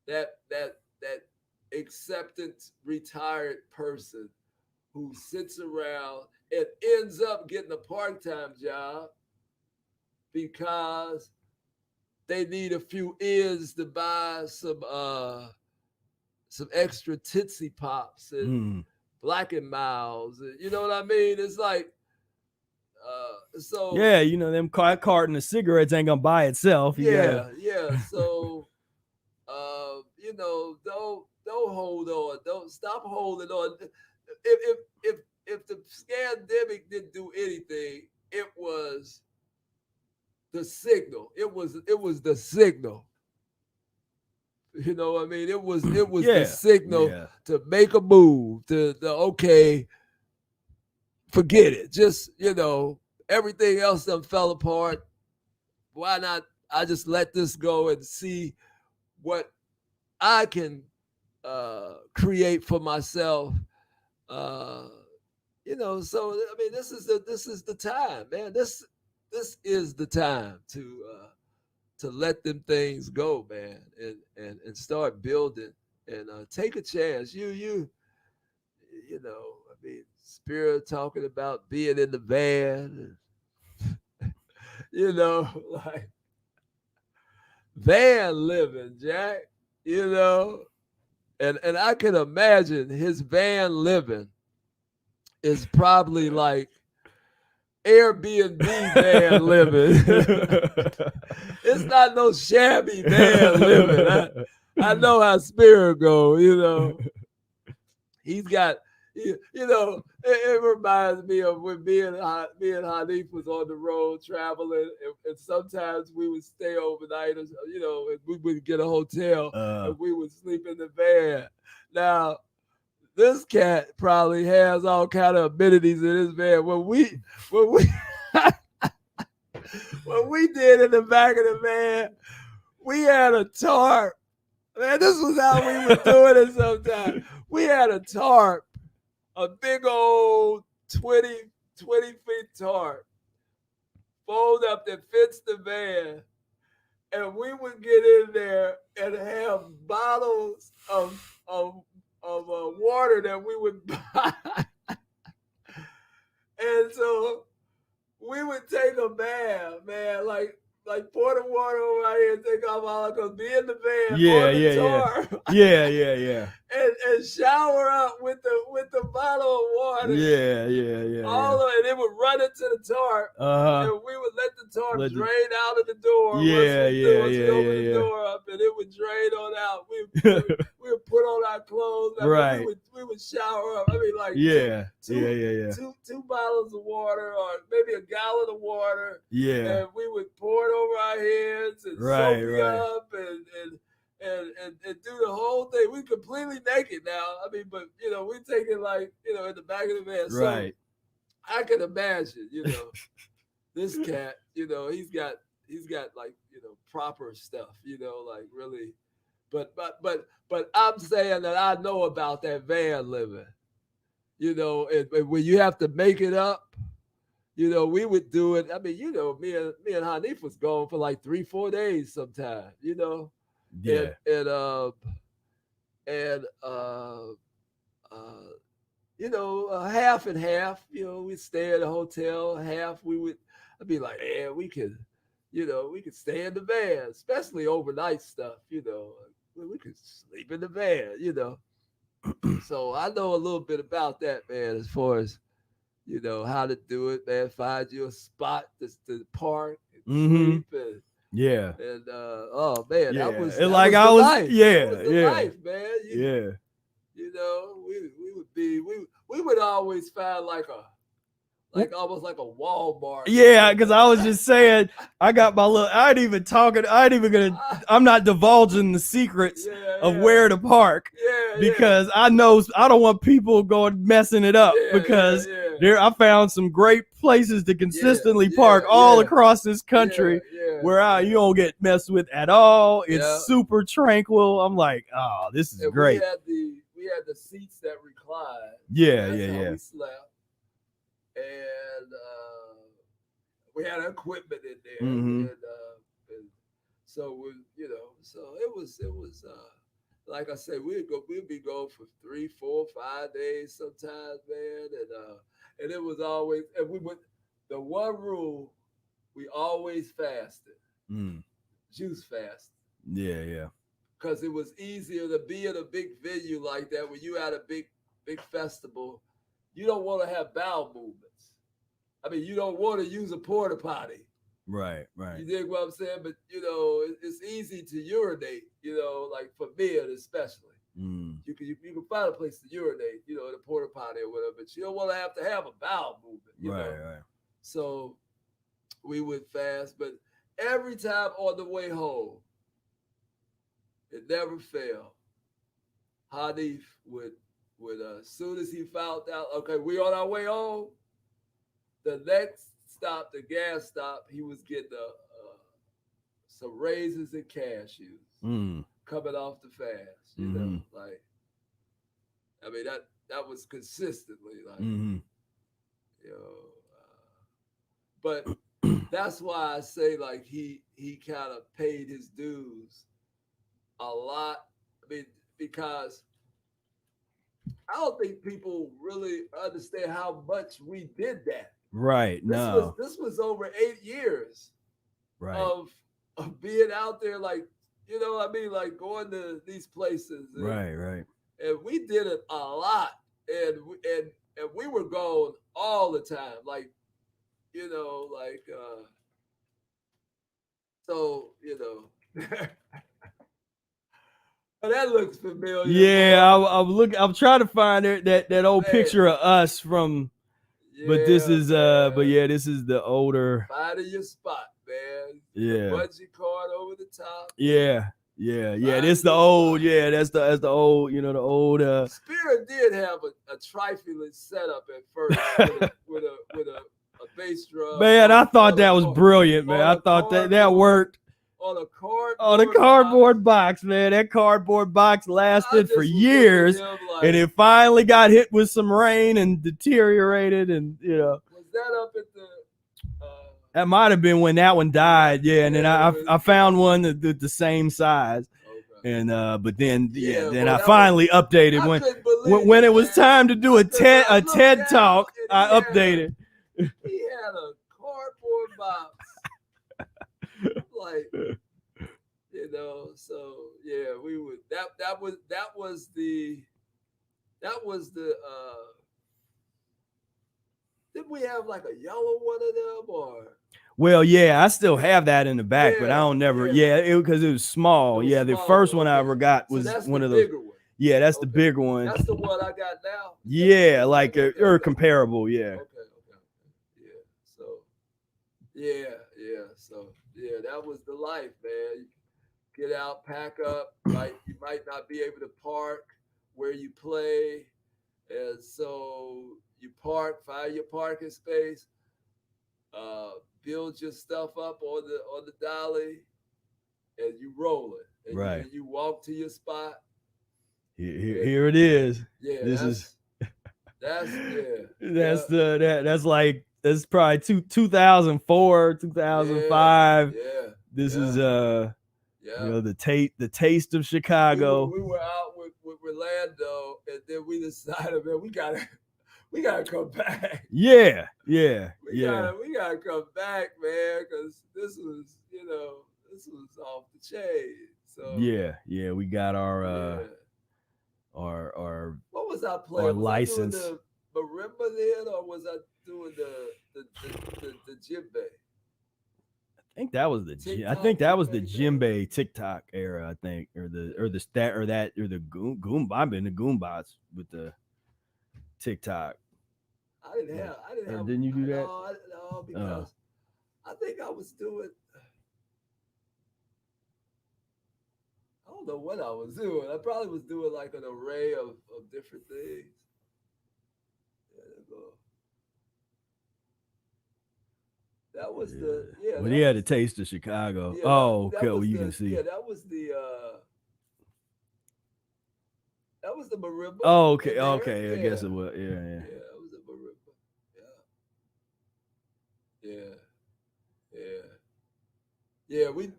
that acceptance retired person who sits around it ends up getting a part-time job because they need a few ends to buy some extra Tootsie Pops and Black and Miles. You know what I mean? It's like, so yeah, you know, them carton of cigarettes ain't gonna buy itself. You gotta... yeah. So, you know, don't hold on. Don't stop holding on. If the scandemic didn't do anything, it was the signal. It was the signal. You know what I mean? It was the signal to make a move, to okay, forget it. Just, you know, everything else done fell apart. Why not? I just let this go and see what I can create for myself. You know, so I mean, this is the time, man. This is the time to let them things go, man, and start building and take a chance. You know, I mean, Spira talking about being in the van, and, you know, like van living, Jack, you know, and I can imagine his van living is probably like Airbnb van living. It's not no shabby van living. I know how Spira go, you know. He's got, you know, it reminds me of when me and Hanif was on the road traveling, and sometimes we would stay overnight, you know, and we would get a hotel and we would sleep in the van. Now, this cat probably has all kind of amenities in his van. When we what we did in the back of the van, we had a tarp. Man, this was how we were doing it sometimes. We had a tarp, a big old 20 feet tarp, fold up that fits the van. And we would get in there and have bottles of water that we would buy. And so we would take a bath, man, like pour the water over our head, take off all, because be in the van, yeah. And shower up with the bottle of water. Yeah. All of it, it would run into the tarp, and we would let the tarp drain out of the door. Once we open the door up, and it would drain on out. We would put on our clothes. Right. We would shower up. I mean, like two bottles of water, or maybe a gallon of water. Yeah. And we would pour it over our heads and soak up and do the whole thing. We completely naked now. I mean, but you know, we take it like, you know, in the back of the van. Right. So I can imagine, you know, this cat, you know, he's got like, you know, proper stuff, you know, like really. But I'm saying that I know about that van living, you know, and when you have to make it up, you know, we would do it. I mean, you know, me and Hanif was gone for like 3-4 days sometimes, you know. Yeah. And you know, half and half, you know, we'd stay at a hotel, half I'd be like, man, we could stay in the van, especially overnight stuff, you know. We could sleep in the van, you know. So I know a little bit about that, man, as far as, you know, how to do it, man. Find you a spot to park and sleep and oh man, that was like the I was life. That was the life, man. You know, we would always find like almost like a Walmart. Yeah, because I was just saying, I got my little. I'm not divulging the secrets of where to park because I know I don't want people going messing it up because I found some great places to consistently park all across this country where you don't get messed with at all. It's super tranquil. I'm like, oh, this is great. We had the seats that recline. Yeah. We slept. And we had equipment in there, and so you know, so it was like I said, we'd be gone for 3, 4, 5 days sometimes, man, And it was always, and we would, the one rule, we always fasted, juice fast. Yeah, yeah. Because it was easier to be in a big venue like that when you had a big festival. You don't want to have bowel movements. I mean, you don't want to use a porta potty. Right, right. You dig what I'm saying? But, you know, it's easy to urinate, you know, like for men especially. You can find a place to urinate, you know, in a porta potty or whatever, but you don't want to have a bowel movement, you know? Right. So we would fast, but every time on the way home, it never failed. Hanif would as soon as he found out, okay, we on our way home, the next stop, the gas stop, he was getting some raisins and cashews coming off the fast. You know, like, I mean, that was consistently like, you know, but that's why I say like he kind of paid his dues a lot. I mean, because I don't think people really understand how much we did that. Right. This was over 8 years of being out there, like, you know what I mean, like going to these places. And, right. And we did it a lot, and we were gone all the time, like, you know, like so, you know. Oh, that looks familiar. Yeah, I'm trying to find that old picture of us from. Yeah, but this is this is the older. Finding your spot, man. Yeah. The bungee cord over the top. Yeah. This the old. Spot. Yeah, that's the old. You know, the old. Spira did have a trifling setup at first with a bass drum. Man, I thought that was brilliant, man. I thought that worked. On a cardboard box, man. That cardboard box lasted for years, like, and it finally got hit with some rain and deteriorated. And you know, was that up at the? That might have been when that one died. Yeah, and then I found one the same size. Okay. And but then then I finally updated when it was time to do a TED talk. I updated. He had a cardboard box. Like, you know, so yeah, we would that was the didn't we have like a yellow one of them or? Well, yeah, I still have that in the back, but I don't never. Yeah, because it was small. The first one I ever got was one of those. One. Yeah, that's the bigger one. That's the one I got now. Yeah, like or comparable. Yeah. Okay. Yeah. So. Yeah. So. Yeah, that was the life, man. Get out, pack up. Right, you might not be able to park where you play, and so you park, find your parking space, build your stuff up on the dolly, and you roll it. And right. You walk to your spot. Here it is. Yeah, that's probably 2004, 2005. Yeah. This is you know, the taste of Chicago. We were out with Orlando, and then we decided, man, we gotta come back. Yeah. We gotta come back, man, because this was off the chain. So yeah, we got our what was I playing? Our license. I doing the marimba then, or was I doing the djembe? I think that was the djembe TikTok era. I think, or the goom. I've been the goombas with the TikTok. I didn't have. Didn't you do that? No, because I think I was doing. I don't know what I was doing. I probably was doing like an array of different things. That was Well, he had a taste of Chicago. Yeah, okay. Well, you can see. Yeah, that was the marimba. Oh, okay. Yeah. I guess it was. Yeah. Yeah, that was the marimba. Yeah. We and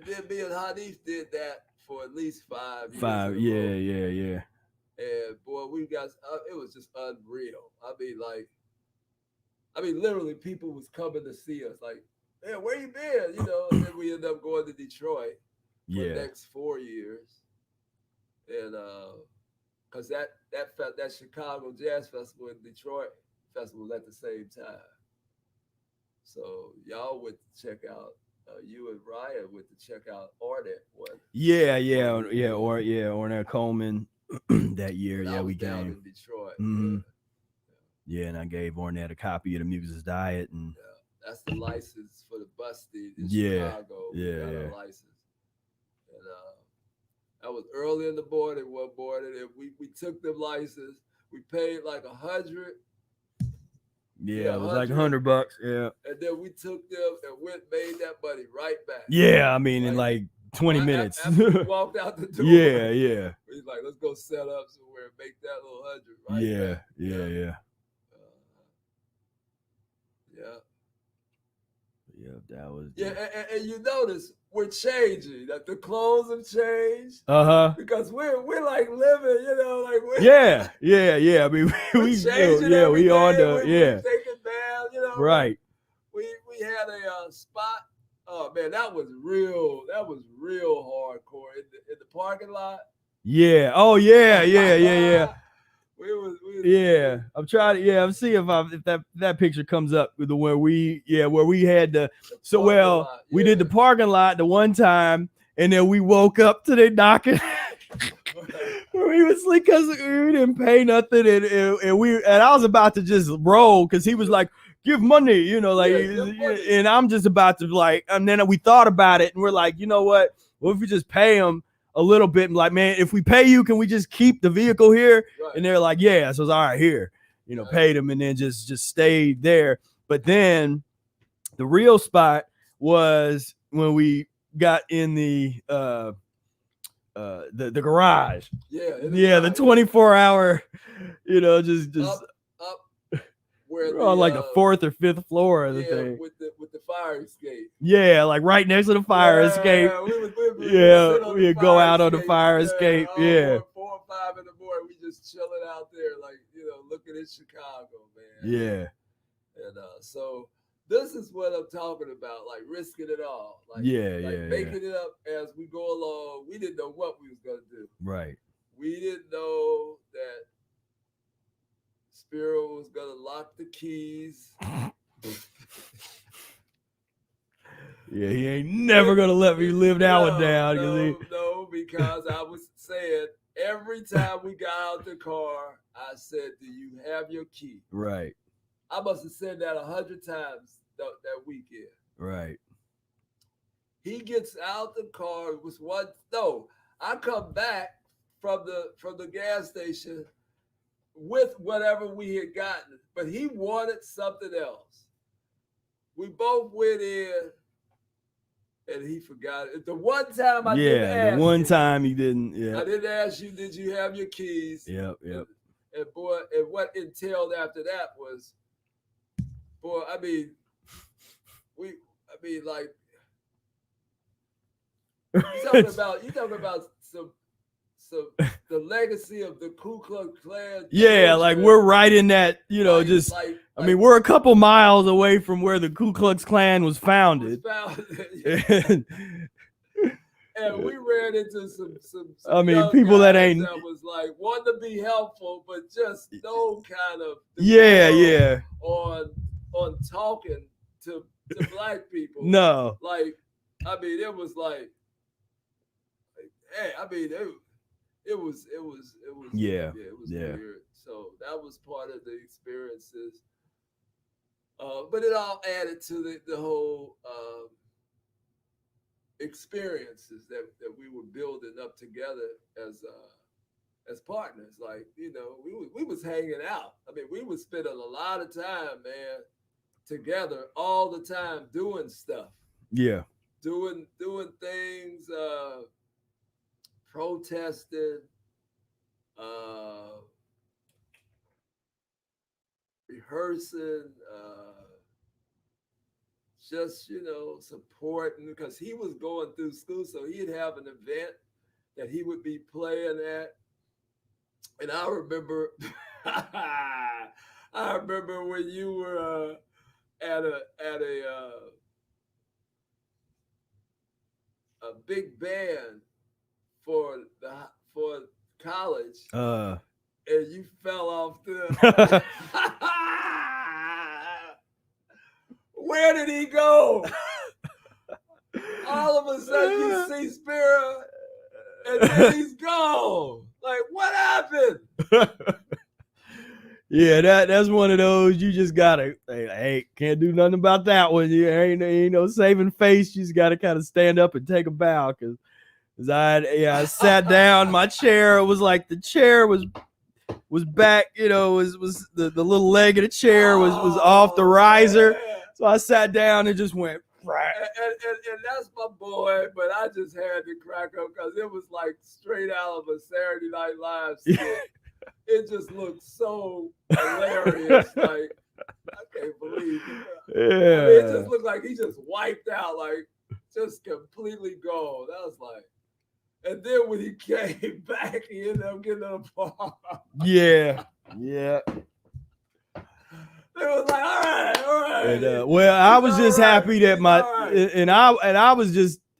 then me and Hanif did that for at least 5 years. Yeah. And boy, we got it was just unreal. I mean, literally, people was coming to see us, like, "Man, where you been?" You know. And then we ended up going to Detroit for the next 4 years, and because that Chicago Jazz Festival and Detroit Festival was at the same time. So y'all went to check out. You and Ryan went to check out Ornette one. Ornette Coleman that year. When Yeah, I was we down came. in Detroit. Yeah, and I gave Ornette a copy of the Mucusless Diet, and that's the license for the busted in Yeah, Chicago. yeah, We got yeah. a license. And that was early in the morning one morning, and we took the license. We paid like $100. Yeah, it was like $100. Yeah. And then we took them and made that money right back. Yeah, I mean, in like 20 minutes. After we walked out the door. Yeah, yeah. He's like, let's go set up somewhere and make that little 100 right back. Yeah. Yeah, that was. Yeah, and you notice we're changing. That the clothes have changed. Because we're like living, you know, like we're Yeah. I mean, we on the we're taking down, you know. Right. We had a spot. Oh man, that was real. That was real hardcore in the parking lot. Yeah. Oh yeah. We I'm trying to. I'm seeing if that picture comes up with the where we had we did the parking lot the one time, and then we woke up to the knocking. We was like, because we didn't pay nothing, and I was about to just roll because he was like, give money, you know, like, and I'm just about to like, and then we thought about it, and we're like, you know what if we just pay him a little bit, and like, man, if we pay you, can we just keep the vehicle here? Right. And they're like, yeah. So it's all right, here, you know, paid him, and then just stayed there. But then the real spot was when we got in the garage. The 24-hour, you know, just up where we're on like the 4th or 5th floor of the thing. With the fire escape. Yeah, like right next to the fire escape. We'd go out on the fire escape. 4 or 5 in the morning, we just chilling out there, like, you know, looking at Chicago, man. Yeah. And so this is what I'm talking about, like risking it all. Like, making it up as we go along. We didn't know what we was gonna do. Right. We didn't know that Spira was gonna lock the keys. Yeah, he ain't never gonna let me live that one down. No, because I was saying every time we got out the car, I said, "Do you have your key?" Right. I must have said that 100 times that weekend. Right. He gets out the car. It was one. No, I come back from the gas station with whatever we had gotten, but he wanted something else. We both went in, and he forgot it. The one time I didn't ask the one you, time he didn't. Yeah. I didn't ask you, did you have your keys? Yep. And boy, and what entailed after that was, boy, I mean, like, you talking about some the legacy of the Ku Klux Klan. Yeah, like we're right in that, you know, I mean, we're a couple miles away from where the Ku Klux Klan was founded. And we ran into some I mean, people that ain't was like wanting to be helpful, but just no kind of on talking to black people. No, like, I mean, it was like hey, I mean, it was weird. So that was part of the experiences. But it all added to the whole experiences that we were building up together as partners. Like, you know, we was hanging out. I mean, we was spending a lot of time, man, together all the time doing stuff. Yeah. Doing things, protesting, rehearsing, just, you know, supporting, because he was going through school, so he'd have an event that he would be playing at, And I remember, I remember when you were at a big band for for college, and you fell off the. Where did he go? All of a sudden, you see Spira, and then he's gone. Like, what happened? Yeah, that's one of those you just gotta, hey, can't do nothing about that one. You ain't no saving face. You just gotta kind of stand up and take a bow, because I sat down. My chair was like, the chair was back, was the little leg of the chair was off the riser. Man. So I sat down and just went. And that's my boy, but I just had to crack up because it was like straight out of a Saturday Night Live skit. It just looked so hilarious. Like, I can't believe it. Yeah. I mean, it just looked like he just wiped out, like just completely gone. I was like, and then when he came back, he ended up getting a bar. Yeah. It was like, all right. And, well, I was just happy that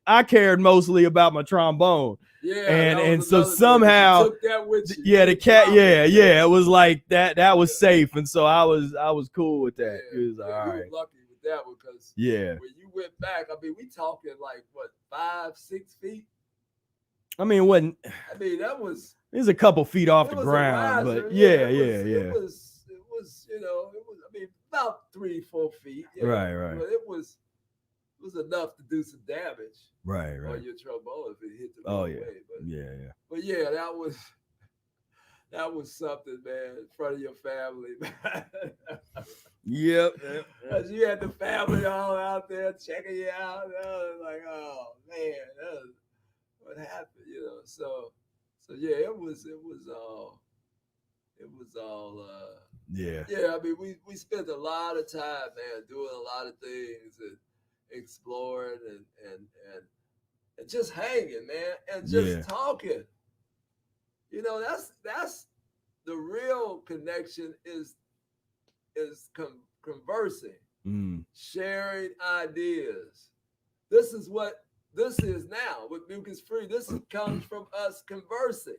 I cared mostly about my trombone. Yeah, and so somehow, took that with you. Yeah, the cat. Yeah, it was like that. That was safe, and so I was cool with that. Yeah, it was all right. You were lucky with that one, because when you went back, I mean, we talking like what, 5-6 feet? I mean, that was. It was a couple feet off the ground, but yeah. It was. I mean, about 3-4 feet. Right. But it was enough to do some damage. Right. On your trombone if it hit the wrong way. But yeah, that was something, man, in front of your family, man. Yep. Because you had the family all out there checking you out. And I was like, oh man, what happened? So yeah, it was all. Yeah. I mean, we spent a lot of time, man, doing a lot of things and exploring and just hanging, man, and just talking. That's the real connection is conversing, sharing ideas. This is what this is now with Mucus-free. This comes from us conversing,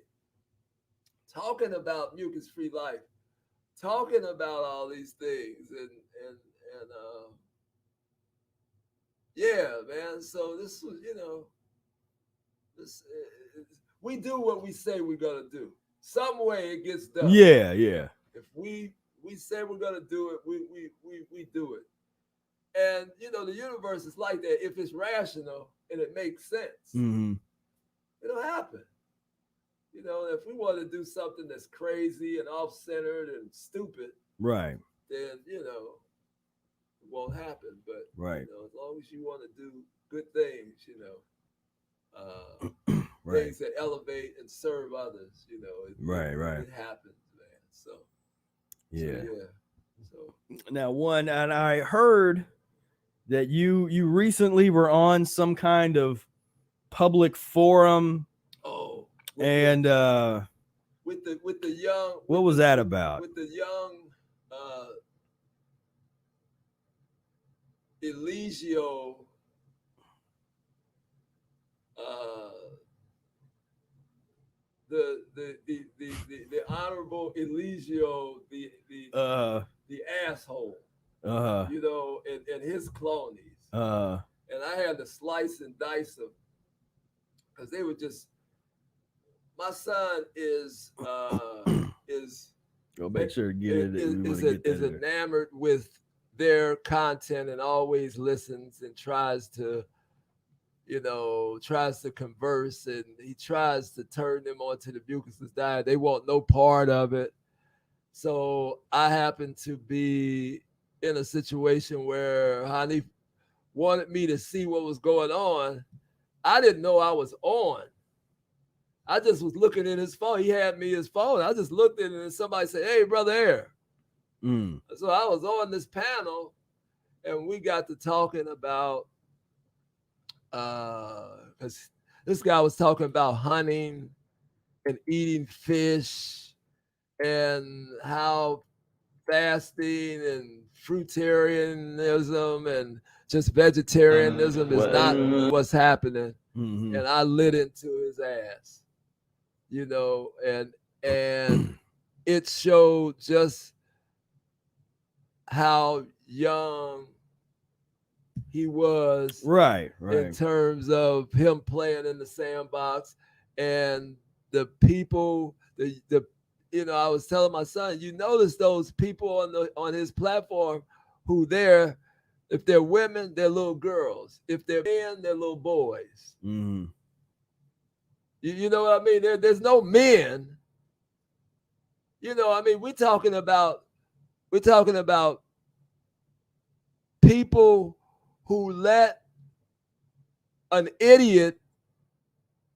talking about Mucus-free life, talking about all these things, and yeah, man. So this was, we do what we say we're gonna do. Some way it gets done. Yeah. If we say we're gonna do it, we do it. And the universe is like that. If it's rational and it makes sense, it'll happen. If we want to do something that's crazy and off-centered and stupid, right, then it won't happen. But right, as long as you want to do good things, right, things that elevate and serve others, it happens, man. So yeah. So now, and I heard that you recently were on some kind of public forum. Oh. And with the young, what was that about? With the young Eligio, the honorable Eligio, the asshole, and his clonies, and I had to slice and dice them because they were just. My son is go make sure to get it. Is enamored with their content and always listens and tries to converse, and he tries to turn them onto the Mucusless diet. They want no part of it. So I happen to be in a situation where Hani wanted me to see what was going on. I didn't know I was on. I just was looking in his phone. He had me his phone. I just looked at it and somebody said, "Hey, Brother Air." So I was on this panel and we got to talking about, because this guy was talking about hunting and eating fish and how fasting and fruitarianism and just vegetarianism is not what's happening. Mm-hmm. And I lit into his ass, you know, and it showed just how young he was, Right. in terms of him playing in the sandbox, and the people, the you know, I was telling my son, you notice those people on his platform who if they're women, they're little girls. If they're men, they're little boys. Mm-hmm. You know what I mean? There's no men. You know, I mean, we're talking about people who let an idiot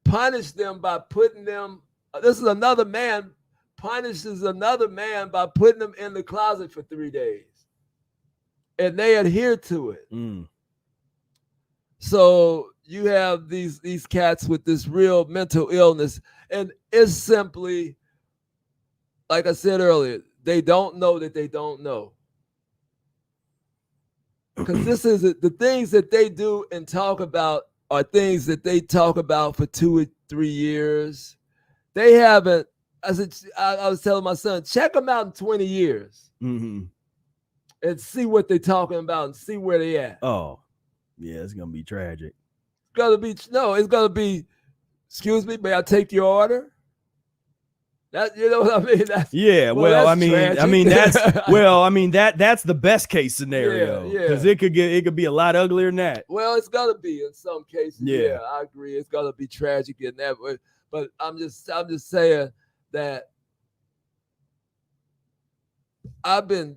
punish them by putting them. This is another man punishes another man by putting them in the closet for 3 days, and they adhere to it. Mm. So you have these cats with this real mental illness, and it's simply, like I said earlier, they don't know that they don't know. Because this is the things that they do and talk about are things that they talk about for 2 or 3 years. They haven't. I was telling my son, check them out in 20 years, mm-hmm. and see what they're talking about and see where they at. Oh, yeah, it's gonna be tragic. It's gonna be. Excuse me, may I take your order? That, you know what I mean? That's the best case scenario. Because it could be a lot uglier than that. Well, it's gonna be in some cases. Yeah, I agree. It's gonna be tragic in that way. But I'm just saying that I've been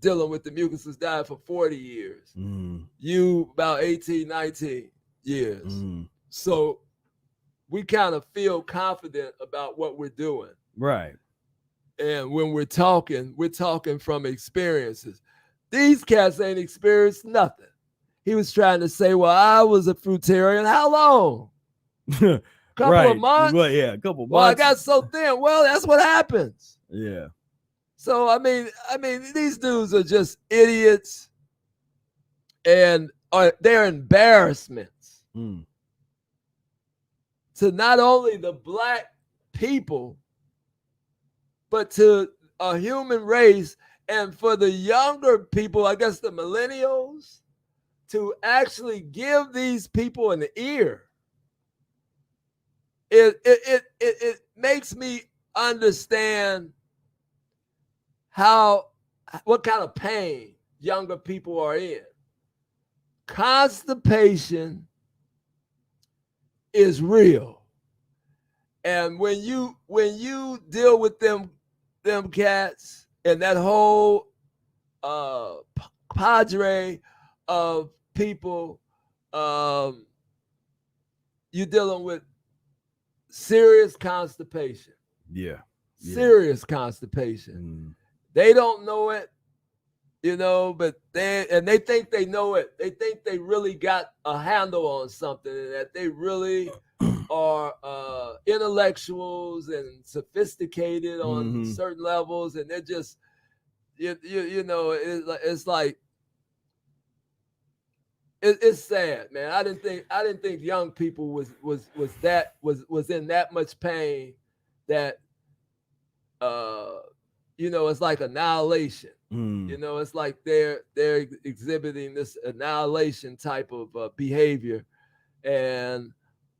dealing with the mucusless diet for 40 years. Mm. You about 18, 19 years. Mm. So we kind of feel confident about what we're doing. Right. And when we're talking from experiences. These cats ain't experienced nothing. He was trying to say, well, I was a fruitarian. How long? Couple of months? Well, yeah, a couple months. Well, I got so thin. Well, that's what happens. Yeah. So, I mean, these dudes are just idiots, and they're embarrassments to not only the black people, but to a human race, and for the younger people, I guess the millennials, to actually give these people an ear. It makes me understand what kind of pain younger people are in. Constipation is real. And when you deal with them cats and that whole cadre of people, you're dealing with serious constipation. Yeah. Serious constipation. They don't know it, you know, but they think they know it. They think they really got a handle on something, and that they really are intellectuals and sophisticated on certain levels, and they're just you know, it's like it's sad, man. I didn't think young people was in that much pain that you know, it's like annihilation. You know, it's like they're exhibiting this annihilation type of behavior, and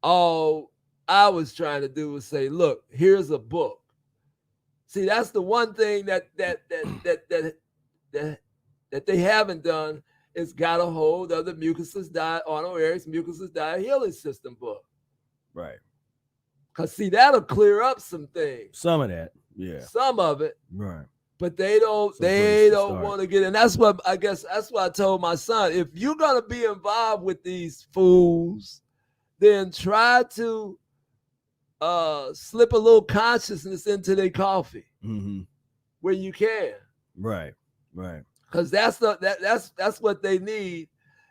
all I was trying to do was say, look, here's a book. See, that's the one thing that they haven't done, is got a hold of the Mucusless Diet, Arnold Ehret's Mucusless Diet Healing System book. Right. Because see, that'll clear up some things. Some of that. Yeah. Some of it. Right. But they don't want to get in. That's what I told my son. If you're gonna be involved with these fools, then try to slip a little consciousness into their coffee where you can. Right. Right. Because that's what they need.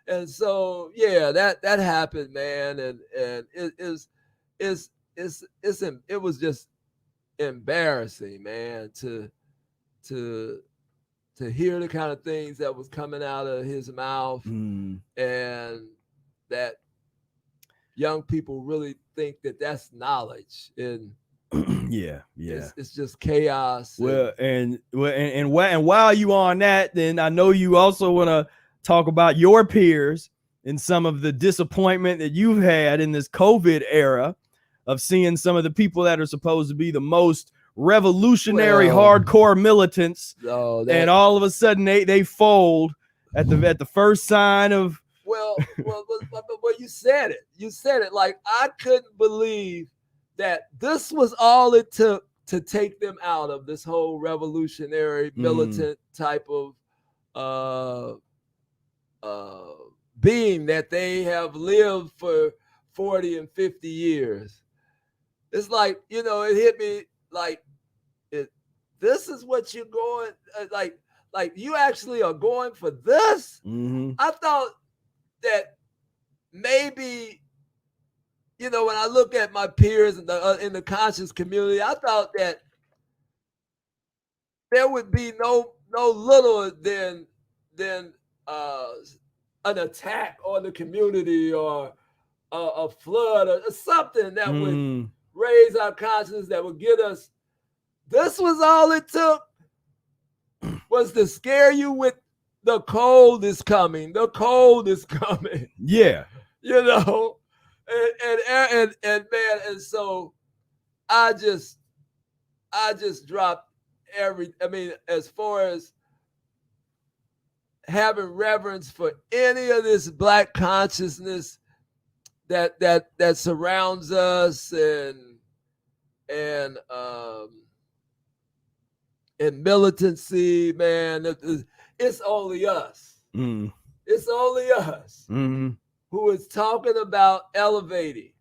And so yeah, that happened, man, and it was just embarrassing, man, to hear the kind of things that was coming out of his mouth, and that young people really think that that's knowledge, and it's just chaos. And while you on that, then I know you also want to talk about your peers and some of the disappointment that you've had in this COVID era of seeing some of the people that are supposed to be the most revolutionary hardcore militants, and all of a sudden they fold at the first sign of well, you said it like, I couldn't believe that this was all it took to take them out of this whole revolutionary militant type of being that they have lived for 40 and 50 years. It's like, it hit me like, this is what you're going, like you actually are going for this? I thought that maybe, when I look at my peers in the conscious community, I thought that there would be no little than an attack on the community, or a flood, or something that would raise our consciousness, that would get us. This was all it took, was to scare you with the cold is coming. The cold is coming. Yeah. And man, and so I just dropped as far as having reverence for any of this Black consciousness that surrounds us, and militancy, man. It's only us. It's only us who is talking about elevating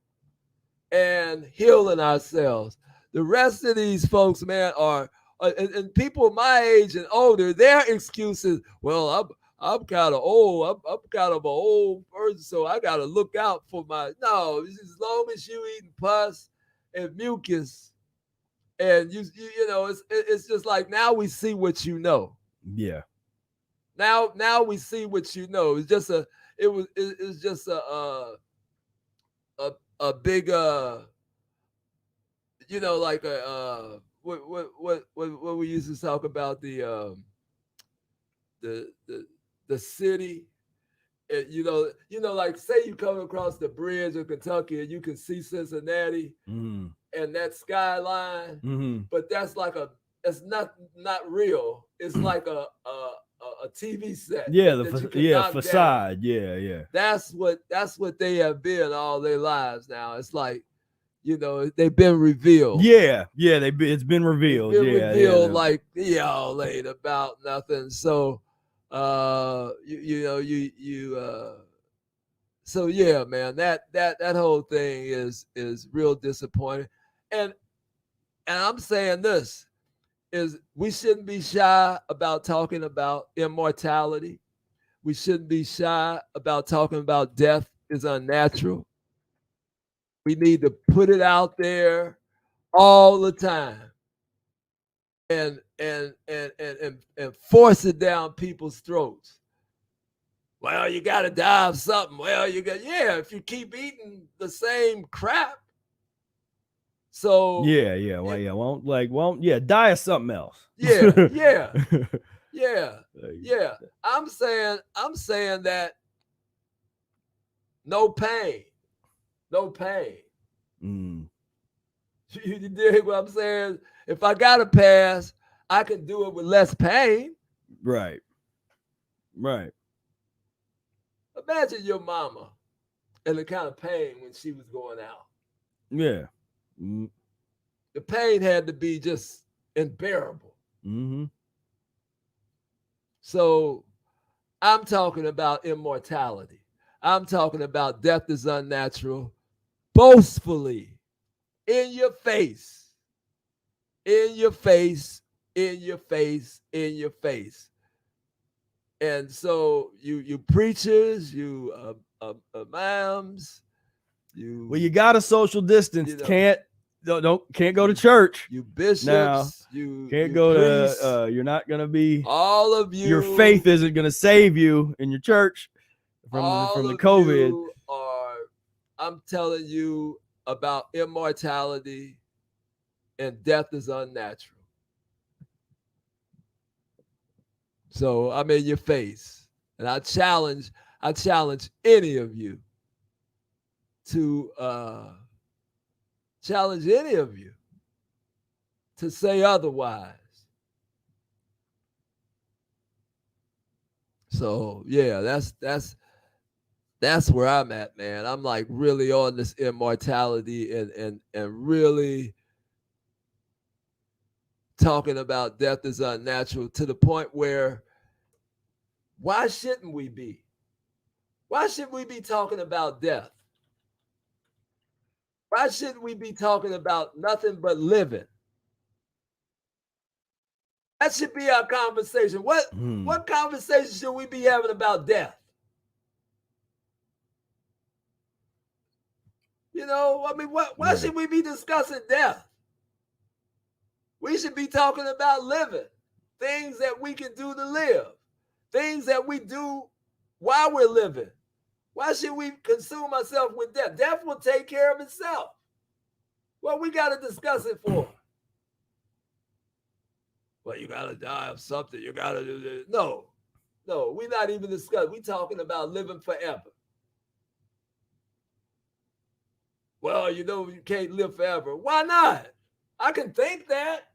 and healing ourselves. The rest of these folks, man, are and people my age and older, their excuses, well, I'm kind of old. I'm kind of an old person, so I got to look out for no, as long as you eating pus and mucus, and it's just like, now we see what you know. Yeah. Now we see what you know. It's just a big like what we used to talk about, the city. Like, say you come across the bridge of Kentucky and you can see Cincinnati and that skyline, but that's like it's not real. It's like a TV set. Yeah, the facade. Down. Yeah. That's what they have been all their lives now. It's like, they've been revealed. Yeah, it's been revealed. Revealed, like, y'all ain't about nothing. So so yeah, man, that whole thing is real disappointing. And I'm saying this is, we shouldn't be shy about talking about immortality. We shouldn't be shy about talking about death is unnatural. We need to put it out there all the time, and force it down people's throats. Well, you got to die of something. Well, if you keep eating the same crap. So die of something else. Yeah. I'm saying that no pain. You dig what I'm saying? If I got to pass, I can do it with less pain. Right. Imagine your mama and the kind of pain when she was going out. Yeah. The pain had to be just unbearable. So I'm talking about immortality. I'm talking about death is unnatural, boastfully, in your face. And so you preachers, you imams, you got to social distance. can't go to church. You bishops, Now, you can't you go priests, to. You're not gonna be. all of you. Your faith isn't gonna save you in your church from the COVID. You are. I'm telling you about immortality, and death is unnatural. So I'm in your face, and I challenge any of you to say otherwise. So yeah, that's where I'm at, man. I'm like really on this immortality and really talking about death is unnatural to the point where why shouldn't we be? Why should we be talking about death? Why shouldn't we be talking about nothing but living? That should be our conversation. What conversation should we be having about death? You know, I mean, why should we be discussing death? We should be talking about living, things that we can do to live, things that we do while we're living. Why should we consume ourselves with death? Death will take care of itself. What we got to discuss it for? Well, you got to die of something. You got to do this. No, we're not even discussing. We're talking about living forever. Well, you know, you can't live forever. Why not? I can think that.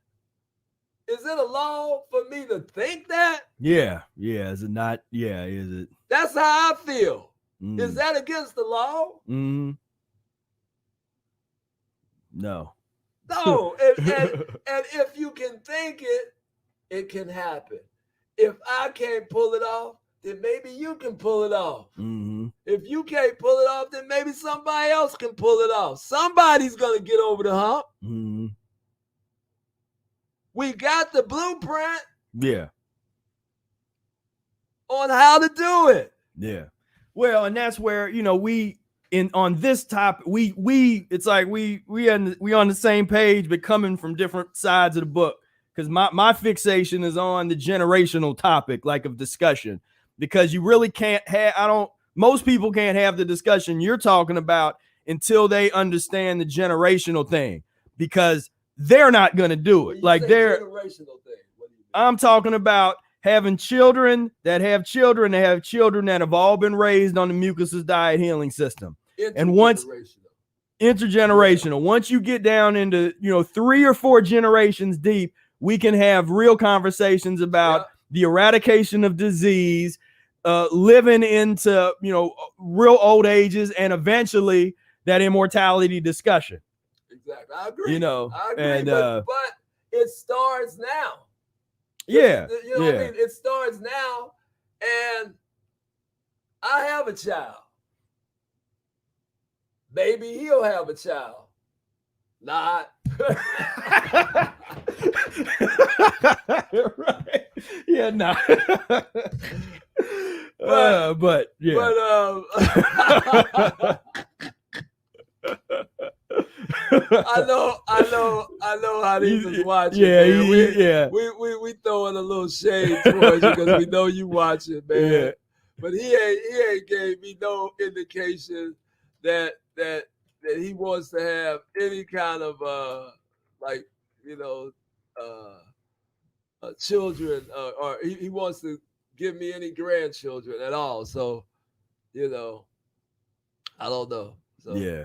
Is it a law for me to think that? Yeah. Is it not? Yeah, is it? That's how I feel. Is that against the law? No. No. And if you can think it, it can happen. If I can't pull it off, then maybe you can pull it off. If you can't pull it off, then maybe somebody else can pull it off. Somebody's going to get over the hump. We got the blueprint. Yeah. On how to do it. Yeah. Well, and that's where, you know, on this topic, it's like we on the same page, but coming from different sides of the book. Because my fixation is on the generational topic, like of discussion, because you really can't most people can't have the discussion you're talking about until they understand the generational thing, because they're not going to do it. Like generational thing. What do you mean? I'm talking about having children that have children that have all been raised on the Mucusless Diet Healing System. And once intergenerational, once you get down into, 3 or 4 generations deep, we can have real conversations about the eradication of disease, living into, real old ages, and eventually that immortality discussion. Exactly. I agree. I agree. And, but it starts now. Yeah. You know what I mean? It starts now, and I have a child. Maybe he'll have a child. Not. Right. Yeah, no. But yeah. I know how these is watching. Yeah, we throwing a little shade towards you because we know you watching, man. Yeah. But he ain't gave me no indication that he wants to have any kind of children, or he wants to give me any grandchildren at all. So, I don't know. So, yeah.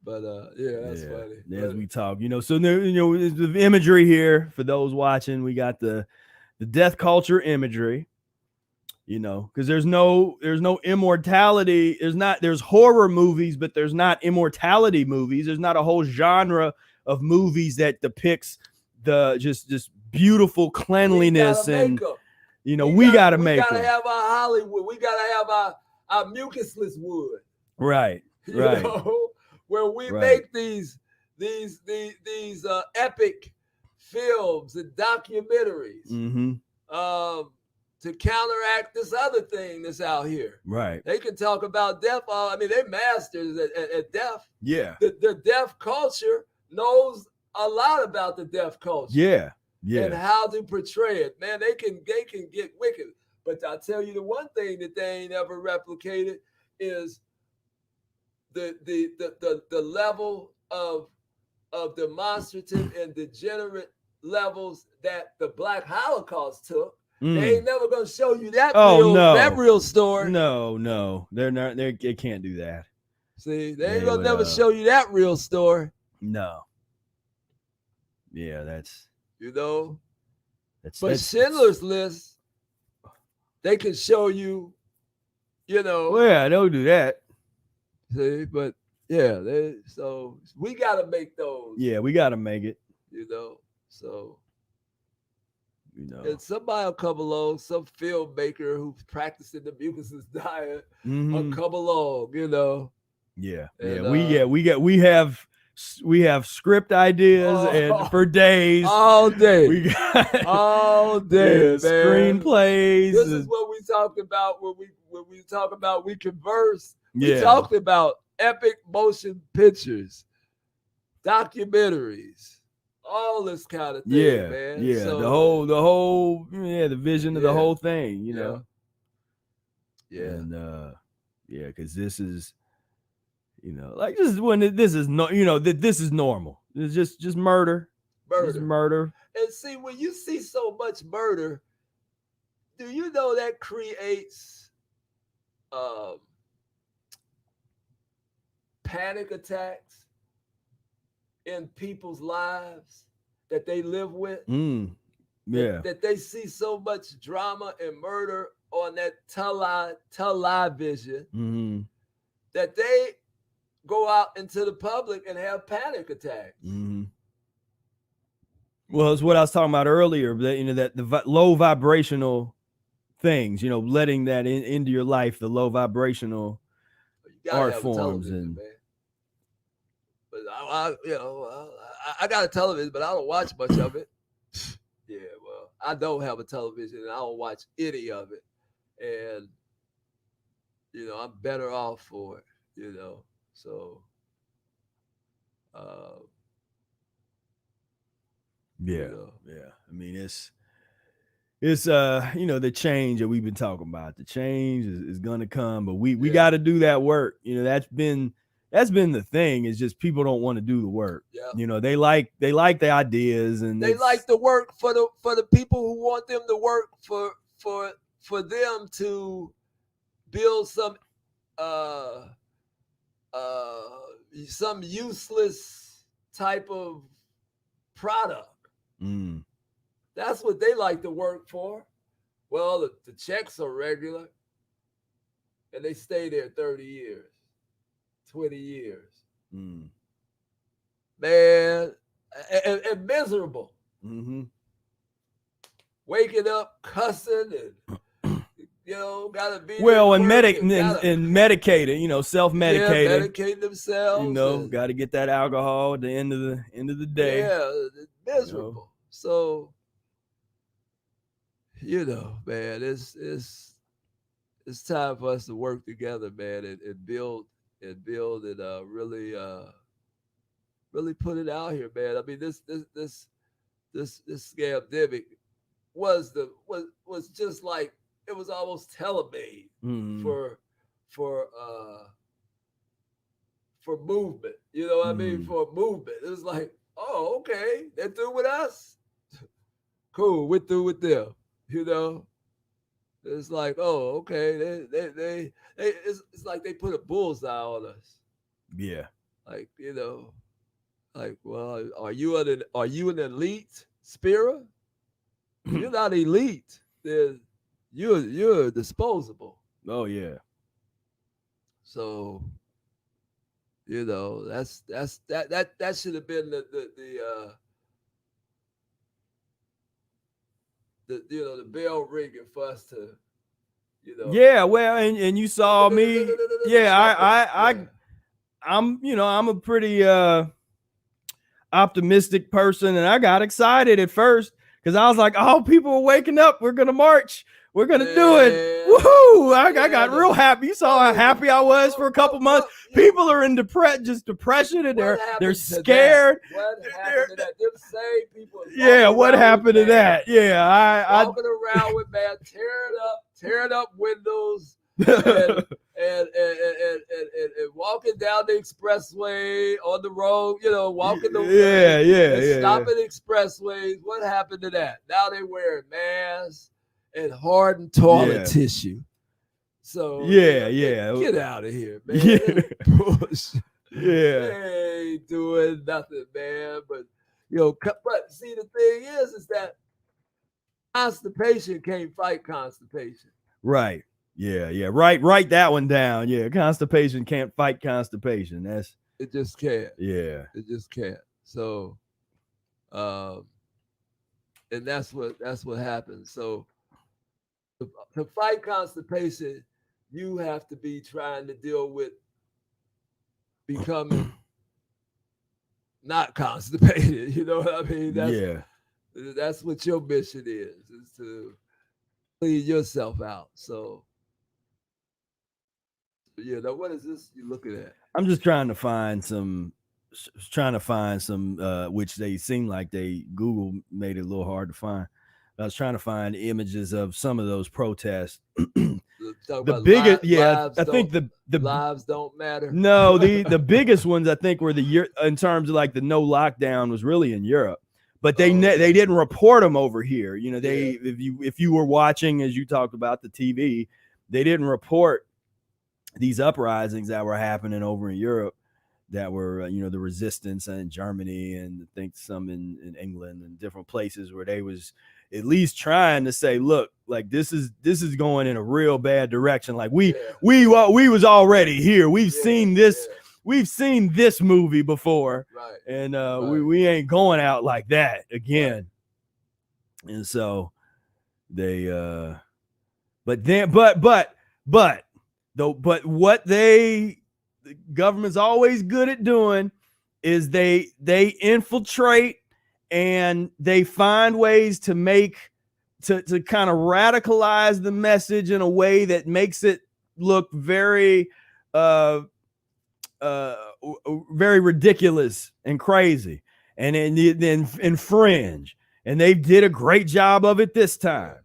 But that's funny. As we talk, so the imagery here for those watching, we got the death culture imagery, because there's no immortality. There's horror movies, but there's not immortality movies. There's not a whole genre of movies that depicts the just beautiful cleanliness, and we gotta make them. We gotta have our Hollywood. We gotta have our mucusless wood. Right. Where we make these epic films and documentaries to counteract this other thing that's out here. Right. They can talk about death. They're masters at death. Yeah. The death culture knows a lot about the deaf culture. Yeah. And how to portray it. Man, they can get wicked. But I'll tell you the one thing that they ain't ever replicated is the level of demonstrative and degenerate levels that the Black Holocaust took. They ain't never gonna show you that real story. No, they're not. They can't do that. See, they ain't gonna never show you that real story. No. Yeah, that's But Schindler's List, they can show you. Well, yeah, they'll do that. See, but yeah, so we gotta make those. Yeah, we gotta make it. So. And somebody will come along, some filmmaker who's practicing the Mucus-free diet will come along, Yeah, and, we have script ideas and for days, all day, we got all day, man. Screenplays. This is what we talked about when we talk about we converse. Yeah. We talked about epic motion pictures, documentaries. All this kind of thing, man. Yeah, so, the vision of the whole thing, Yeah. And because this is, like this is when this is this is normal. It's just murder. Just murder. And see, when you see so much murder, do you know that creates panic attacks in people's lives that they live with? That they see so much drama and murder on that television that they go out into the public and have panic attacks. Well, it's what I was talking about earlier, that the low vibrational things, letting that into your life, the low vibrational art forms. And but I got a television, but I don't watch much of it. Yeah, well, I don't have a television and I don't watch any of it. And, I'm better off for it, So, yeah. I mean, it's the change that we've been talking about. The change is gonna come, but we got to do that work. That's been the thing. Is just people don't want to do the work. Yeah. They like the ideas, and they like the work for the people who want them to work for them to build some useless type of product. That's what they like to work for. Well, the checks are regular, and they stay there 30 years, 20 years. Man, and miserable. Waking up, cussing, and gotta be and medicated. Self-medicated. Medicate themselves. Got to get that alcohol at the end of the day. Yeah, miserable. So, man, it's time for us to work together, man, and build and really put it out here, man. I mean, this scamdemic was just like, it was almost tailor-made for movement. You know what I mean? For movement. It was like, oh, okay, they're through with us. Cool, we're through with them. It's like, oh, okay, it's like they put a bullseye on us. Yeah. Like, well, are you an elite, Spira? You're not elite. You're disposable. Oh yeah. So, that should have been the bell ringing for us to, Yeah, well, and you saw me. Yeah, I'm a pretty optimistic person, and I got excited at first because I was like, oh, people are waking up. We're gonna march. We're gonna do it. Woohoo! I got real happy. You saw how happy I was for a couple months. People are in depression and they're scared. What happened to that? Them same people. Yeah, what happened to that? Yeah, I walking around with man, tearing up windows, and walking down the expressway on the road. You know, walking the stopping expressways. What happened to that? Now they wearing masks and hardened toilet tissue. So get out of here, man. They ain't doing nothing, man. But but see, the thing is that constipation can't fight constipation. Right. Yeah. Write that one down. Yeah, constipation can't fight constipation. It just can't. Yeah, it just can't. So, and that's what happens. So, to fight constipation, you have to be trying to deal with becoming not constipated. You know what I mean? That's what your mission is to clean yourself out. So, what is this you're looking at? I'm just trying to find some, which they seem like Google made it a little hard to find. I was trying to find images of some of those protests. The biggest, I think the lives don't matter. No, the biggest ones I think were in terms of like the no lockdown was really in Europe, but they didn't report them over here. You know, if you were watching, as you talked about the TV, they didn't report these uprisings that were happening over in Europe that were the resistance in Germany and I think some in England and different places where they was at least trying to say, look, like this is going in a real bad direction. Like we was already here. We've seen this. We've seen this movie before, right? And we ain't going out like that again. Right. And so they, but what the government's always good at doing is they infiltrate and they find ways to to kind of radicalize the message in a way that makes it look very very ridiculous and crazy and then infringe. And they did a great job of it this time.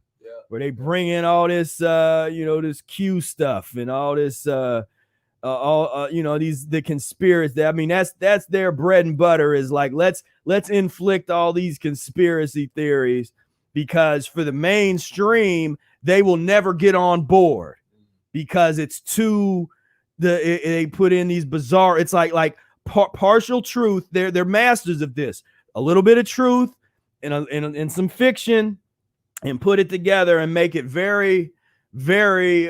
Where they bring in all this, this Q stuff and all this, the conspiracy. I mean, that's their bread and butter is like, let's inflict all these conspiracy theories because for the mainstream, they will never get on board because it's they put in these bizarre, it's like partial truth. They're masters of this. A little bit of truth and some fiction, and put it together and make it very, very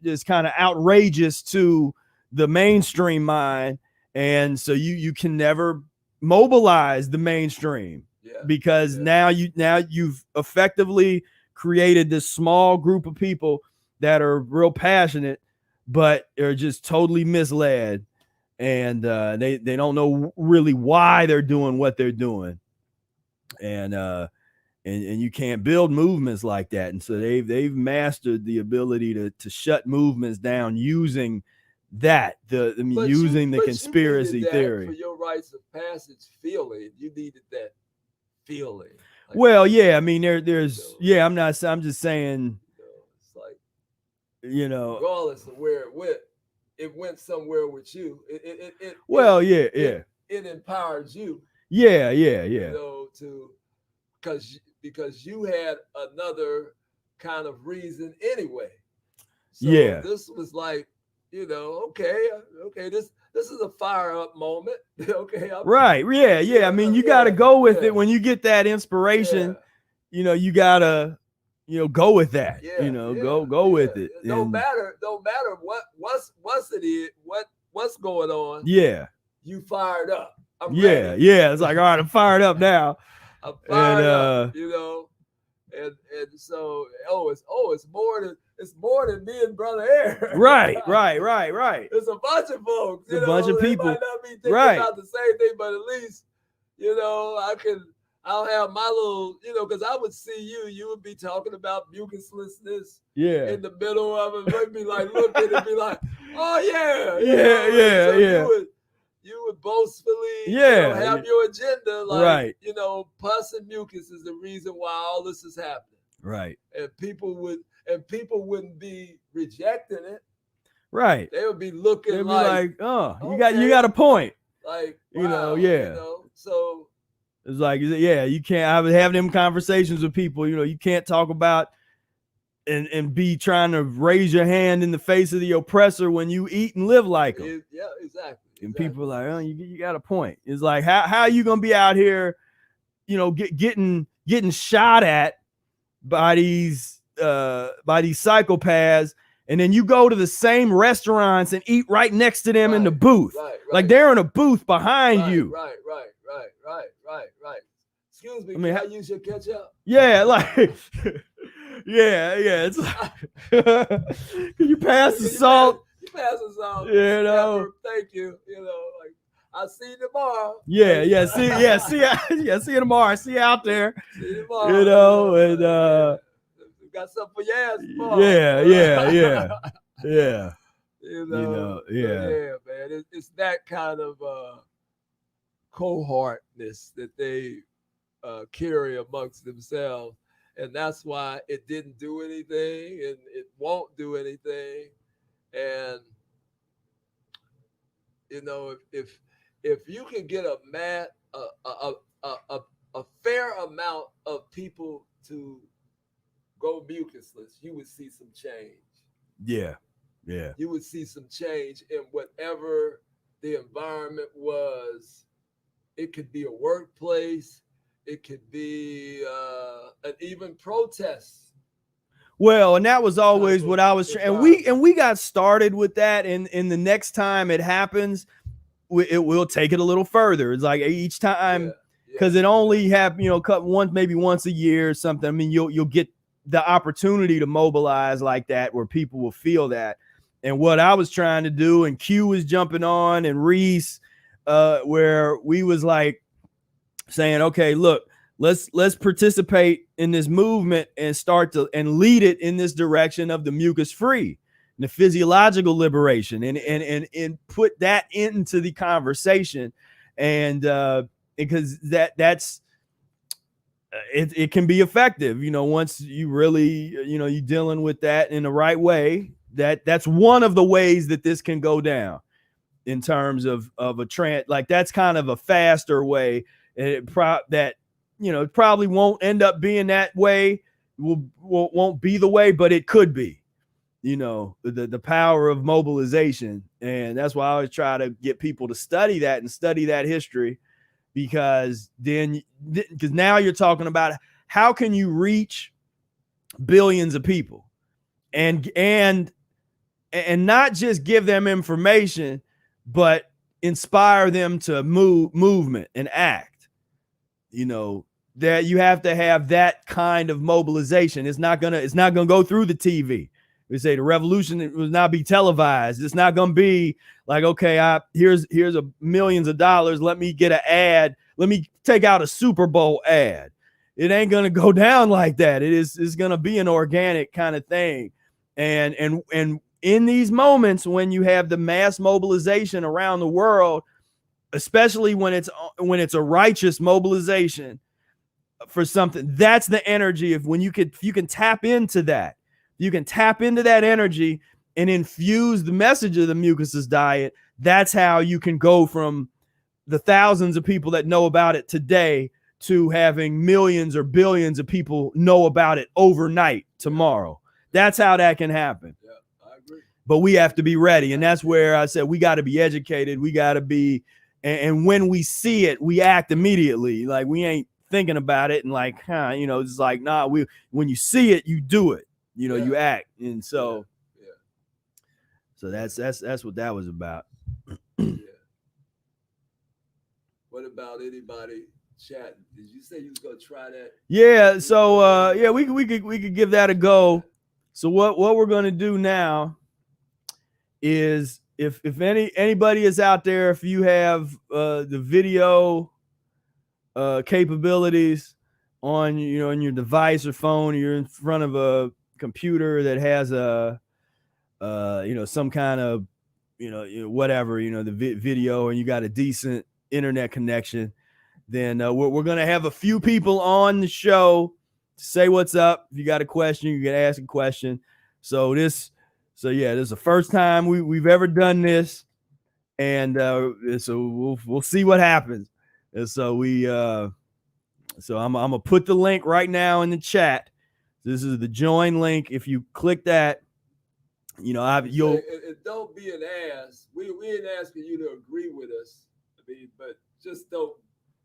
just kind of outrageous to the mainstream mind. And so you can never mobilize the mainstream because now you've effectively created this small group of people that are real passionate, but are just totally misled. And they don't know really why they're doing what they're doing. And you can't build movements like that. And so they've mastered the ability to shut movements down using that, using the conspiracy theory. For your rites of passage feeling, you needed that feeling. Like, well, yeah, I mean, I'm just saying, it's like, regardless of where it went somewhere with you. It empowers you. Because you had another kind of reason anyway. So this was like, okay, this is a fire up moment. Okay. Right. Yeah. I mean, you got to go with it when you get that inspiration. You got to, go with that. Go with it. No matter what's going on. Yeah. You fired up. I'm ready. Yeah. It's like, all right, I'm fired up now. I'm fired up, and so it's more than me and Brother Aaron. Right. It's a bunch of folks. A bunch of people. They might not be thinking about the same thing, but at least I I'll have my little, because I would see you would be talking about mucuslessness Yeah. in the middle of it. They'd be like looking and be like, oh yeah. Yeah. You would boastfully have your agenda, like, right. Pus and mucus is the reason why all this is happening. Right. And people wouldn't be rejecting it. Right. They would be looking. They'd be like, oh, you got a point. Like, wow, So it's like, you can't. I was having them conversations with people. You can't talk about and be trying to raise your hand in the face of the oppressor when you eat and live like them. Yeah, exactly. And people are like, oh, you got a point. It's like, how are you gonna be out here, getting shot at by these psychopaths, and then you go to the same restaurants and eat right next to them in the booth, like they're in a booth behind you. Right. Excuse me, can I use your ketchup? Yeah, like, yeah. It's like, can you pass the salt? You pass the salt. Pepper, thank you. Like, I'll see you tomorrow. See you tomorrow. See you out there. See you tomorrow. And we got something for your ass tomorrow. Yeah. Man. It's that kind of cohortness that they carry amongst themselves, and that's why it didn't do anything, and it won't do anything. And if you can get a fair amount of people to go mucusless, you would see some change. Yeah. You would see some change in whatever the environment was. It could be a workplace. It could be an even protest. Well, and that was always what I was trying. And we got started with that. And the next time it happens, we'll take it a little further. It's like each time, because it only happens, maybe once a year or something. I mean, you'll get the opportunity to mobilize like that, where people will feel that. And what I was trying to do, and Q was jumping on, and Reese, where we was like saying, okay, look, let's participate in this movement and start to and lead it in this direction of the mucus-free, the physiological liberation, and put that into the conversation. And because that's it can be effective, once you really, you're dealing with that in the right way. That's one of the ways that this can go down in terms of a trend. Like, that's kind of a faster way, and it probably won't end up being that way. Won't be the way, but it could be. The power of mobilization, and that's why I always try to get people to study that and study that history, because now you're talking about how can you reach billions of people and not just give them information, but inspire them to movement and act. That you have to have that kind of mobilization. It's not gonna go through the TV. We say the revolution will not be televised. It's not gonna be like, okay, here's a millions of dollars. Let me get an ad. Let me take out a Super Bowl ad. It ain't gonna go down like that. It's gonna be an organic kind of thing. And in these moments when you have the mass mobilization around the world, especially when it's a righteous mobilization for something, that's the energy of when you can tap into that. You can tap into that energy and infuse the message of the Mucusless diet. That's how you can go from the thousands of people that know about it today to having millions or billions of people know about it overnight tomorrow. That's how that can happen. Yeah, I agree. But we have to be ready. And that's where I said we got to be educated. We got to be, and when we see it, we act immediately. Like, we ain't thinking about it and like, it's like, nah, when you see it, you do it. You act. And so, so that's what that was about. Yeah. What about anybody chatting? Did you say you was gonna try that? Yeah. So we could give that a go. So what we're gonna do now is if anybody is out there, if you have the video capabilities on on your device or phone, or you're in front of a computer that has a some kind of whatever, the video, and you got a decent internet connection, then we're going to have a few people on the show to say what's up. If you got a question, you can ask a question. This is the first time we've ever done this, and so we'll see what happens. And so I'm gonna put the link right now in the chat. This is the join link. If you click that, you'll. And don't be an ass. We ain't asking you to agree with us. I mean, but just don't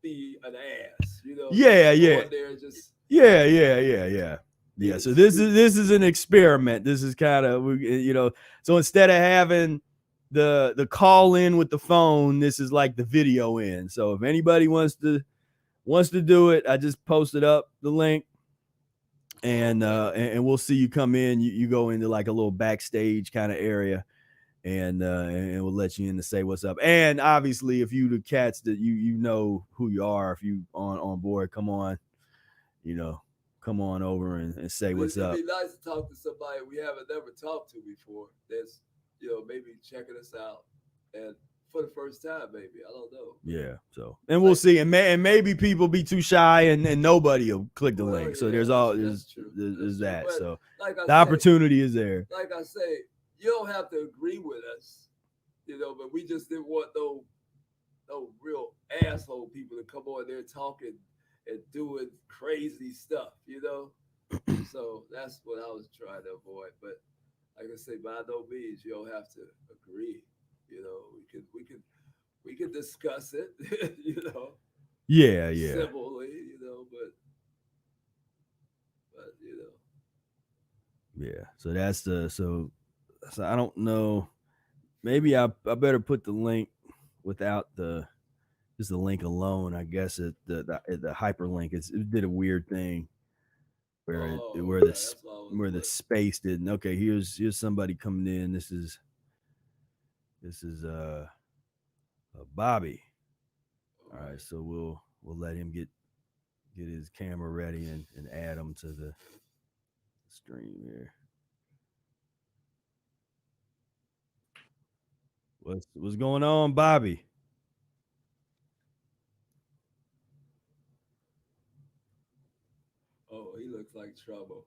be an ass. Yeah. Yeah. So this is an experiment. This is kind of So instead of having the call in with the phone, this is like the video in. So if anybody wants to do it, I just posted up the link, and we'll see you come in. You go into like a little backstage kind of area, and we'll let you in to say what's up. And obviously, if you the cats that you know who you are, if you on board, come on over and say what's up. It'd be nice to talk to somebody we haven't never talked to before. That's maybe checking us out, and for the first time, maybe, I don't know. Yeah. So, and we'll see, and maybe people be too shy, and nobody will click the link. So there's that. But so like the opportunity is there. Like I say, you don't have to agree with us, but we just didn't want no real asshole people to come on there talking and doing crazy stuff, So that's what I was trying to avoid. But like I say, by no means you don't have to agree. We can discuss it, Yeah. civilly, but Yeah. So that's so I don't know. Maybe I better put the link without just the link alone. I guess the hyperlink it did a weird thing where the space didn't. Okay, here's somebody coming in. This is Bobby. All right, so we'll let him get his camera ready and add him to the stream here. What's going on, Bobby? Oh, he looks like trouble.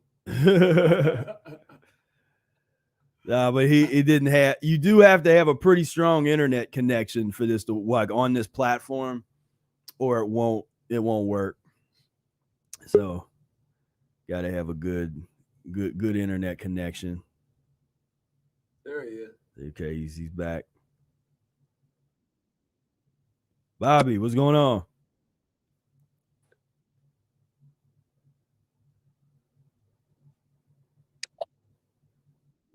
But he didn't have. You do have to have a pretty strong internet connection for this to work on this platform, or it won't work. So, got to have a good internet connection. There he is. Okay, he's back. Bobby, what's going on?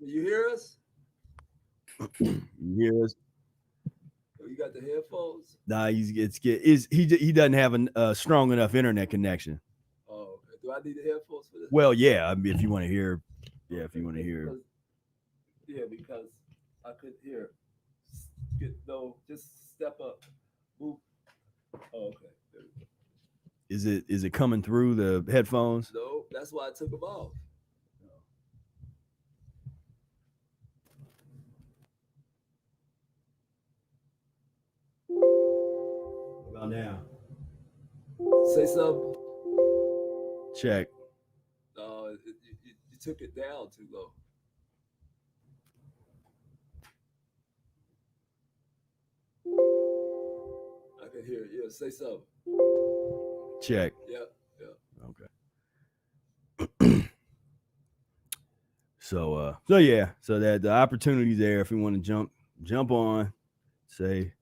You hear us? You hear us? Oh, you got the headphones? Nah, he doesn't have a strong enough internet connection. Oh, do I need the headphones for this? Well, yeah, I mean, if you want to hear, if you want to hear. Because I could hear. Just step up. Move. Oh, okay. There we go. Is it coming through the headphones? No, that's why I took them off. What about now? Say something. Check. No, you took it down too low. I can hear it. Yeah, say something. Check. Yeah. Okay. So yeah, so that the opportunity's there if you want to jump on, say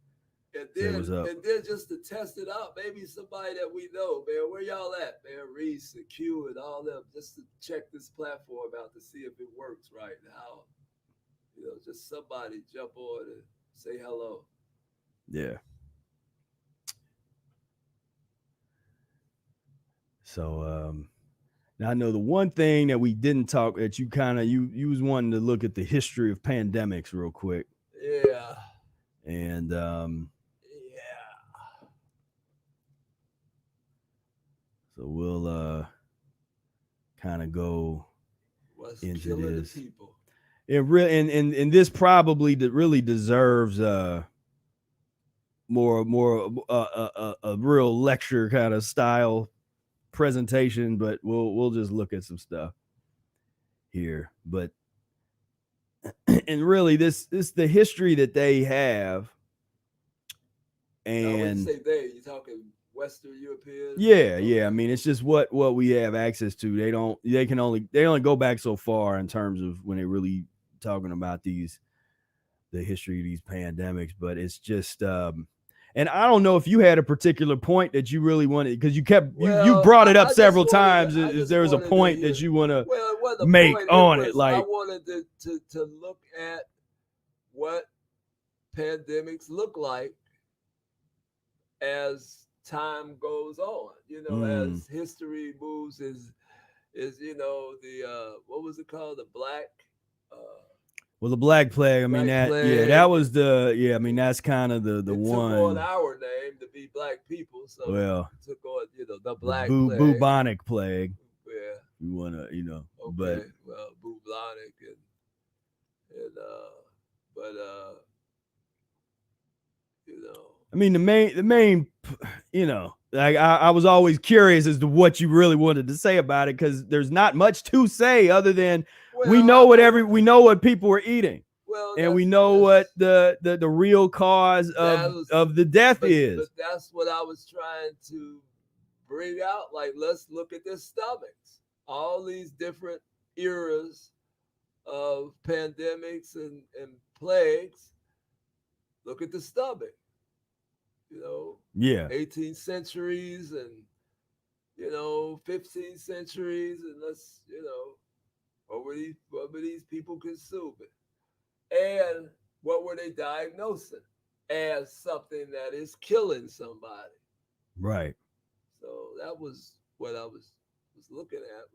what's up. And then just to test it out, maybe somebody that we know, man. Where y'all at, man? Reese and Q and all them, just to check this platform out to see if it works right now. Just somebody jump on and say hello. Yeah. So now I know the one thing that we didn't talk that you was wanting to look at the history of pandemics real quick. Yeah. And So we'll kind of go What's into killing this. the people? It really and this probably really deserves more a real lecture kind of style presentation, but we'll just look at some stuff here. But and really this the history that they have. Now, when you And say they, you talking Western Europeans? yeah, I mean, it's just what we have access to. They only go back so far in terms of when they're really talking about the history of these pandemics. But it's just and I don't know if you had a particular point that you really wanted, because you brought it up several times. If there's a point that you want to make on it, like I wanted to look at what pandemics look like as time goes on, as history moves, is the what was it called, the black the Black Plague. I mean, that was I mean, that's kind of the one. Took on our name to be black people, so it took on the Black Plague, bubonic plague. Yeah, you wanna okay, but well, bubonic and I mean, the main, like I was always curious as to what you really wanted to say about it, because there's not much to say other than we know what people were eating, and we know what the real cause of the death is. But that's what I was trying to bring out. Like, let's look at their stomachs. All these different eras of pandemics and plagues. Look at the stomach. 18th centuries and 15th centuries, and let's what were these people consuming, and what were they diagnosing as something that is killing somebody? Right. So that was what I was looking at.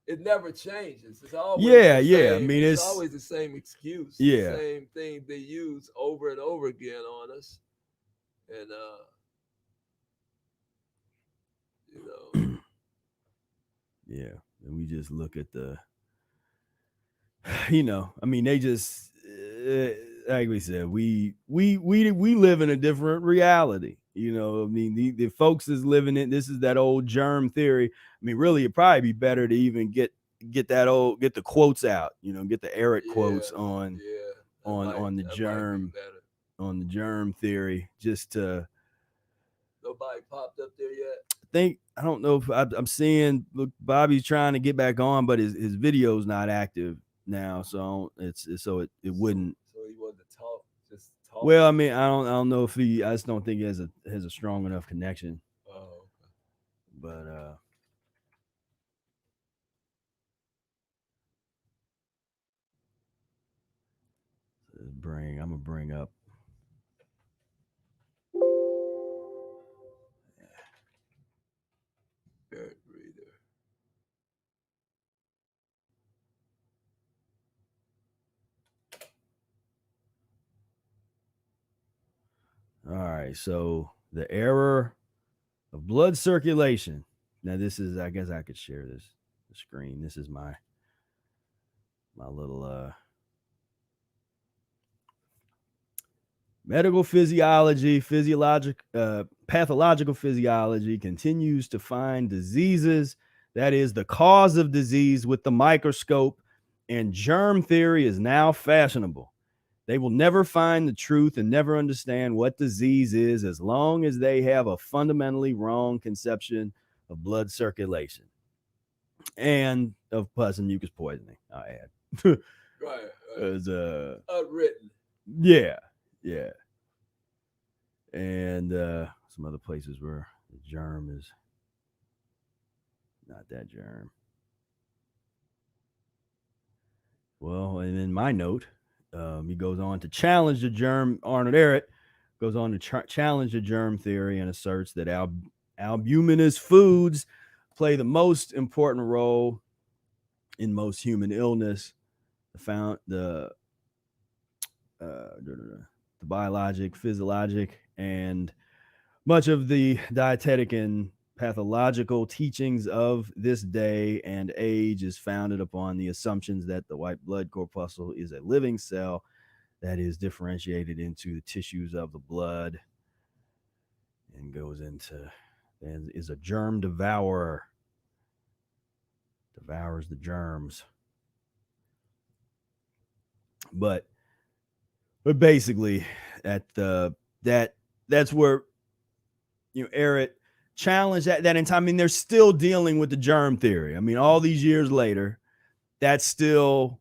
It never changes. It's always the same, I mean, it's always the same excuse. The same thing they use over and over again on us. And and we just look at the I mean, they just like we said, we live in a different reality. I mean, the folks is living in, this is that old germ theory. I mean, really, it'd probably be better to even get the quotes out, get the Eric quotes on the germ theory, just to. Nobody popped up there yet. I don't know if I'm seeing, look, Bobby's trying to get back on, but his video's not active now, so it wouldn't. So he wanted to talk, just talk. Well, I mean, I don't know if I just don't think he has a strong enough connection. Oh, okay. But I'm gonna bring up. All right, so the error of blood circulation. Now, this is, I guess I could share the screen. This is my little medical physiology, pathological physiology continues to find diseases, that is the cause of disease, with the microscope, and germ theory is now fashionable. They will never find the truth and never understand what disease is as long as they have a fundamentally wrong conception of blood circulation and of pus and mucus poisoning, I add. Right. As unwritten. Yeah. And some other places where the germ is not that germ. Well, and in my note, he goes on to challenge the germ. Arnold Ehret goes on to challenge the germ theory and asserts that albuminous foods play the most important role in most human illness. The biologic, physiologic, and much of the dietetic and pathological teachings of this day and age is founded upon the assumptions that the white blood corpuscle is a living cell that is differentiated into the tissues of the blood and goes into and is a germ devourer, devours the germs. But basically that's where Eric challenged that in time. I mean, they're still dealing with the germ theory. I mean, all these years later, that's still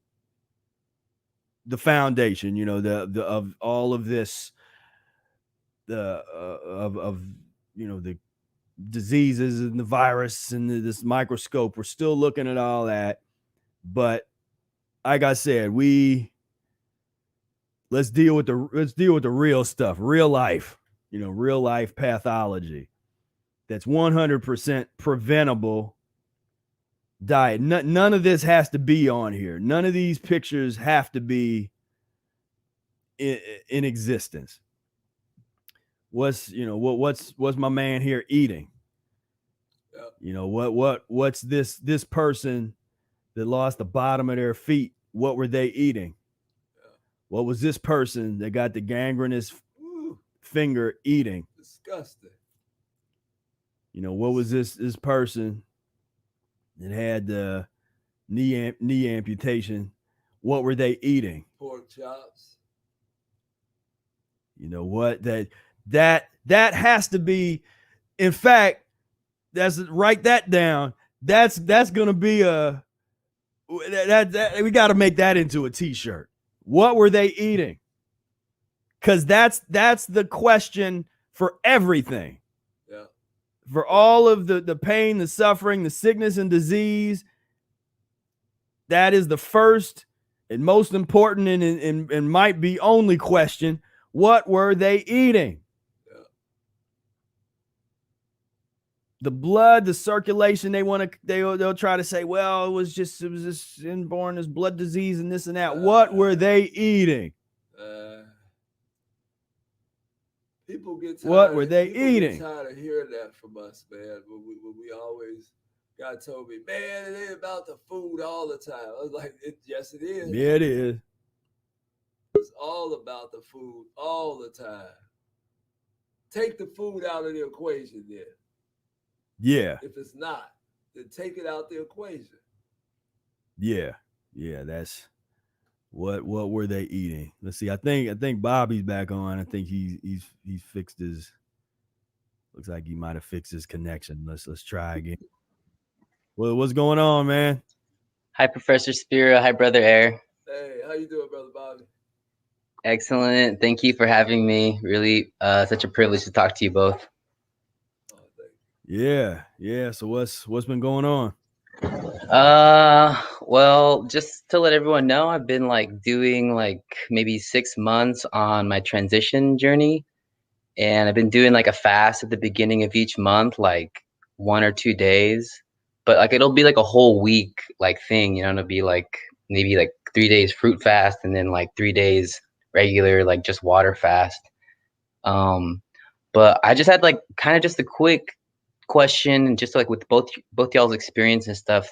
the foundation, the of all of this, the the diseases and the virus and this microscope. We're still looking at all that, but like I said, let's deal with the real stuff, real life, real life pathology that's 100% preventable diet. None of this has to be on here. None of these pictures have to be in existence. What's my man here eating? What's this person that lost the bottom of their feet? What were they eating? What was this person that got the gangrenous finger eating? Disgusting. What was this person that had the knee amputation? What were they eating? Pork chops. That has to be. In fact, write that down. That's gonna be we got to make that into a t-shirt. What were they eating? Because that's the question for everything. Yeah. For all of the pain, the suffering, the sickness and disease. That is the first and most important and might be only question. What were they eating? Yeah. The blood, the circulation, they'll try to say, well, it was just inborn, this blood disease and this and that. What were they eating? People get tired. What were they eating? Get tired of hearing that from us, man. We always, God told me, man, it ain't about the food all the time. I was like, yes, it is. Yeah, it is. It's all about the food all the time. Take the food out of the equation then. Yeah. If it's not, then take it out the equation. Yeah. That's what were they eating? Let's see. I think Bobby's back on. I think he's fixed his. Looks like he might have fixed his connection. Let's try again. Well, what's going on, man? Hi, Professor Spira. Hi, Brother Air. Hey, how you doing, Brother Bobby? Excellent. Thank you for having me. Really, such a privilege to talk to you both. Oh, thank you. Yeah. So what's been going on? Well, just to let everyone know, I've been doing maybe 6 months on my transition journey, and I've been doing a fast at the beginning of each month, 1 or 2 days, but it'll be a whole week thing, it'll be maybe 3 days fruit fast and then 3 days regular just water fast. But I just had kind of just a quick question, and just with both y'all's experience and stuff.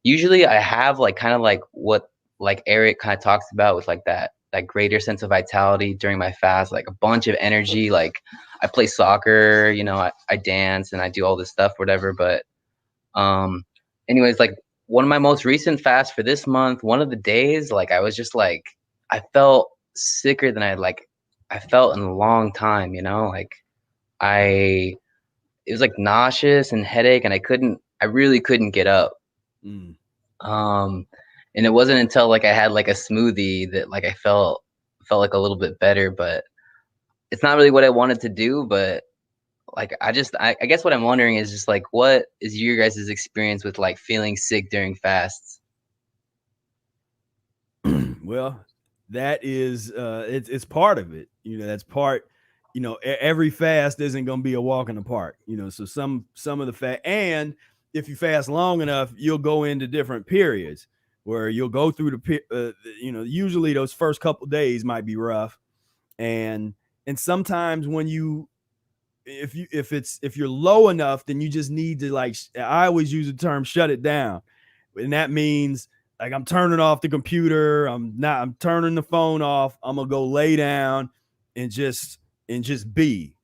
Usually I have kind of what Eric kind of talks about with that greater sense of vitality during my fast, a bunch of energy. I play soccer, I dance and I do all this stuff, whatever. But anyways, one of my most recent fasts for this month, one of the days, I was just I felt sicker than I felt in a long time, it was nauseous and headache, and I really couldn't get up. And it wasn't until I had a smoothie that I felt a little bit better. But it's not really what I wanted to do. But I guess what I'm wondering is just what is your guys' experience with feeling sick during fasts? Well, that is it's part of it. That's part. Every fast isn't going to be a walk in the park. So some of the fast, and if you fast long enough, you'll go into different periods where you'll go through usually those first couple days might be rough, and sometimes when you if you're low enough, then you just need to, like, I always use the term shut it down. And that means, like, I'm turning off the computer, I'm turning the phone off, I'm gonna go lay down and just be,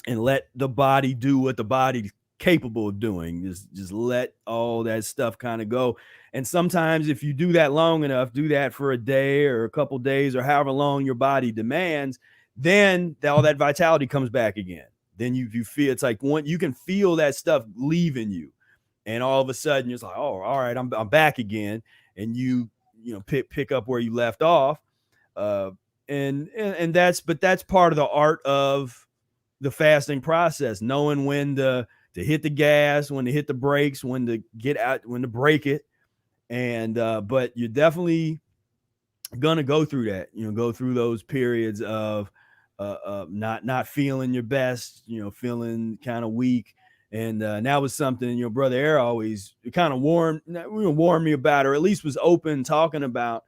and let the body do what the body's capable of doing. Just let all that stuff kind of go. And sometimes if you do that long enough, do that for a day or a couple days or however long your body demands, then all that vitality comes back again. Then you feel, it's like you can feel that stuff leaving you, and all of a sudden you're like, oh, all right, I'm back again, and you pick up where you left off. And that's part of the art of the fasting process, knowing when to hit the gas, when to hit the brakes, when to get out, when to break it. And but you're definitely gonna go through that, go through those periods of not feeling your best, feeling kind of weak. And that was something your brother Air always kind of warned me about, or at least was open talking about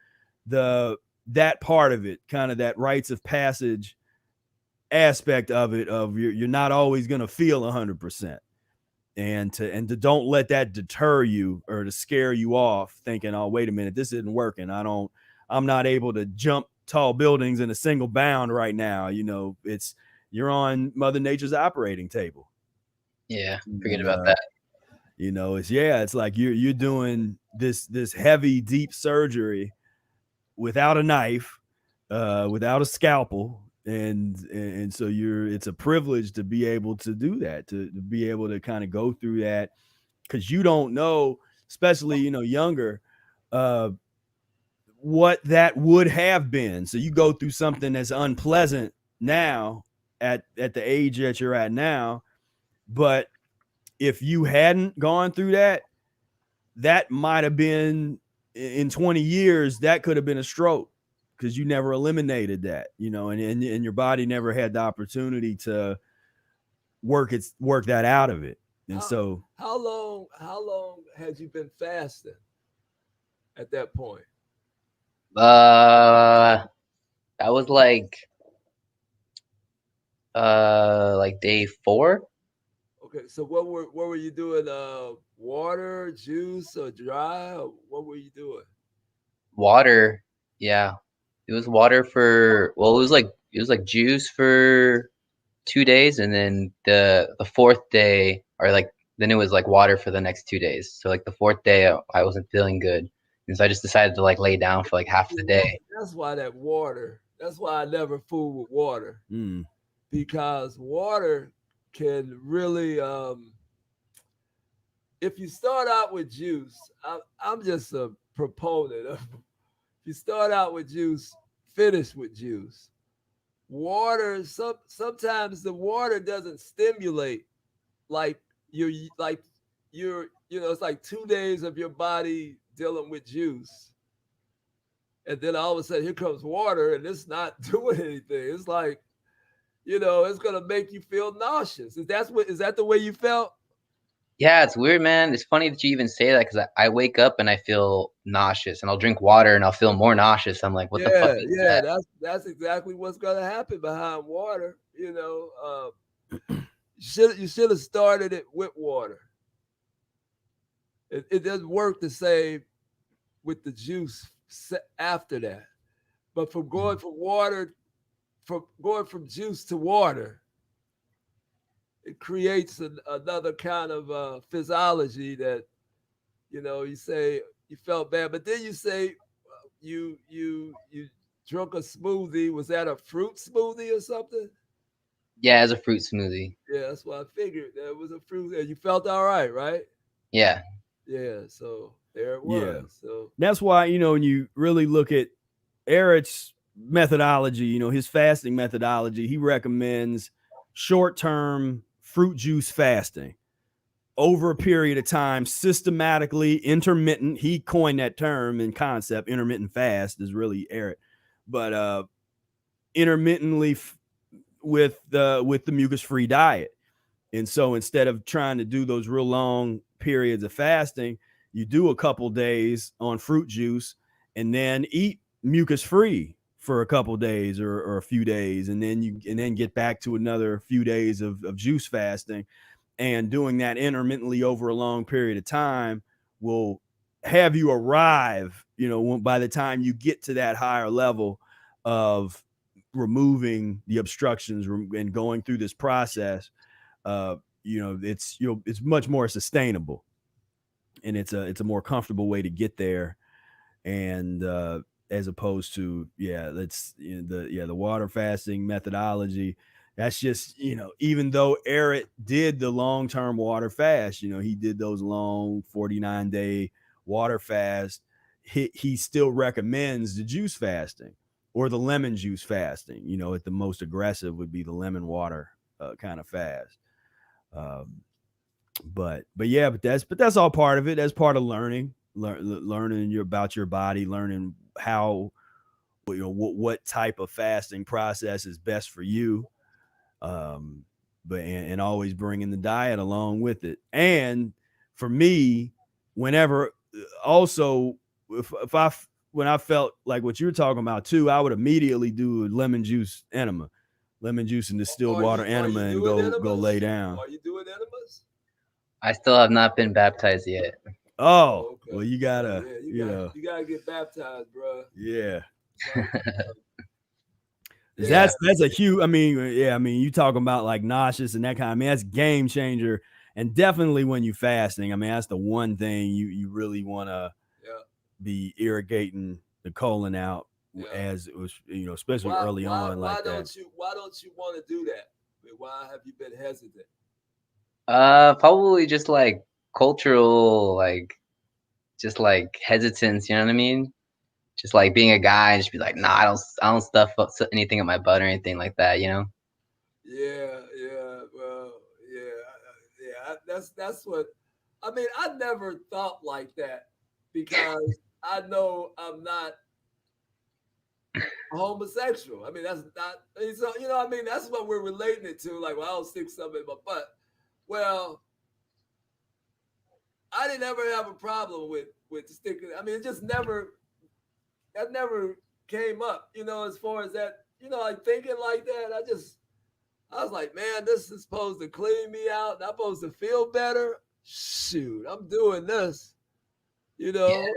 that part of it, kind of that rites of passage aspect of it, of you're not always going to feel 100%, and to don't let that deter you or to scare you off thinking, oh, wait a minute, this isn't working. I'm not able to jump tall buildings in a single bound right now. You're on Mother Nature's operating table. Yeah, forget about that. It's like you're doing this heavy, deep surgery without a knife, without a scalpel, and so it's a privilege to be able to do that, to be able to kind of go through that, because you don't know, especially younger, what that would have been. So you go through something that's unpleasant now at the age that you're at now, but if you hadn't gone through that might have been, in 20 years, that could have been a stroke, because you never eliminated that, and your body never had the opportunity to work that out of it. And so how long had you been fasting at that point? That was like day 4. Okay, so what were you doing? Water, juice, or dry? Or what were you doing? Water. Yeah, it was water for, well, it was like juice for 2 days, and then the fourth day, or like, then it was like water for the next 2 days. So like the fourth day I wasn't feeling good, and so I just decided to like lay down for like half the day. That's why I never fool with water, because water can really, if you start out with juice, I'm just a proponent of, if you start out with juice, finish with juice. Water, sometimes the water doesn't stimulate like it's like 2 days of your body dealing with juice, and then all of a sudden here comes water, and it's not doing anything. It's like, it's gonna make you feel nauseous. Is that the way you felt? Yeah, it's weird, man. It's funny that you even say that, because I wake up and I feel nauseous, and I'll drink water and I'll feel more nauseous. I'm like, what the fuck is that? That's exactly what's gonna happen behind water. You should have started it with water. It doesn't work the same with the juice after that, but from going from juice to water, it creates another kind of physiology that, you say you felt bad, but then you say you drunk a smoothie. Was that a fruit smoothie or something? Yeah, it's a fruit smoothie. Yeah, that's what I figured. That was a fruit, and you felt all right, right? Yeah. Yeah, so there it was. Yeah. So that's why, when you really look at Eric's methodology, his fasting methodology, he recommends short-term fruit juice fasting over a period of time, systematically, intermittent. He coined that term and concept. Intermittent fast is really Eric, but intermittently with the mucus-free diet. And so instead of trying to do those real long periods of fasting, you do a couple days on fruit juice and then eat mucus-free for a couple days or a few days, and then get back to another few days of juice fasting, and doing that intermittently over a long period of time will have you arrive, by the time you get to that higher level of removing the obstructions and going through this process, it's much more sustainable, and it's a more comfortable way to get there. And as opposed to the water fasting methodology, that's just, even though Eric did the long-term water fast, he did those long 49-day water fast, he still recommends the juice fasting or the lemon juice fasting. At the most aggressive would be the lemon water kind of fast. But that's all part of it. That's part of learning about your body, learning how, what type of fasting process is best for you. And always bringing the diet along with it. And for me, whenever also, when I felt like what you were talking about too, I would immediately do a lemon juice enema, lemon juice and distilled water enema, and go lay down. Are you doing enemas? I still have not been baptized yet. Oh, okay. Well, you gotta, you gotta get baptized, bro. Yeah. That's a huge. You talking about like nauseous and that kind of. That's game changer, and definitely when you fasting. That's the one thing you really want to be irrigating the colon out as it was, especially early on. Why don't you want to do that? Why have you been hesitant? Probably just like cultural, just like hesitance. You know what I mean? Just like being a guy and just be like, nah, I don't stuff up anything in my butt or anything like that. Yeah. Well, yeah. That's what. I never thought like that because I know I'm not homosexual. That's not. So that's what we're relating it to. Like, well, I don't stick something in my butt. Well, I didn't ever have a problem with sticking. It just never. That never came up, as far as that, like thinking like that. I was like, man, this is supposed to clean me out. I'm supposed to feel better. Shoot, I'm doing this. Yeah.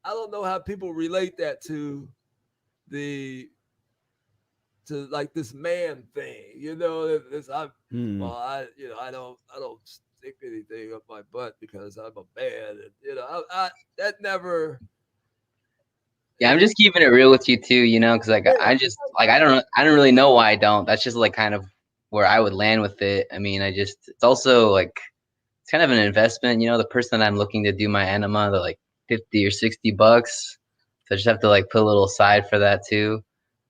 I don't know how people relate that to like this man thing, I don't stick anything up my butt because I'm a man, and that never. Yeah, I'm just keeping it real with you too, because I just I don't really know why I don't. That's just like kind of where I would land with it. It's also like it's kind of an investment, the person that I'm looking to do my enema, they're like $50 or $60, so I just have to like put a little aside for that too.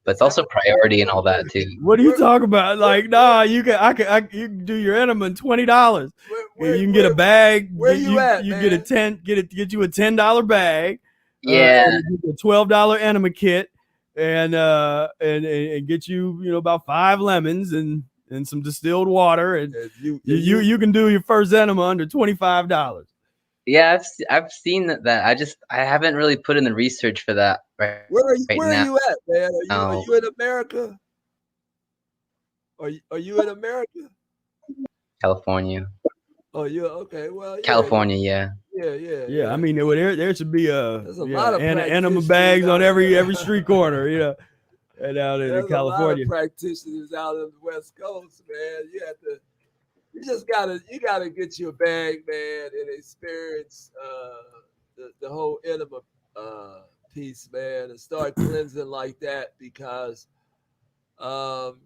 But it's also priority and all that too. What are you talking about? Like, nah, you can do your enema in $20. You can get a bag. Where you at? You get get you a $10 bag. Yeah. A $12 enema kit, and get you about 5 lemons and some distilled water, and you can do your first enema under $25. Yeah, I've seen that. I haven't really put in the research for that Where are you at, man? Are you in America? Are you in America? California. Oh, you okay? Well, California, yeah. Yeah. There should be there's a lot of enema bags on every street corner, and out in California. A lot of practitioners out on the West Coast, man. You gotta get you a bag, man, and experience the whole enema piece, man, and start cleansing like that, because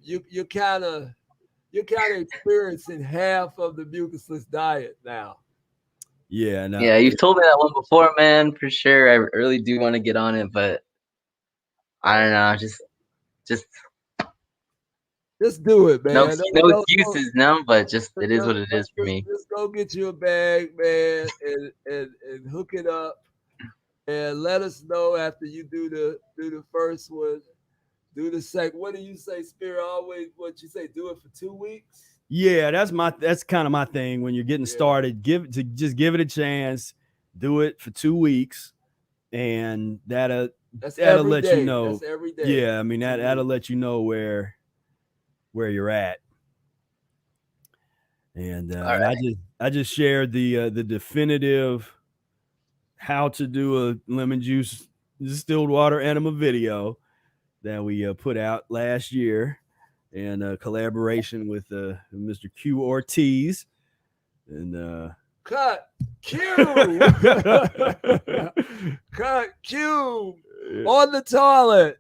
you're kind of experiencing half of the mucusless diet now. Yeah, no. Yeah, you've told me that one before, man, for sure. I really do want to get on it, but I don't know, just do it, man. No excuses, no, but just it is what it is for me. Just go get you a bag, man, and hook it up, and let us know after you do the first one, do the second. What do you say, Spira? Always what you say? Do it for 2 weeks. Yeah, that's kind of my thing. When you're getting started, just give it a chance. Do it for 2 weeks, and that'll That's that'll every let day. you know. That's every day. Yeah, I mean that'll let you know where you're at. And I just shared the definitive how to do a lemon juice distilled water enema video that we put out last year in collaboration with Mr. Q Ortiz. And cut Q cut Q on the toilet,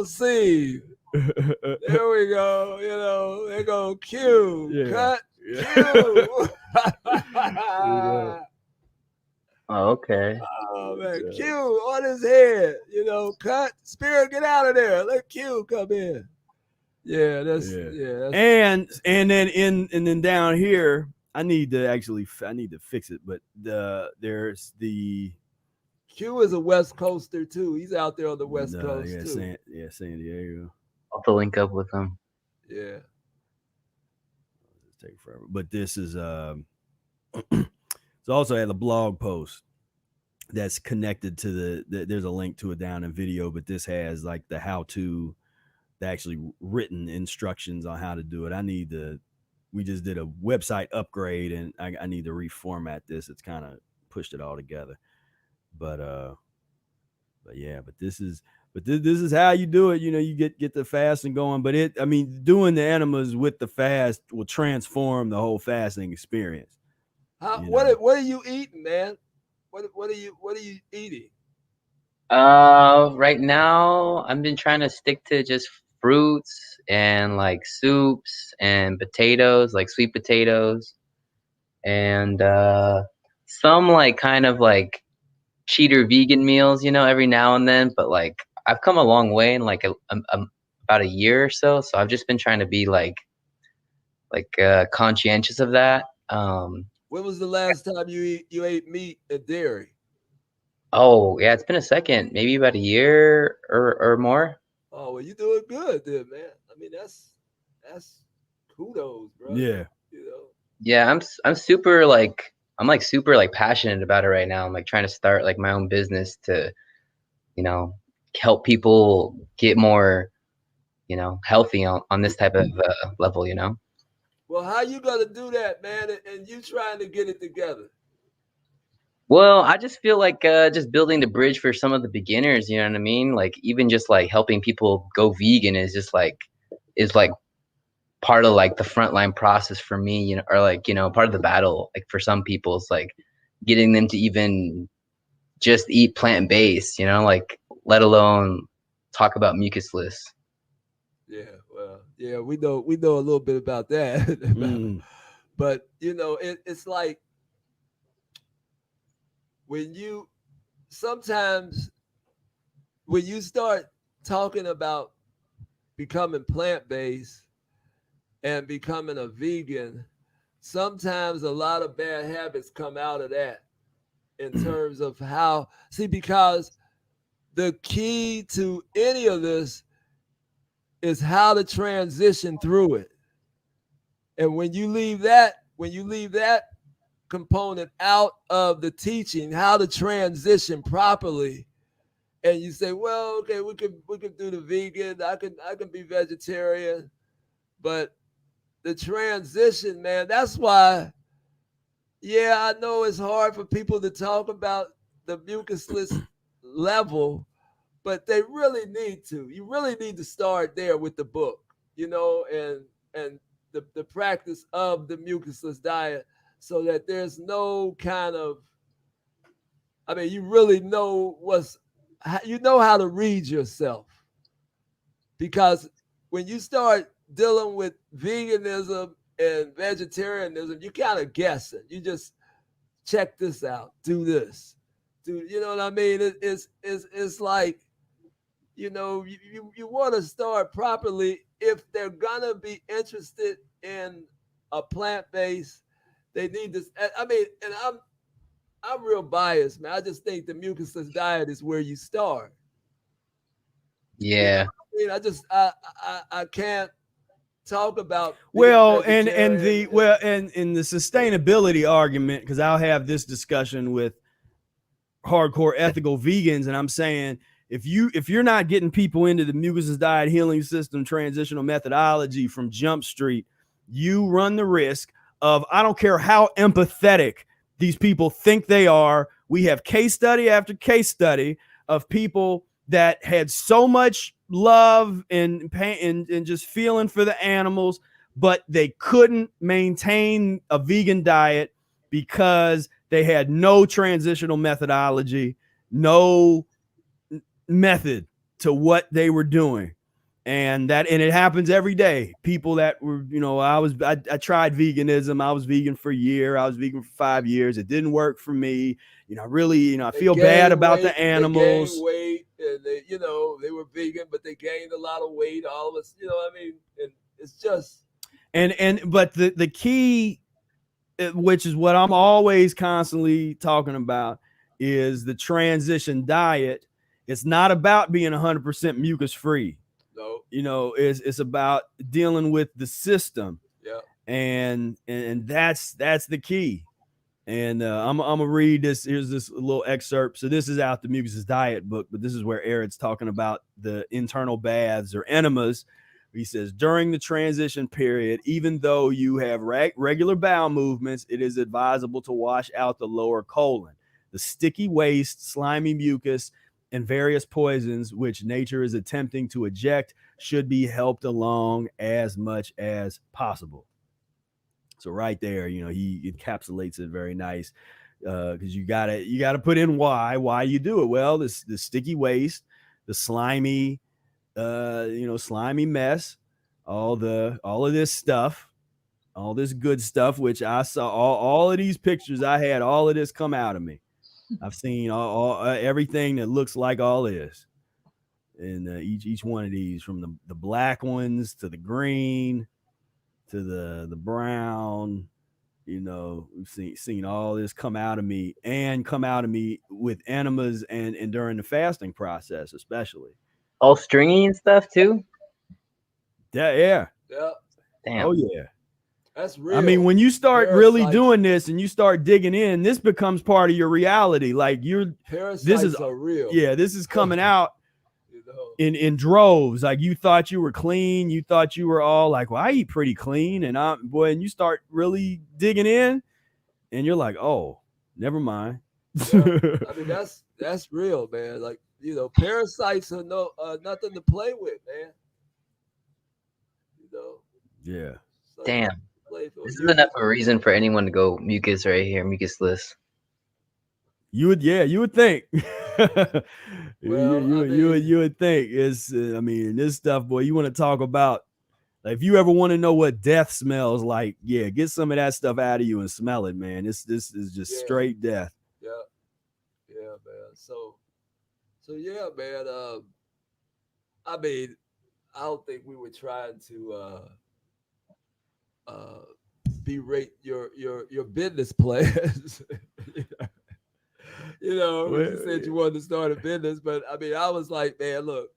see. There we go, there go Q. Yeah. Cut Yeah. Q. Oh, okay. Oh man, Q on his head, cut Spira, get out of there. Let Q come in. Yeah, that's and then down here, I need to fix it, but there's the Q is a West Coaster too. He's out there on the West Coast too. San Diego. I'll have to link up with him. Yeah. It'll take forever. But this is it's also had a blog post that's connected to there's a link to it down in video, but this has like the how-to, the actually written instructions on how to do it. We just did a website upgrade and I need to reformat this. It's kind of pushed it all together. But this is how you do it. You get the fasting going, but doing the enemas with the fast will transform the whole fasting experience. What are you eating, man? What are you eating? Right now I've been trying to stick to just fruits and like soups and potatoes, like sweet potatoes, and some like kind of like cheater vegan meals, every now and then. But like I've come a long way in like about a year or so. So I've just been trying to be like conscientious of that. When was the last time you ate meat and dairy? Oh yeah, it's been a second, maybe about a year or more. Oh well, you're doing good then, man. I mean that's kudos, bro. Yeah. Yeah, I'm super like super like passionate about it right now. I'm like trying to start like my own business to, help people get more, healthy on this type of level, Well, how you gonna do that, man? And you trying to get it together? Well, I just feel like just building the bridge for some of the beginners, you know what I mean? Like even just like helping people go vegan is just like part of like the frontline process for me, or like, part of the battle. Like for some people, it's like getting them to even just eat plant-based, like let alone talk about mucusless. Yeah, well, yeah, we know a little bit about that. But it's like when you start talking about becoming plant-based and becoming a vegan, sometimes a lot of bad habits come out of that in terms of because the key to any of this is how to transition through it. And when you leave that component out of the teaching, how to transition properly, and you say, well, okay, we could do the vegan, I can be vegetarian, but the transition, man, that's why, I know it's hard for people to talk about the mucusless level, but they really need to. You really need to start there with the book, and the practice of the mucusless diet, so that there's no kind of, you really know how to read yourself. Because when you start dealing with veganism and vegetarianism, you kind of guessing. You just check this out, do this, you know what I mean? It's like, you want to start properly. If they're gonna be interested in a plant-based, they need this. And I'm real biased, man. I just think the mucusless diet is where you start. Yeah. I can't talk about and the sustainability argument, because I'll have this discussion with hardcore ethical vegans, and I'm saying if you're not getting people into the Mucusless Diet Healing System transitional methodology from Jump Street, you run the risk of, I don't care how empathetic these people think they are. We have case study after case study of people that had so much love and pain and just feeling for the animals, but they couldn't maintain a vegan diet because they had no transitional methodology, no method to what they were doing. And it happens every day. People that were, I tried veganism. I was vegan for a year. I was vegan for 5 years. It didn't work for me. I feel bad about the animals. They gained weight, and they were vegan, but they gained a lot of weight. All of us, and it's just. But the key, which is what I'm always constantly talking about, is the transition diet. It's not about being 100% mucus free. No. It's about dealing with the system. Yeah. And that's the key. And I'm gonna read this. Here's this little excerpt. So this is out the Mucusless Diet book, but this is where Eric's talking about the internal baths or enemas. He says, during the transition period, even though you have regular bowel movements, it is advisable to wash out the lower colon. The sticky waste, slimy mucus, and various poisons which nature is attempting to eject should be helped along as much as possible. So right there, he encapsulates it very nice, because you gotta put in why you do it. Well, the sticky waste, the slimy, slimy mess, all of this stuff, all this good stuff, which I saw all of these pictures. I had all of this come out of me. I've seen all everything that looks like all this, and each one of these, from the black ones to the green to the brown, we've seen all this come out of me with enemas and during the fasting process, especially. All stringy and stuff too. Yeah. Damn. Oh yeah. That's real. I mean, when you start really doing this and you start digging in, this becomes part of your reality. Like parasites are real. Yeah, this is coming out in droves. Like, you thought you were clean, you thought you were all like, well, I eat pretty clean, and and you start really digging in, and you're like, oh, never mind. Yeah. I mean, that's real, man. Like, parasites are nothing to play with, man. Yeah. Like, damn. This is enough of a reason for anyone to go mucus right here, mucusless. You would think. Well, you would think. It's this stuff, boy. You want to talk about, like, if you ever want to know what death smells like, get some of that stuff out of you and smell it, man. This is just straight death. Yeah, man. So yeah, man. I don't think we were trying to berate your business plans. You said you wanted to start a business, but I was like, man, look,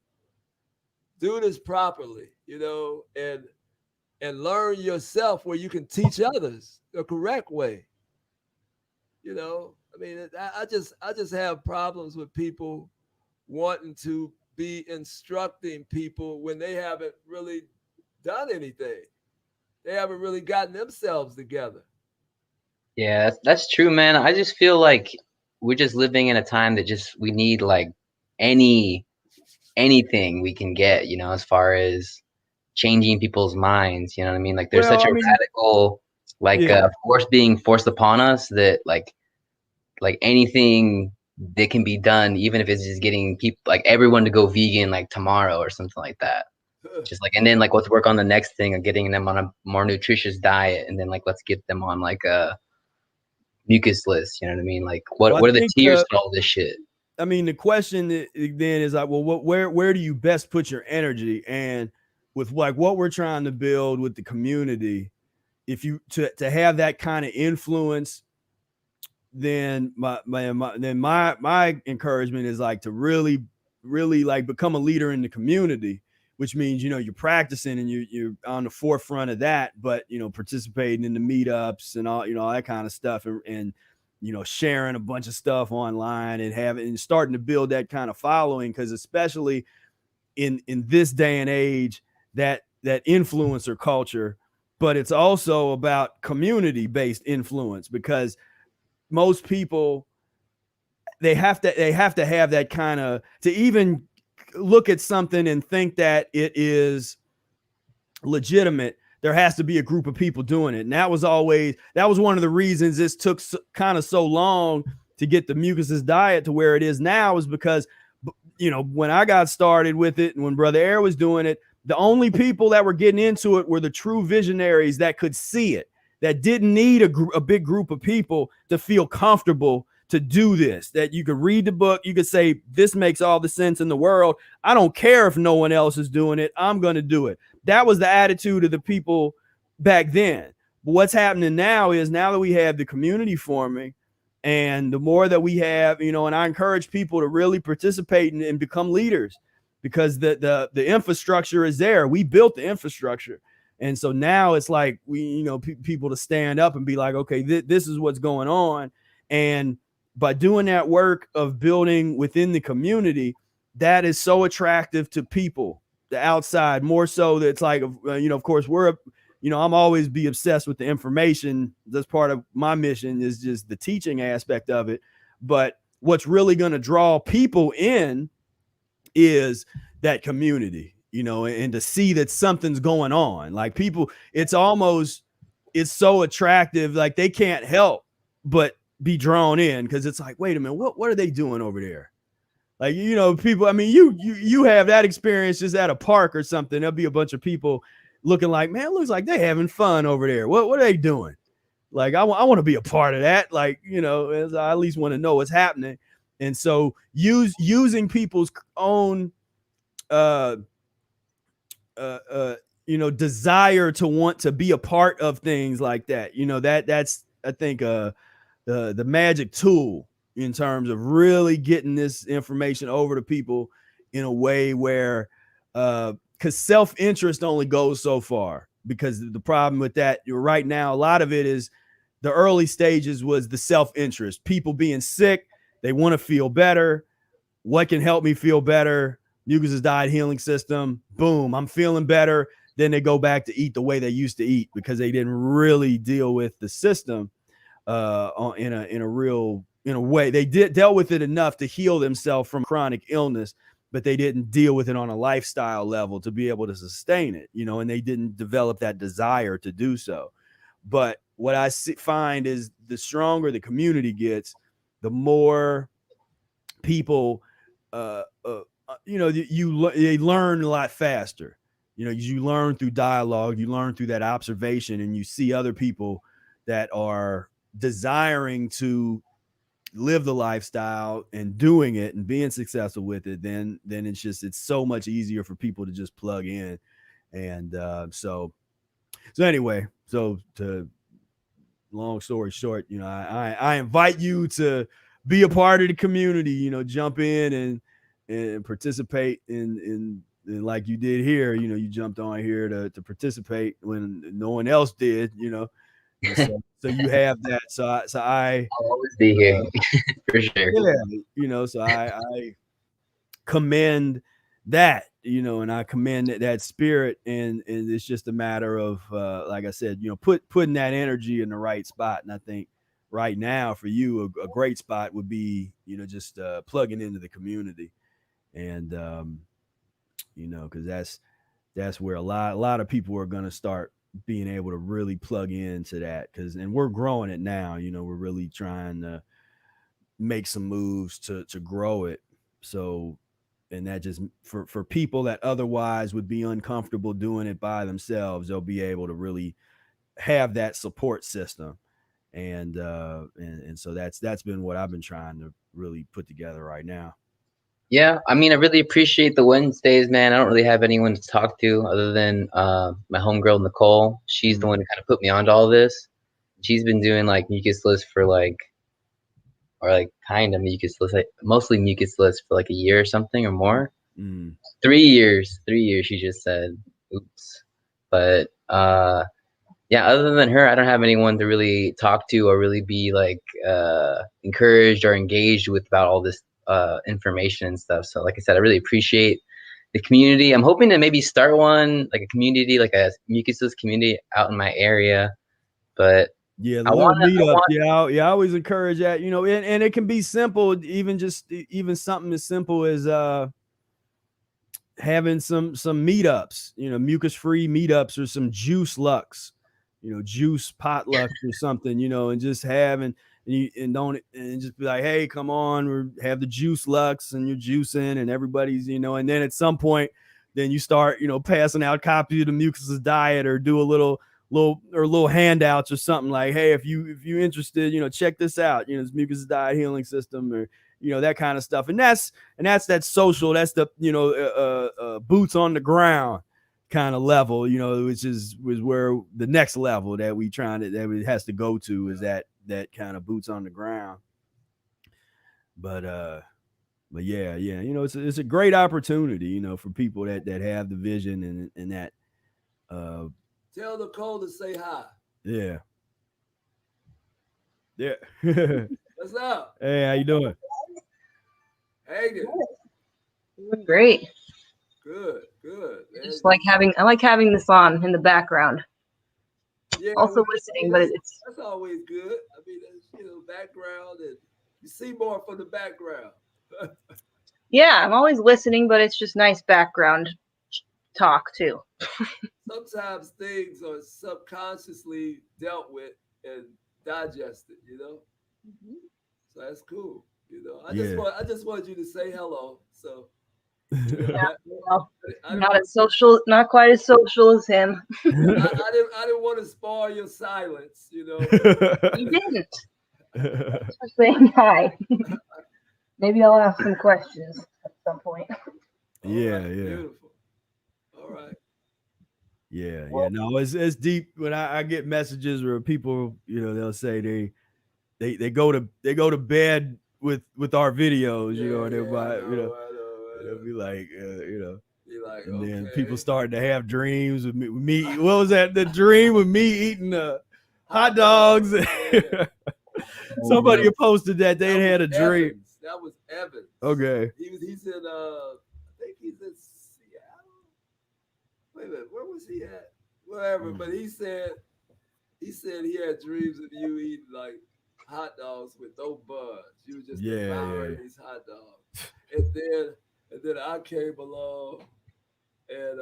do this properly, and learn yourself where you can teach others the correct way. I just have problems with people wanting to be instructing people when they haven't really done anything. They haven't really gotten themselves together. Yeah, that's true, man. I just feel like we're just living in a time that we need like anything we can get, as far as changing people's minds. You know what I mean? Like, there's such a radical, force being forced upon us that like anything that can be done, even if it's just getting people, like everyone, to go vegan like tomorrow or something like that. Just like, and then like, let's work on the next thing of getting them on a more nutritious diet, and then like, let's get them on like a mucusless. You know what I mean? Like, what are the tiers to all this shit? I mean, the question then is like, well, where do you best put your energy? And with like what we're trying to build with the community, if you to have that kind of influence, then my encouragement is like to really like become a leader in the community, which means you're practicing and you're on the forefront of that, but participating in the meetups and all that kind of stuff, and sharing a bunch of stuff online and starting to build that kind of following, because especially in this day and age, that influencer culture, but it's also about community-based influence, because most people, they have to have that kind of, to even look at something and think that it is legitimate, there has to be a group of people doing it. And that was one of the reasons this took kind of so long to get the Mucusless diet to where it is now, is because, when I got started with it and when Brother Air was doing it, the only people that were getting into it were the true visionaries that could see it, that didn't need a big group of people to feel comfortable to do this, that you could read the book, you could say, this makes all the sense in the world. I don't care if no one else is doing it. I'm going to do it. That was the attitude of the people back then. But what's happening now is, now that we have the community forming, and the more that we have, and I encourage people to really participate and become leaders, because the infrastructure is there. We built the infrastructure. And so now it's like people to stand up and be like, okay, this is what's going on. And by doing that work of building within the community, that is so attractive to people, the outside, more so that it's like, of course, I'm always be obsessed with the information. That's part of my mission, is just the teaching aspect of it. But what's really going to draw people in is that community, and to see that something's going on. Like, people, it's so attractive. Like, they can't help but be drawn in, because it's like, wait a minute, what are they doing over there? Like, people, you have that experience just at a park or something. There'll be a bunch of people looking like, man, it looks like they're having fun over there. What are they doing? Like, I want to be a part of that. Like, I at least want to know what's happening. And so using people's own, desire to want to be a part of things like that. That's, I think, the magic tool in terms of really getting this information over to people in a way where, because self-interest only goes so far. Because the problem with that, right now, a lot of it is, the early stages was the self-interest, people being sick, they want to feel better. What can help me feel better? Mucusless Diet Healing System. Boom, I'm feeling better. Then they go back to eat the way they used to eat, because they didn't really deal with the system in a way. They dealt with it enough to heal themselves from chronic illness, but they didn't deal with it on a lifestyle level to be able to sustain it, and they didn't develop that desire to do so. But what I find is, the stronger the community gets, the more people, they learn a lot faster. You learn through dialogue, you learn through that observation, and you see other people that are desiring to live the lifestyle and doing it and being successful with it. Then it's so much easier for people to just plug in. And so anyway, so to long story short, I invite you to be a part of the community, jump in and participate in like you did here. You jumped on here to participate when no one else did, so you have that. So I'll always be here for sure. Yeah, so I commend that, and I commend that spirit, and it's just a matter of, like I said, putting that energy in the right spot. And I think right now for you, a great spot would be, just plugging into the community, and because that's where a lot of people are going to start being able to really plug into that, and we're growing it now. We're really trying to make some moves to grow it. So, and that just for people that otherwise would be uncomfortable doing it by themselves, they'll be able to really have that support system. And so that's been what I've been trying to really put together right now. Yeah, I really appreciate the Wednesdays, man. I don't really have anyone to talk to other than my homegirl Nicole. She's the one who kind of put me onto all this. She's been doing like Mucusless for kind of Mucusless, mostly Mucusless for like a year or something or more. 3 years. 3 years, she just said. Oops. But yeah, other than her, I don't have anyone to really talk to or really be like encouraged or engaged with about all this information and stuff. So like I said, I really appreciate the community. I'm hoping to maybe start one, like a community, like a Mucusless community out in my area. But yeah, the little meetups. Yeah, I always encourage that, you know, and it can be simple, even something as simple as having some meetups, you know, mucus-free meetups or some juice lucks, you know, juice potlucks or something, you know, and just having and just be like, hey, come on, or have the juice lucks and you're juicing and everybody's, you know, and then at some point, then you start, you know, passing out copies of the Mucusless Diet or do a little handouts or something like, hey, if you're interested, you know, check this out, you know, this Mucusless Diet Healing System, or you know, that kind of stuff. And that's that social, that's the, you know, boots on the ground kind of level, you know, which was where the next level that it has to go to is that kind of boots on the ground. But yeah, you know, it's a great opportunity, you know, for people that have the vision and that. Tell Nicole to say hi. Yeah. What's up? Hey, how you doing? Hanging. Doing great. Good. I like having this on in the background. Yeah, also listening, but that's always good. I mean, you know, background, and you see more from the background. Yeah, I'm always listening, but it's just nice background talk too. Sometimes things are subconsciously dealt with and digested, you know. Mm-hmm. So that's cool. You know, I just wanted you to say hello. So yeah, well, not quite as social as him. I didn't want to spoil your silence, you know. You didn't. Thanks for saying hi. Maybe I'll ask some questions at some point. Yeah. Beautiful. All right. Yeah. No, it's deep. When I get messages where people, you know, they'll say they go to bed with our videos, you know, and everybody, you know, they'll be like, you know, and okay. then people starting to have dreams with me. What was that? The dream with me eating hot dogs. Somebody posted that they had a dream. Evans. That was Evans. Okay. He's in I think he's in Seattle. Wait a minute, where was he at? Wherever, but he said he had dreams of you eating like hot dogs with no buns. You were just devouring these hot dogs. And then I came along and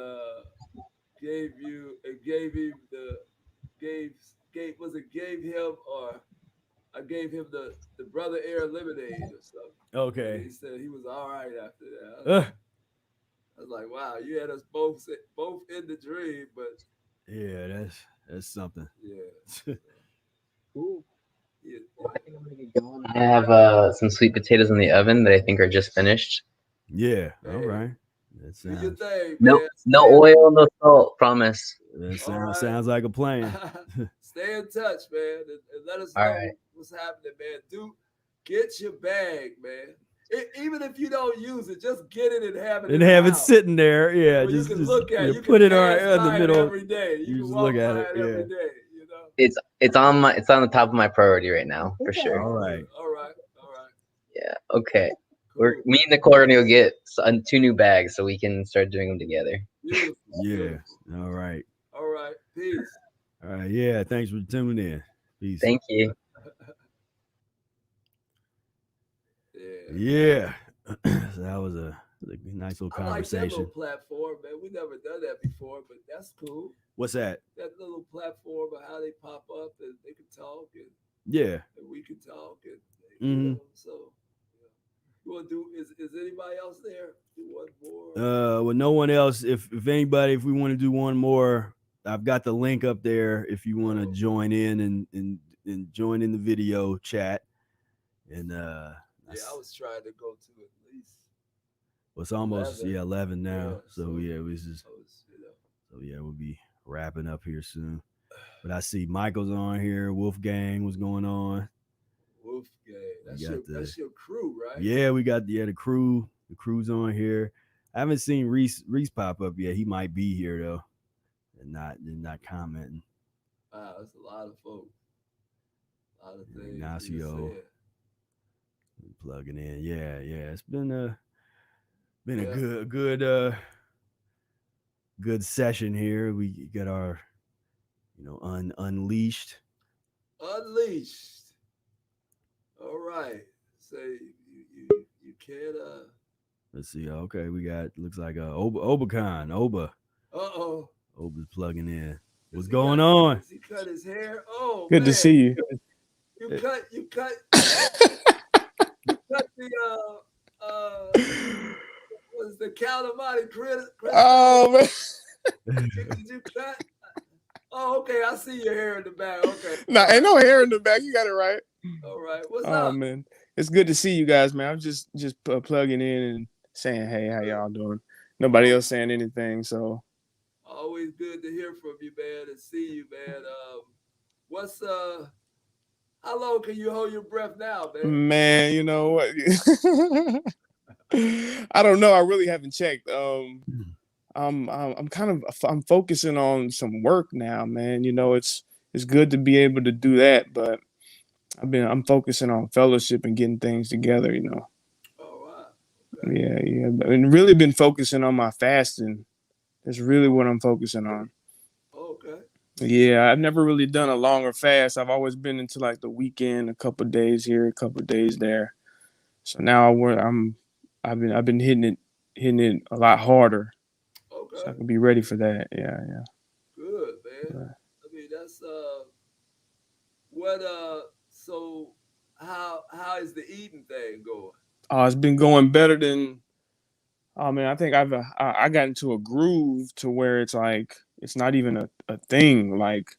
gave him I gave him the Brother Air lemonade or something. Okay. And he said he was all right after that. I was like, wow, you had us both in the dream, but yeah, that's something. Yeah. Cool. Yeah. I think I'm gonna get going. I have some sweet potatoes in the oven that I think are just finished. Yeah. All right. That sounds, do your thing, no oil, no salt. Promise. That sounds like a plan. Stay in touch, man, and let us know what's happening, man. Get your bag, man. Even if you don't use it, just get it and have it. And have it sitting there, yeah. Just look at it. You put it in the middle every day. You can look at it every day. You know. It's on the top of my priority right now for sure. All right. Yeah. Okay. Cool. Me and Nicole are gonna go get 2 new bags so we can start doing them together. Beautiful. Yeah. All right. All right. Peace. All right. Yeah. Thanks for tuning in. Peace. Thank you. Yeah. So that was a nice little conversation. I like that little platform, man. We never done that before, but that's cool. What's that? That little platform of how they pop up and they can talk and and we can talk and you know, so you want to do? Is anybody else there? Do one more? Well, no one else. If anybody, if we want to do one more, I've got the link up there. If you want to join in and join in the video chat, and I was trying to go to at least. Well, it's almost 11 now. Yeah, so yeah, it was just. So yeah, we'll be wrapping up here soon. But I see Michael's on here. Wolfgang was going on. Wolfgang, that's your crew, right? Yeah, we got the crew. The crew's on here. I haven't seen Reese pop up yet. He might be here though, and not commenting. Wow, that's a lot of folks. A lot of things. Ignacio plugging in. Yeah. It's been a good session here. We got our unleashed. Unleashed. All right. So you can't Let's see. Okay, we got looks like Obacon. Oba. Uh-oh. Oba's plugging in. What's going on? Does he cut his hair? Oh, Good to see you. You cut you cut the was the Calamari Chris? Oh man. Did you cut? Oh, okay. I see your hair in the back. Okay. Nah, ain't no hair in the back. You got it right. All right. What's Oh up? man, it's good to see you guys, man. I'm just plugging in and saying, hey, how y'all doing? Nobody else saying anything, so. Always good to hear from you, man, and see you, man. What's how long can you hold your breath now, man? Man, you know what? I don't know. I really haven't checked. I'm focusing on some work now, man. You know, it's good to be able to do that, but I'm focusing on fellowship and getting things together, you know. Oh wow. Okay. Yeah. And really been focusing on my fasting. That's really what I'm focusing on. Okay. Yeah, I've never really done a longer fast. I've always been into like the weekend, a couple of days here, a couple of days there. So now I've been hitting it a lot harder. Okay. So I can be ready for that. Yeah. Good, man. Right. I mean, that's what so how is the eating thing going? It's been going better than. Oh man, I think I got into a groove to where it's like it's not even a thing. Like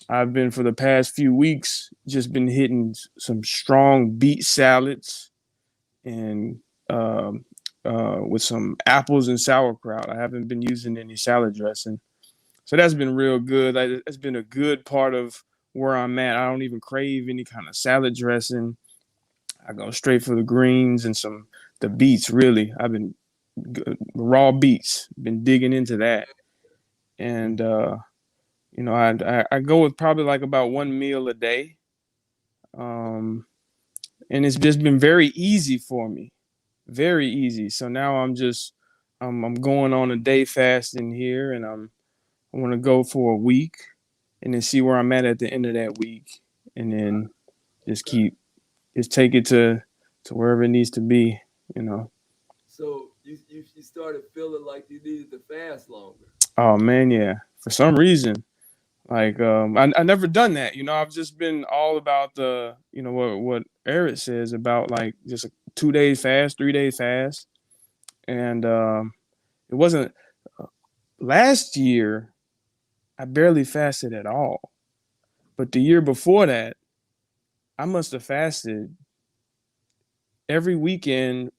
I've been for the past few weeks just been hitting some strong beet salads and with some apples and sauerkraut. I haven't been using any salad dressing, so that's been real good. That's been a good part of where I'm at. I don't even crave any kind of salad dressing. I go straight for the greens and the beets. Really, I've been raw beets. Been digging into that, and I go with probably like about one meal a day, and it's just been very easy for me, very easy. So now I'm going on a day fasting here, and I want to go for a week, and then see where I'm at the end of that week, and then just take it to wherever it needs to be, you know. So you started feeling like you needed to fast longer. Oh man, yeah. For some reason, like I never done that. You know, I've just been all about the, you know, what Eric says about like just a 2 days fast, 3 days fast, and it wasn't last year. I barely fasted at all, but the year before that, I must have fasted every weekend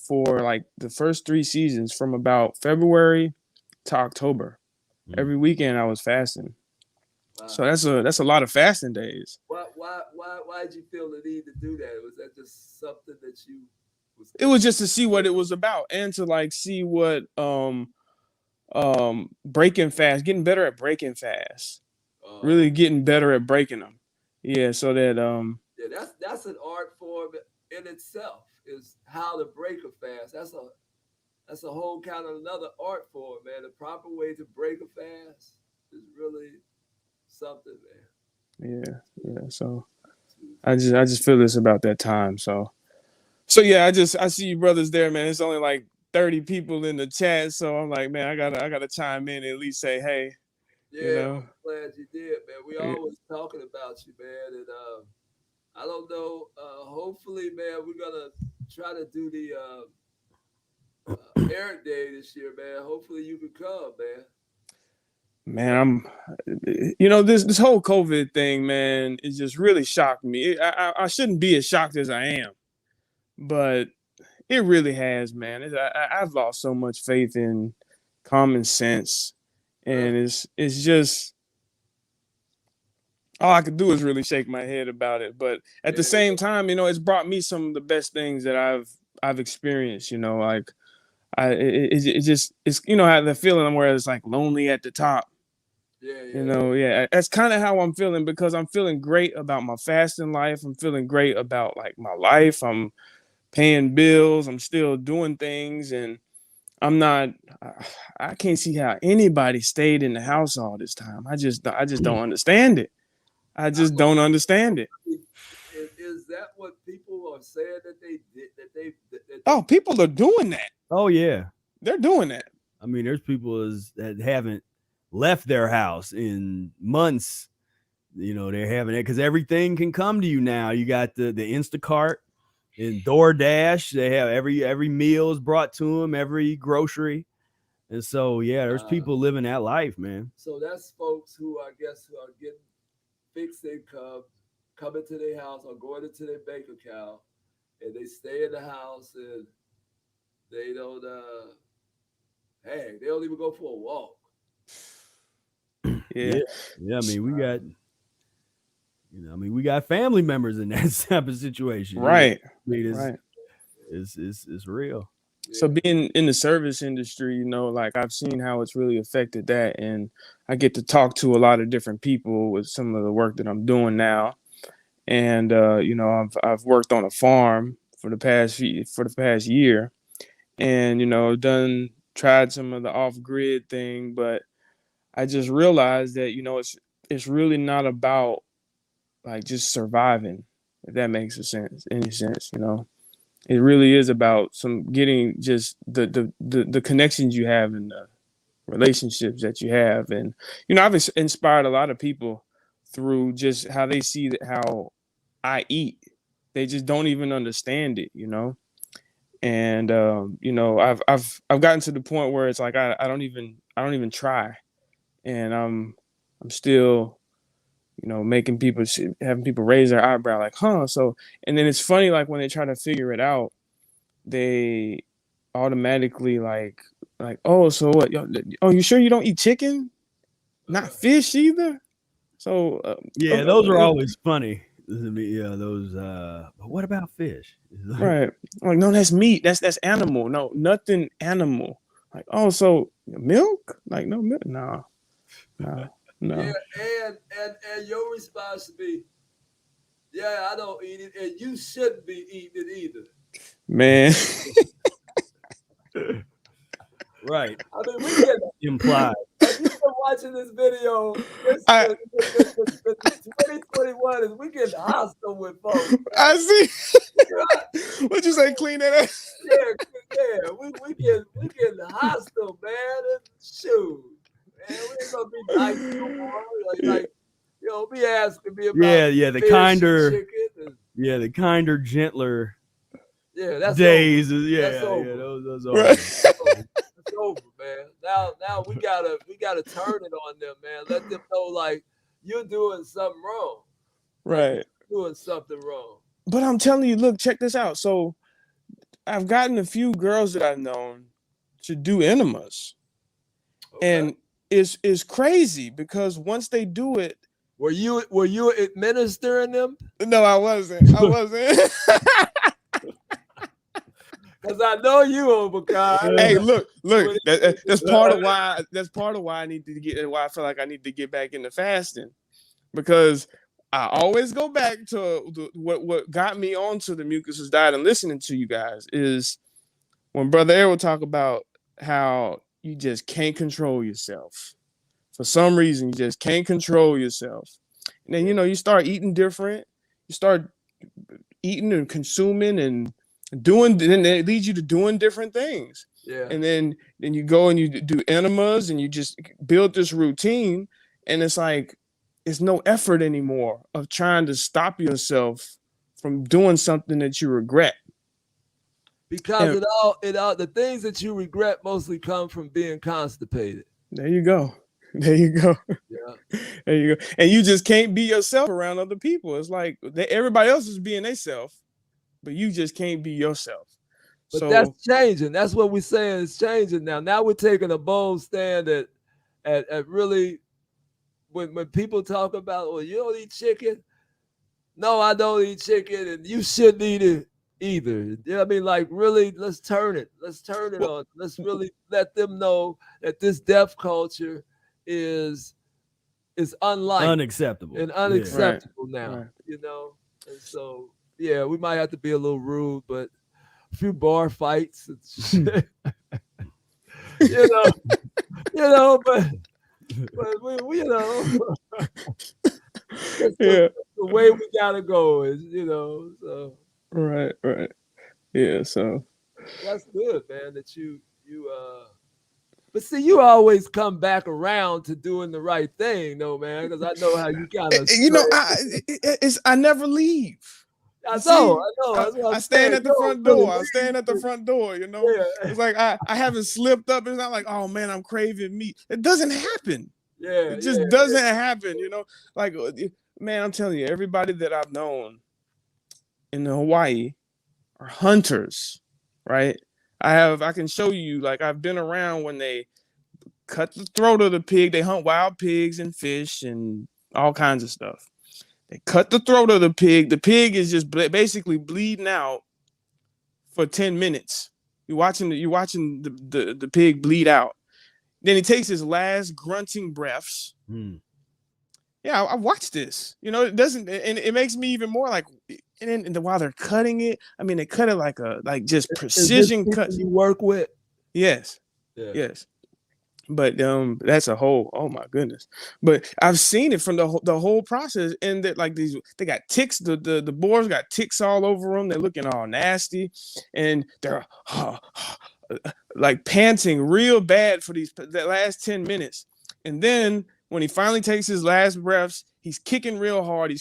for like the first 3 seasons from about February to October. Every weekend I was fasting. Wow. So that's a lot of fasting days. Why did you feel the need to do that? Was that just something that you It was just to see what it was about and to like see what breaking fast, getting better at breaking fast. Really getting better at breaking them. Yeah, so that yeah, that's an art form in itself, is how to break a fast. That's a whole kind of another art form, man. The proper way to break a fast is really something, man. Yeah. So I just feel this about that time. So yeah, I see you brothers there, man. It's only like 30 people in the chat, so I'm like, man, I gotta chime in and at least say hey. Yeah, you know? I'm glad you did, man. We always talking about you, man, and I don't know. Hopefully, man, we're gonna try to do the Eric Day this year, man. Hopefully, you can come, man. Man, you know, this whole COVID thing, man, it just really shocked me. I shouldn't be as shocked as I am, but it really has, man. I've lost so much faith in common sense, and it's just all I could do is really shake my head about it. But at the same time, you know, it's brought me some of the best things that I've experienced. You know, like it's you know, how the feeling where it's like lonely at the top. That's kind of how I'm feeling, because I'm feeling great about my fasting life. I'm feeling great about like my life. I'm paying bills. I'm still doing things, and I can't see how anybody stayed in the house all this time. I just don't understand it. I just don't understand it. Is that what people are saying that they did? Oh, people are doing that. Oh yeah, they're doing that. I mean, there's people that haven't left their house in months. They're having it because everything can come to you now. You got the Instacart and DoorDash. They have every meal is brought to them, every grocery. And so, yeah, there's people living that life, man. So that's folks who I guess who are getting fixed income, coming to their house or going into their bank account, and they stay in the house and they don't, they don't even go for a walk. Yeah. I mean, we got family members in that type of situation. Right. It's real. So being in the service industry, like I've seen how it's really affected that, and I get to talk to a lot of different people with some of the work that I'm doing now. And I've worked on a farm for the past year, and tried some of the off-grid thing, but I just realized that it's really not about like just surviving, if that makes any sense. It really is about getting just the connections you have and the relationships that you have. And, I've inspired a lot of people through just how they see how I eat. They just don't even understand it, And, I've gotten to the point where it's like, I don't even try. And I'm still, having people raise their eyebrow like, huh? So, and then it's funny, like when they try to figure it out, they automatically like, oh, so what? Oh, you sure you don't eat chicken? Not fish either? So, those are always funny. Those, what about fish? Right. Like, no, that's meat. That's animal. No, nothing animal. Like, oh, so milk? Like, no milk? No. Yeah, and your response to be, yeah, I don't eat it, and you shouldn't be eating it either. Man. Right. I mean, we get implied. If you've been watching this video, 2021 is we getting hostile with folks. I see. What'd you say? Clean that up? Yeah. We getting hostile, man. Shoot. Man, we ain't gonna be nice no more. Be asking me about the kinder, gentler that's days. Over. That's over. Those are That's over, man. Now we gotta turn it on them, man. Let them know like you're doing something wrong. Right. Doing something wrong. But I'm telling you, look, check this out. So I've gotten a few girls that I've known to do enemas. Okay. And it's crazy because once they do it. Were you administering them? No, I wasn't. Because I know you, Obakar. Hey, look. That's part of why. That's part of why I need to get. Why I feel like I need to get back into fasting, because I always go back to what got me onto the Mucusless diet and listening to you guys is when Brother Air will talk about how you just can't control yourself. For some reason, you just can't control yourself. And then, you start eating different. You start eating and consuming and doing, and it leads you to doing different things. Yeah. And then you go and you do enemas and you just build this routine. And it's like, it's no effort anymore of trying to stop yourself from doing something that you regret. Because the things that you regret mostly come from being constipated. There you go. Yeah. There you go. And you just can't be yourself around other people. It's like everybody else is being themselves, but you just can't be yourself. But that's changing. That's what we're saying is changing now. Now we're taking a bold stand at really when people talk about, well, you don't eat chicken. No, I don't eat chicken, and you shouldn't eat it either. I mean, like, really, let's turn it on. Let's really let them know that this deaf culture is is unlike unacceptable and Yeah. unacceptable now. Right. You know, and so yeah, we might have to be a little rude, but a few bar fights, and shit, you know, but we that's Yeah. the way we gotta go is, so Right. Yeah. So that's good, man, that you but see, you always come back around to doing the right thing, though, man, because I know how you kind of I never leave. I See, know, that's what I I'm stand saying. at the You front don't really door. I'm staying at the front door, you know. Yeah. It's like I haven't slipped up. It's not like, oh man, I'm craving meat. It doesn't happen. Yeah, It just doesn't happen, you know. Like, man, I'm telling you, everybody that I've known in Hawaii are hunters, right? I can show you, like, I've been around when they cut the throat of the pig. They hunt wild pigs and fish and all kinds of stuff. They cut the throat of the pig. The pig is just basically bleeding out for 10 minutes. You're watching the pig bleed out. Then he takes his last grunting breaths. Yeah, I watched this. You know, it doesn't, and it makes me even more like. And while they're cutting it, I mean, they cut it like just precision cut. You work with? Yes. Yeah. Yes. But that's a whole, oh my goodness. But I've seen it from the whole process, and that like they got ticks. The boars got ticks all over them. They're looking all nasty, and they're like panting real bad for that last 10 minutes. And then when he finally takes his last breaths, he's kicking real hard.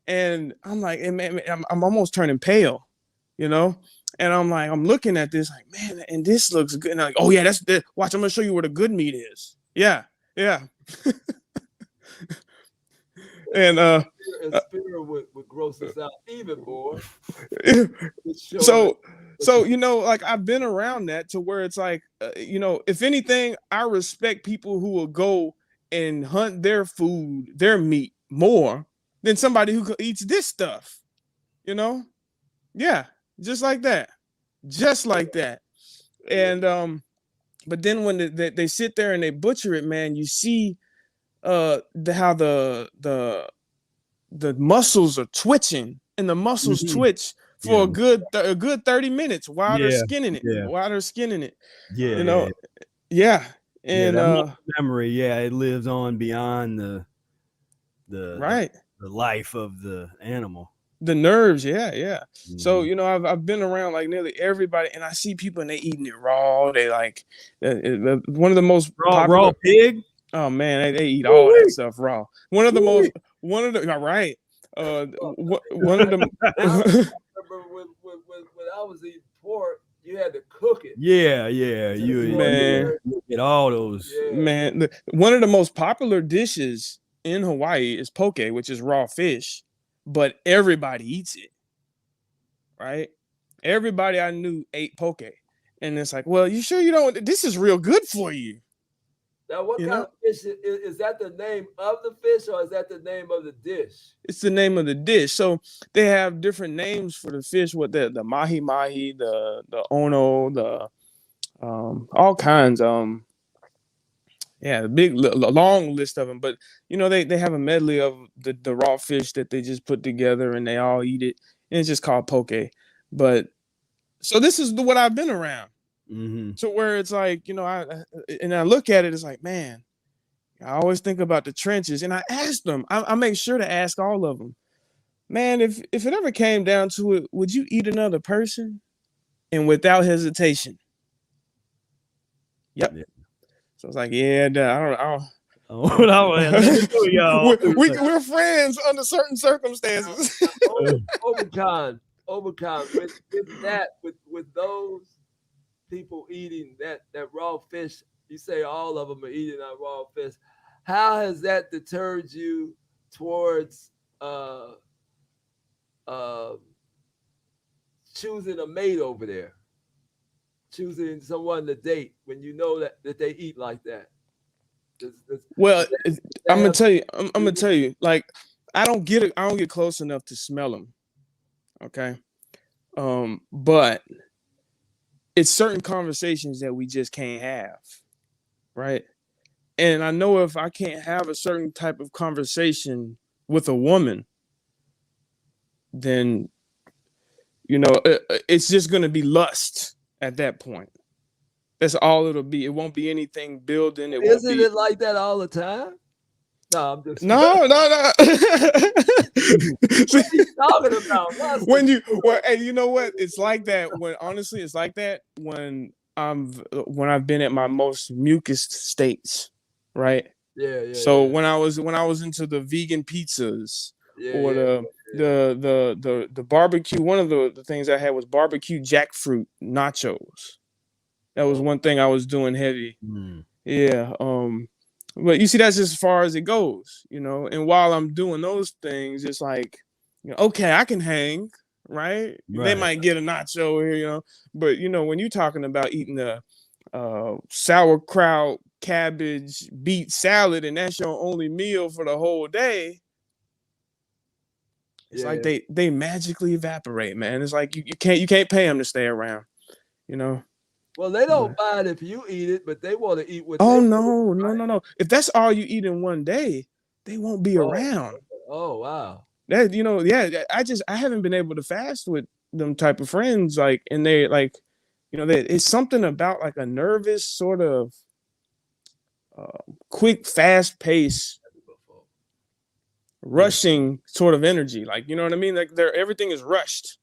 And I'm like, I'm almost turning pale, you know? And I'm like, I'm looking at this like, man, and this looks good. And I'm like, oh yeah, watch, I'm gonna show you where the good meat is. Yeah. And Spira would gross us out even more. So you know, like I've been around that to where it's like, you know, if anything, I respect people who will go and hunt their food, their meat more than somebody who eats this stuff, you know? Yeah, just like that. And but then when they sit there and they butcher it, man, you see how the muscles are twitching, and the muscles twitch for a good 30 minutes while they're skinning it. Yeah, you know. Yeah. And memory, it lives on beyond the right, the life of the animal. The nerves, yeah. So you know, I've been around like nearly everybody, and I see people and they eating it raw. They like one of the most raw pig. Oh man, they eat all that stuff raw. One of the right. One of the. I remember when I was eating pork, you had to cook it. Yeah. You get all those. Yeah. Man, one of the most popular dishes in Hawaii is poke, which is raw fish, but everybody eats it, right? Everybody I knew ate poke, and it's like, well, you sure you don't? This is real good for you. Now, what kind of fish is that? The name of the fish, or is that the name of the dish? It's the name of the dish. So they have different names for the fish. What the mahi, the ono, the all kinds. The big long list of them. But you know, they have a medley of the raw fish that they just put together, and they all eat it. And it's just called poke. But so this is what I've been around. So where it's like, you know, I look at it, it's like, man, I always think about the trenches, and I asked them, I make sure to ask all of them, man, if it ever came down to it, would you eat another person? And without hesitation. Yep. So it's like, yeah, I don't. We're friends under certain circumstances. Overcon with those people eating that raw fish, you say all of them are eating that raw fish. How has that deterred you towards choosing a mate over there, choosing someone to date when you know that they eat like that? Well, I'm gonna tell you, like, I don't get close enough to smell them. Okay, but it's certain conversations that we just can't have, right? And I know if I can't have a certain type of conversation with a woman, then, you know, it's just going to be lust at that point. That's all it'll be. It won't be anything building. It won't Isn't be. it like that all the time? No, I'm just No. What are you talking about? Lust When is- and you know what? It's like that when, honestly, it's like that when I've been at my most mucus states, right? yeah. So when I was into the vegan pizzas, or the barbecue, one of the things I had was barbecue jackfruit nachos. That was one thing I was doing heavy. Yeah. But you see, that's just as far as it goes, you know. And while I'm doing those things, it's like, you know, okay, I can hang, right? They might get a nacho here, you know. But you know, when you're talking about eating a sauerkraut, cabbage, beet salad, and that's your only meal for the whole day, it's like they magically evaporate, man. It's like you can't pay them to stay around, you know. Well, they don't mind if you eat it, but they want to eat what. Oh no. If that's all you eat in one day, they won't be around. Oh wow. That, you know, yeah. I haven't been able to fast with them type of friends, like, and they like, you know, it's something about like a nervous sort of quick, fast pace, rushing sort of energy. Like, you know what I mean? Like everything is rushed.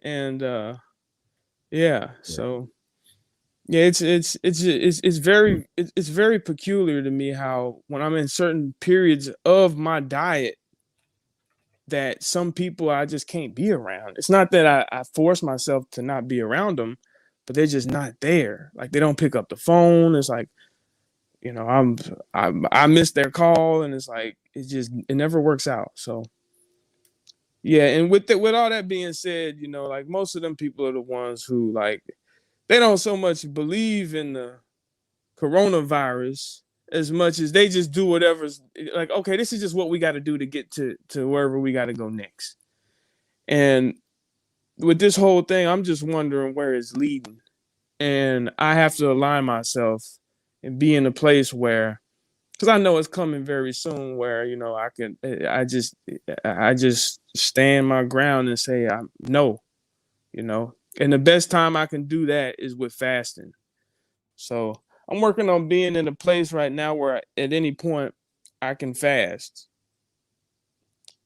And so yeah, it's very peculiar to me how when I'm in certain periods of my diet that some people I just can't be around. It's not that I force myself to not be around them, but they're just not there. Like, they don't pick up the phone. It's like, you know, I miss their call, and it's like it never works out. So yeah, and with all that being said, you know, like, most of them people are the ones who, like, they don't so much believe in the coronavirus as much as they just do whatever's like, okay, this is just what we got to do to get to wherever we got to go next. And with this whole thing, I'm just wondering where it's leading. And I have to align myself and be in a place where, because I know it's coming very soon, where, you know, I just stand my ground and say, no, you know. And the best time I can do that is with fasting. So I'm working on being in a place right now where at any point I can fast.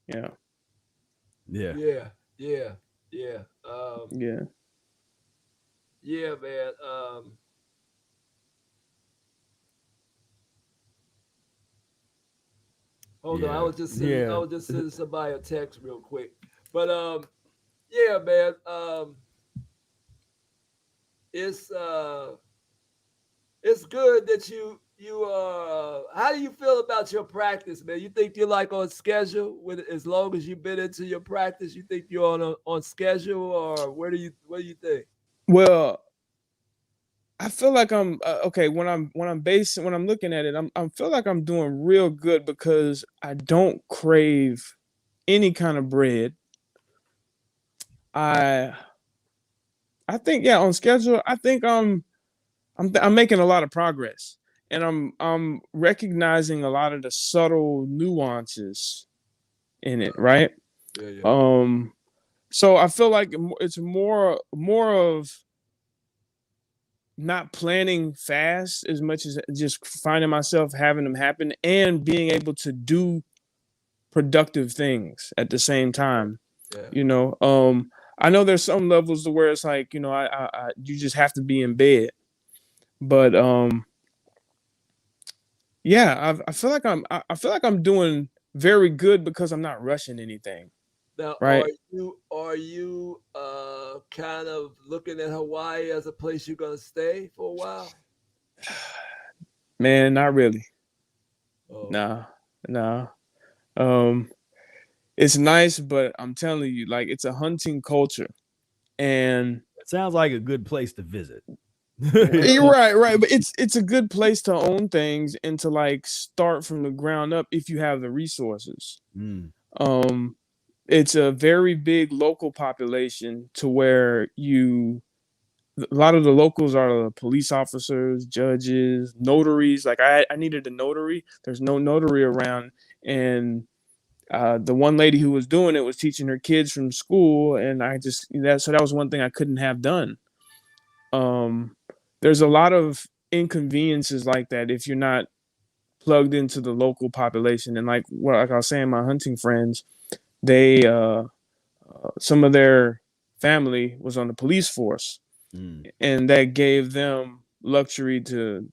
Yeah. Yeah, man. Hold on, I was just sending somebody a text real quick. But yeah, man. It's good that you how do you feel about your practice, man? You think you're like on schedule with as long as you've been into your practice? You think you're on schedule, or what do you think? Well, I feel like I'm okay when I'm looking at it. I feel like I'm doing real good because I don't crave any kind of bread. I think, yeah, on schedule, I think I'm making a lot of progress, and I'm recognizing a lot of the subtle nuances in it, right? Yeah. So I feel like it's more of not planning fast as much as just finding myself having them happen and being able to do productive things at the same time. Yeah. You know, I know there's some levels to where it's like, you know, I you just have to be in bed, but yeah, I feel like I'm doing very good because I'm not rushing anything. Now, right? are you kind of looking at Hawaii as a place you're gonna stay for a while? Man, not really. Oh. Nah. It's nice, but I'm telling you, like, it's a hunting culture, and it sounds like a good place to visit. You're right. But it's a good place to own things and to, like, start from the ground up if you have the resources. It's a very big local population to where you a lot of the locals are police officers, judges, notaries. Like I needed a notary. There's no notary around, and the one lady who was doing it was teaching her kids from school, and that was one thing I couldn't have done. There's a lot of inconveniences like that if you're not plugged into the local population. And like I was saying, my hunting friends, they some of their family was on the police force, and that gave them luxury to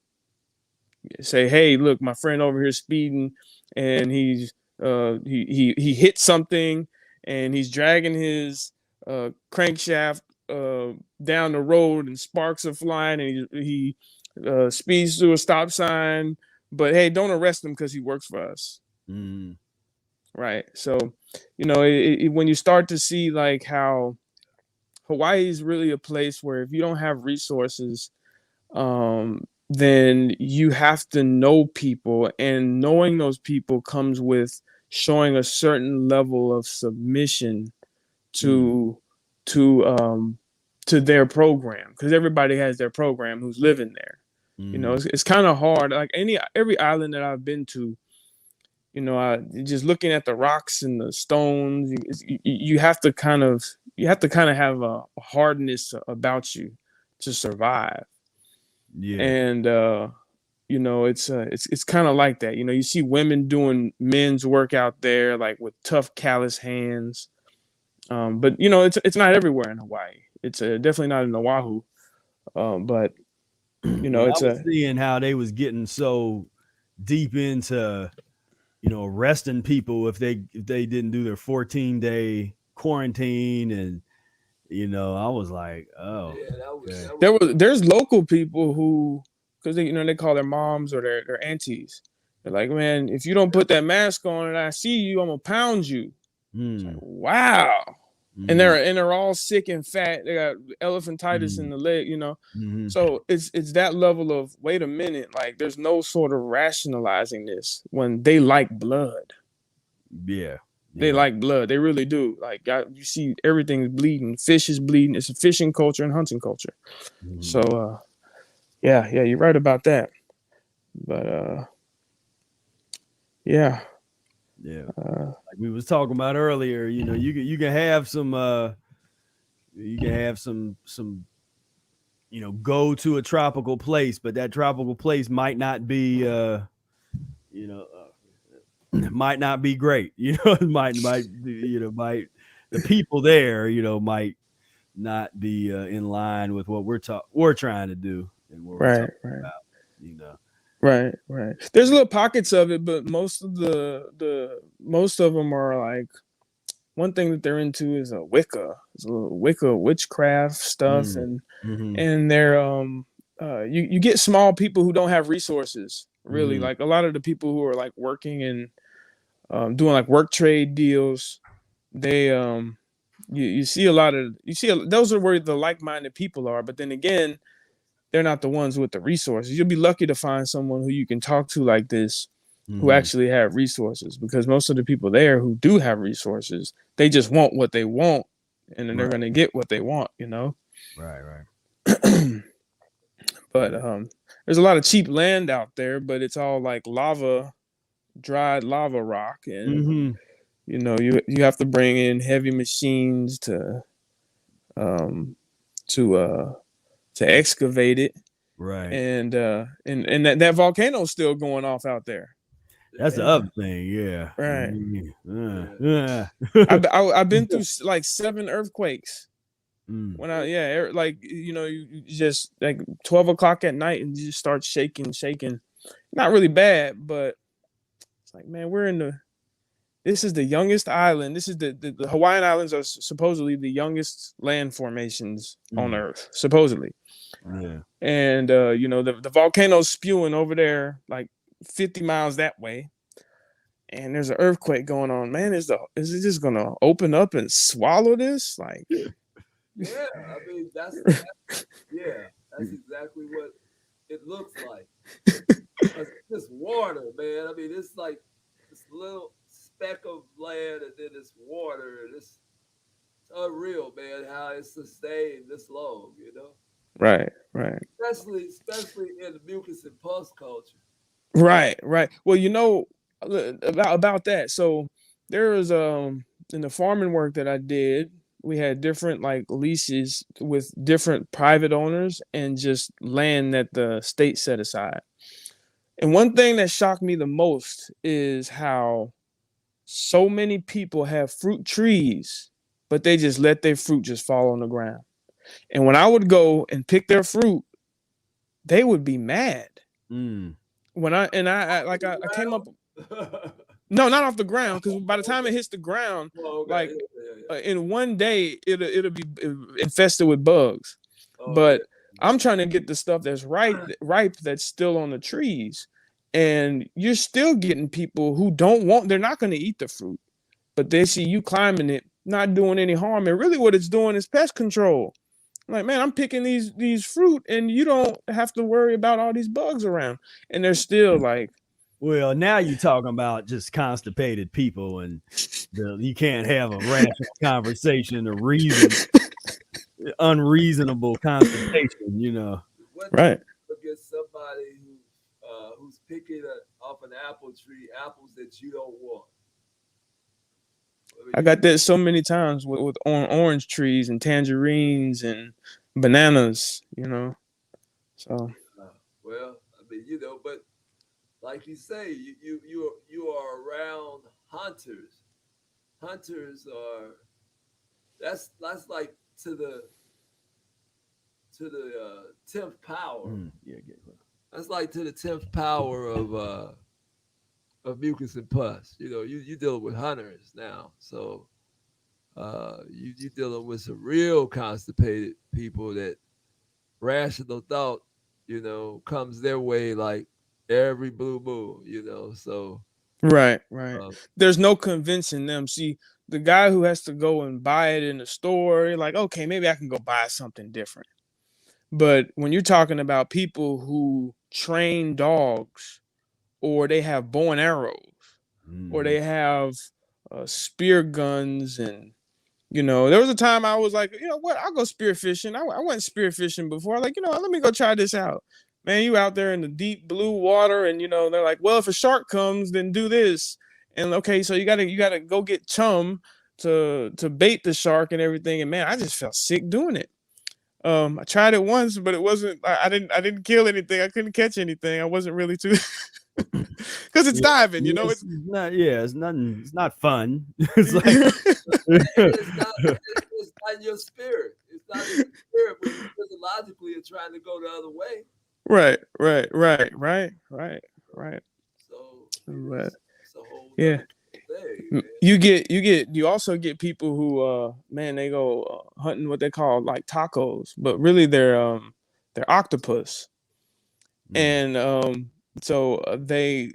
say, hey, look, my friend over here speeding, and he hit something, and he's dragging his crankshaft down the road, and sparks are flying, and he speeds through a stop sign, but hey, don't arrest him because he works for us. Right. So, when you start to see like how Hawaii is really a place where if you don't have resources, then you have to know people, and knowing those people comes with showing a certain level of submission to their program, because everybody has their program who's living there. It's kind of hard. Like every island that I've been to, just looking at the rocks and the stones, you have to kind of have a hardness about you to survive. Yeah. And it's kind of like that. You see women doing men's work out there, like with tough, callous hands. But it's not everywhere in Hawaii. It's definitely not in Oahu. But I was seeing how they was getting so deep into arresting people if they didn't do their 14-day quarantine, and I was like, oh, there's local people who, because they call their moms or their aunties. They're like, man, if you don't put that mask on and I see you, I'm gonna pound you. Like, wow. And they're all sick and fat. They got elephantitis in the leg, So it's that level of, wait a minute, like there's no sort of rationalizing this when they like blood. Yeah. They like blood. They really do. Like you see everything's bleeding. Fish is bleeding. It's a fishing culture and hunting culture. So yeah, you're right about that. But yeah. Yeah, like we was talking about earlier, you can have some go to a tropical place, but that tropical place might not be might not be great. Might the people there, might not be in line with what we're trying to do and what we're talking about, Right. There's little pockets of it, but most of them are like, one thing that they're into is a Wicca. It's a little Wicca witchcraft stuff, and they're you get small people who don't have resources, really. Like a lot of the people who are like working and doing like work trade deals, they you see those are where the like-minded people are, but then again, they're not the ones with the resources. You'll be lucky to find someone who you can talk to like this, who actually have resources, because most of the people there who do have resources, they just want what they want, and then they're going to get what they want, Right. But there's a lot of cheap land out there, but it's all like dried lava rock, and you have to bring in heavy machines to excavate it. Right. And that volcano's still going off out there. That's the other thing. Yeah. Right. I've been through like 7 earthquakes. When you just like 12 o'clock at night and you just start shaking. Not really bad, but it's like, man, this is the youngest island. This is the Hawaiian Islands are supposedly the youngest land formations on Earth, supposedly. Yeah. And the volcano's spewing over there like 50 miles that way, and there's an earthquake going on. Man, is it just gonna open up and swallow this? Like, yeah, I mean that's exactly what it looks like. It's just water, man. I mean, it's like this little speck of land, and then it's water, and it's unreal, man, how it's sustained this long, Right. especially in the mucus and pus culture. Right. Well, about that. So there was in the farming work that I did, we had different like leases with different private owners and just land that the state set aside. And one thing that shocked me the most is how so many people have fruit trees, but they just let their fruit just fall on the ground. And when I would go and pick their fruit, they would be mad. When I came up, no, not off the ground, because by the time it hits the ground, in one day it'll be infested with bugs. But I'm trying to get the stuff that's ripe that's still on the trees, and you're still getting people who they're not going to eat the fruit, but they see you climbing it, not doing any harm, and really what it's doing is pest control. Like, man, I'm picking these fruit, and you don't have to worry about all these bugs around. And they're still like, well, now you're talking about just constipated people, and you can't have a rational conversation or unreasonable constipation, Right. Look at somebody who's picking off an apple tree, apples that you don't want. I got that so many times with orange trees and tangerines and bananas, So. Well, I mean, but like you say, you are around hunters. Hunters are that's like to the 10th power. That's like to the 10th power of mucus and pus. You dealing with hunters now, so you dealing with some real constipated people that rational thought, comes their way like every blue moon, so. Right. There's no convincing them. See, the guy who has to go and buy it in the store, you're like, okay, maybe I can go buy something different. But when you're talking about people who train dogs, or they have bow and arrows, or they have spear guns, and there was a time I was like, what, I'll go spear fishing. I went spear fishing before, like, let me go try this out. Man, you out there in the deep blue water, and they're like, well, if a shark comes, then do this. And okay, so you gotta go get chum to bait the shark and everything. And man, I just felt sick doing it. I tried it once, but it wasn't. I didn't kill anything. I couldn't catch anything. I wasn't really too, because it's diving. It's not. Yeah, it's nothing. It's not fun. It's like it's not your spirit. It's not your spirit. But you physiologically are trying to go the other way. Right. So yeah. You also get people who man, they go hunting what they call like tacos, but really they're octopus. And so there's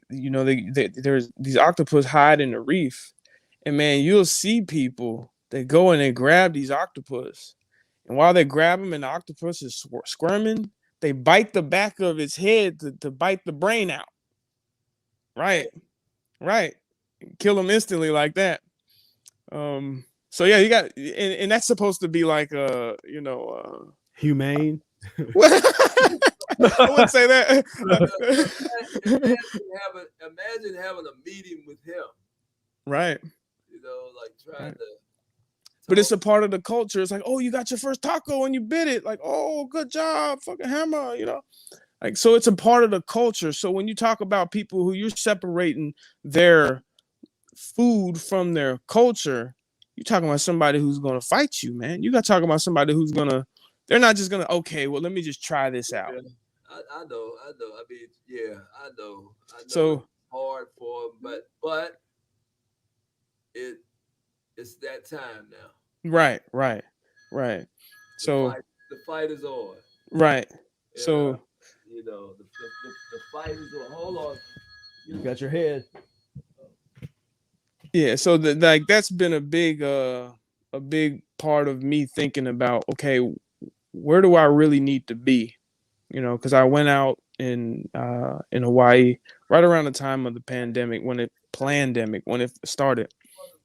these octopus hide in the reef, and man, you'll see people that go and they grab these octopus, and while they grab them and the octopus is squirming, they bite the back of its head to bite the brain out. Right. Kill them instantly like that. So yeah, you got, and that's supposed to be like humane. I wouldn't say that. Imagine having a meeting with him. Right. Like trying to. But it's a part of the culture. It's like, oh, you got your first taco and you bit it. Like, oh, good job, fucking hammer, Like, so it's a part of the culture. So when you talk about people who you're separating their food from their culture, you're talking about somebody who's going to fight you, man. You got to talk about somebody who's they're not just going to, okay, well, let me just try this out. I know. I mean, yeah, I know. So it's hard for them, but it's that time now. Right. So the fight is on. Right. Yeah, so the fight is on. Hold on. You got your head. Yeah, so that's been a big part of me thinking about, okay, where do I really need to be? Because I went out in Hawaii right around the time of the pandemic, when it started.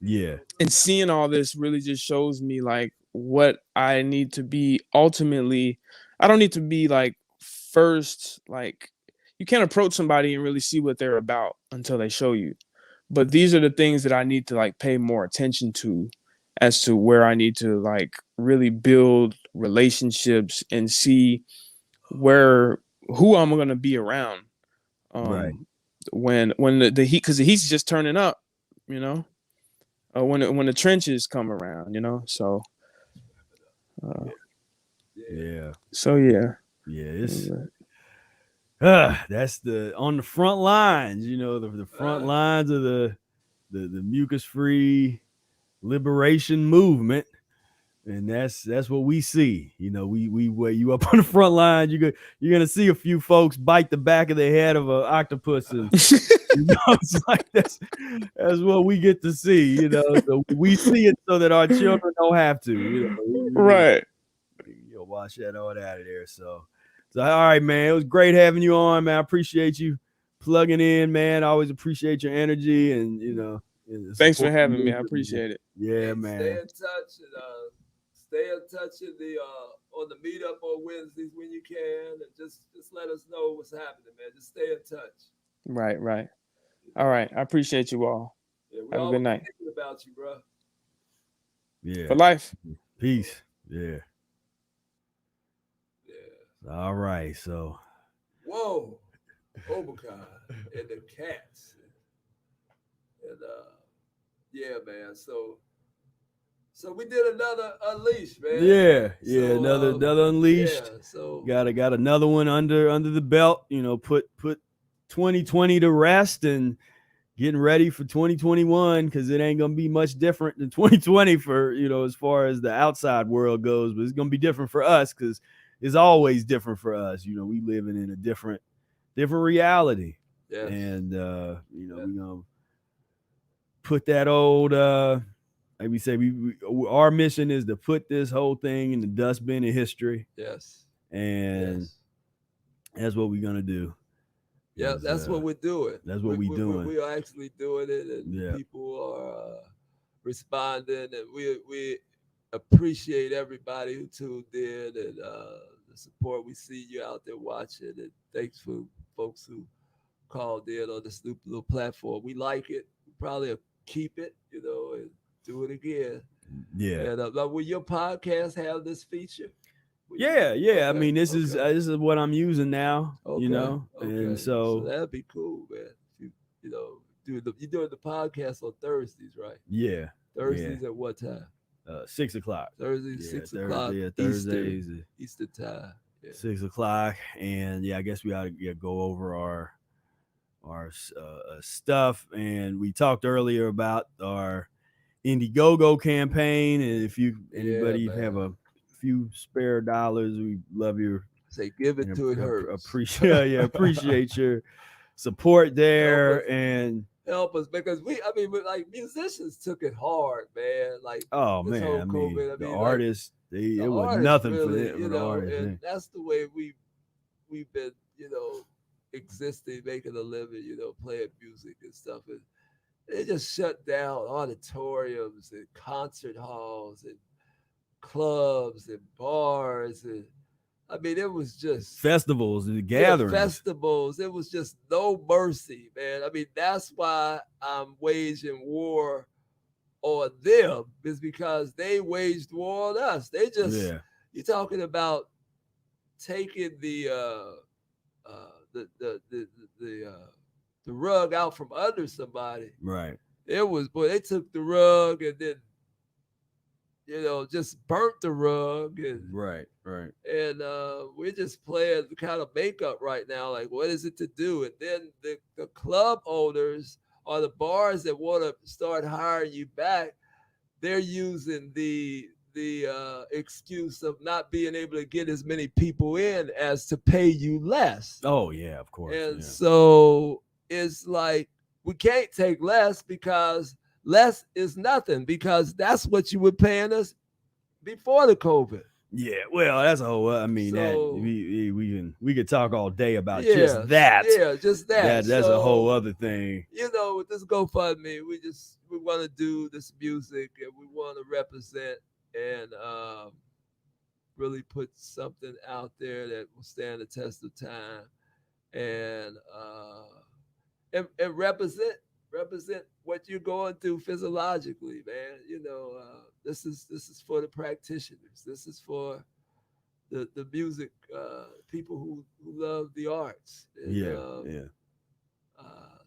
Yeah. And seeing all this really just shows me like what I need to be ultimately. I don't need to be like first, like you can't approach somebody and really see what they're about until they show you. But these are the things that I need to like pay more attention to as to where I need to like really build relationships and see who I'm going to be around. Right. When the heat, because the heat's just turning up, you know, when the trenches come around, you know, so Yeah. So yeah. It's that's on the front lines, you know, the front lines of the mucus-free liberation movement. And that's what we see. You know, we weigh you up on the front line. You're gonna see a few folks bite the back of the head of an octopus, and you know, it's like that's what we get to see. You know, so we see it so that our children don't have to. You know, right. You know, wash that all out of there. So all right, man. It was great having you on, man. I appreciate you plugging in, man. I always appreciate your energy, and you know. Thanks for having me. I appreciate it. Yeah, man. Stay in touch and stay in touch in the on the meetup on Wednesdays when you can, and just let us know what's happening, man. Just stay in touch. Right. All right. I appreciate you all. Yeah, have a good night. Thinking about you, bro. Yeah. For life. Peace. Yeah. All right. So. Whoa, Omicron and the cats, and yeah, man. So we did another Unleash, man. Yeah, so, another Unleashed. Yeah, so got another one under the belt. You know, put 2020 to rest and getting ready for 2021, because it ain't gonna be much different than 2020 for, you know, as far as the outside world goes. But it's gonna be different for us, because it's always different for us. You know, we living in a different reality. Yes. And you know, we gonna put that old like we say, our mission is to put this whole thing in the dustbin of history. Yes. And that's what we're gonna do. Yeah, that's what we're doing. That's what we're doing. We are actually doing it, and people are responding, and we appreciate everybody who tuned in, and the support. We see you out there watching, and thanks for folks who called in on this new little platform. We like it. We probably keep it, you know, and do it again. Yeah. And will your podcast have this feature? Yeah. Okay. I mean, this is what I'm using now. Okay. You know, and so that'd be cool, man. You know, you're doing the podcast on Thursdays, right? Yeah. Thursdays at what time? 6 o'clock. Thursdays, 6 o'clock. Yeah, Thursdays. Eastern time. Yeah. 6 o'clock, and I guess we ought to go over our stuff. And we talked earlier about our Indiegogo campaign, and if anybody have a few spare dollars, we love your give it to it hurts. Appreciate your support there, and help us, because like musicians took it hard, man. Like, oh man, I mean, the artists, it was nothing really, for them, you know, artists, and that's the way we've been, you know, existing, making a living, you know, playing music and stuff. And they just shut down auditoriums and concert halls and clubs and bars, and I mean, it was just festivals and gatherings. Festivals. It was just no mercy, man. I mean, that's why I'm waging war on them, is because they waged war on us. They just, you're talking about taking the rug out from under somebody. Right. They took the rug and then, you know, just burnt the rug. And, right. And we're just playing the kind of makeup right now. Like, what is it to do? And then the club owners or the bars that want to start hiring you back, they're using the excuse of not being able to get as many people in as to pay you less. Oh, yeah, of course. And so it's like, we can't take less, because less is nothing, because that's what you were paying us before the COVID. Yeah, well, that's a whole. I mean, So, we could talk all day about just that. Yeah, just that. That's a whole other thing. You know, with this GoFundMe, we want to do this music, and we want to represent, and really put something out there that will stand the test of time and represent what you're going through physiologically, man. This is for the practitioners. This is for the music people who love the arts. And,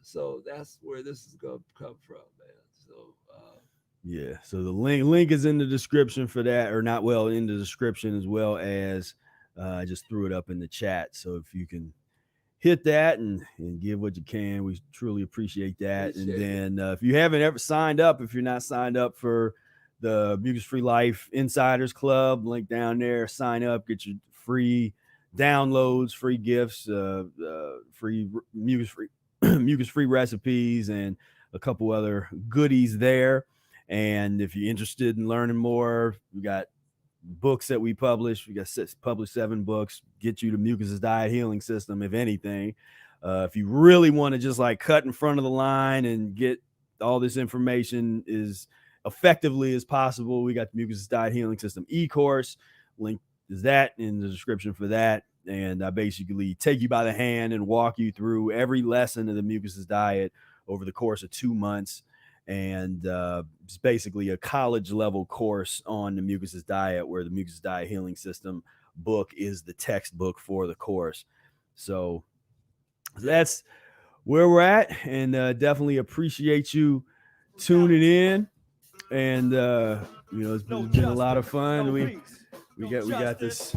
so that's where this is gonna come from, man. So yeah. So the link is in the description for that, or not, well, in the description, as well as I just threw it up in the chat. So if you can hit that and give what you can, we truly appreciate that. And then if you haven't ever signed up, if you're not signed up for the Mucus-free Life Insiders Club, link down there, sign up, get your free downloads, free gifts, free mucus-free recipes, and a couple other goodies there. And if you're interested in learning more, we got books that we publish. We got published 7 books, get you the Mucusless Diet Healing System, if anything. If you really want to just like cut in front of the line and get all this information as effectively as possible, we got the Mucusless Diet Healing System e-course. Link is that in the description for that. And I basically take you by the hand and walk you through every lesson of the Mucusless diet over the course of 2 months. And it's basically a college level course on the Mucusless diet, where the Mucusless Diet Healing System book is the textbook for the course. So that's where we're at, and definitely appreciate you tuning in. And it's been a lot of fun. We got this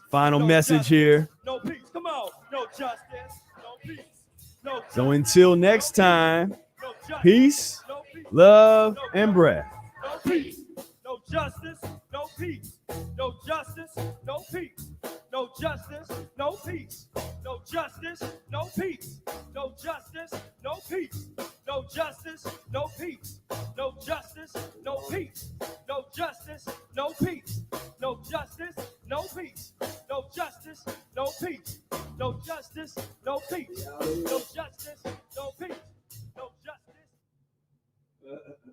final message here. No peace. Come on. No justice. No peace. No. So until next time, peace, love, and breath. No peace. No justice. No peace. No justice. No peace. No justice. No peace. No justice. No peace. No justice. No peace. No justice. No peace. No justice. No peace. No justice. No peace. No justice. No peace. No justice. No peace. No justice. No peace. No justice. No peace.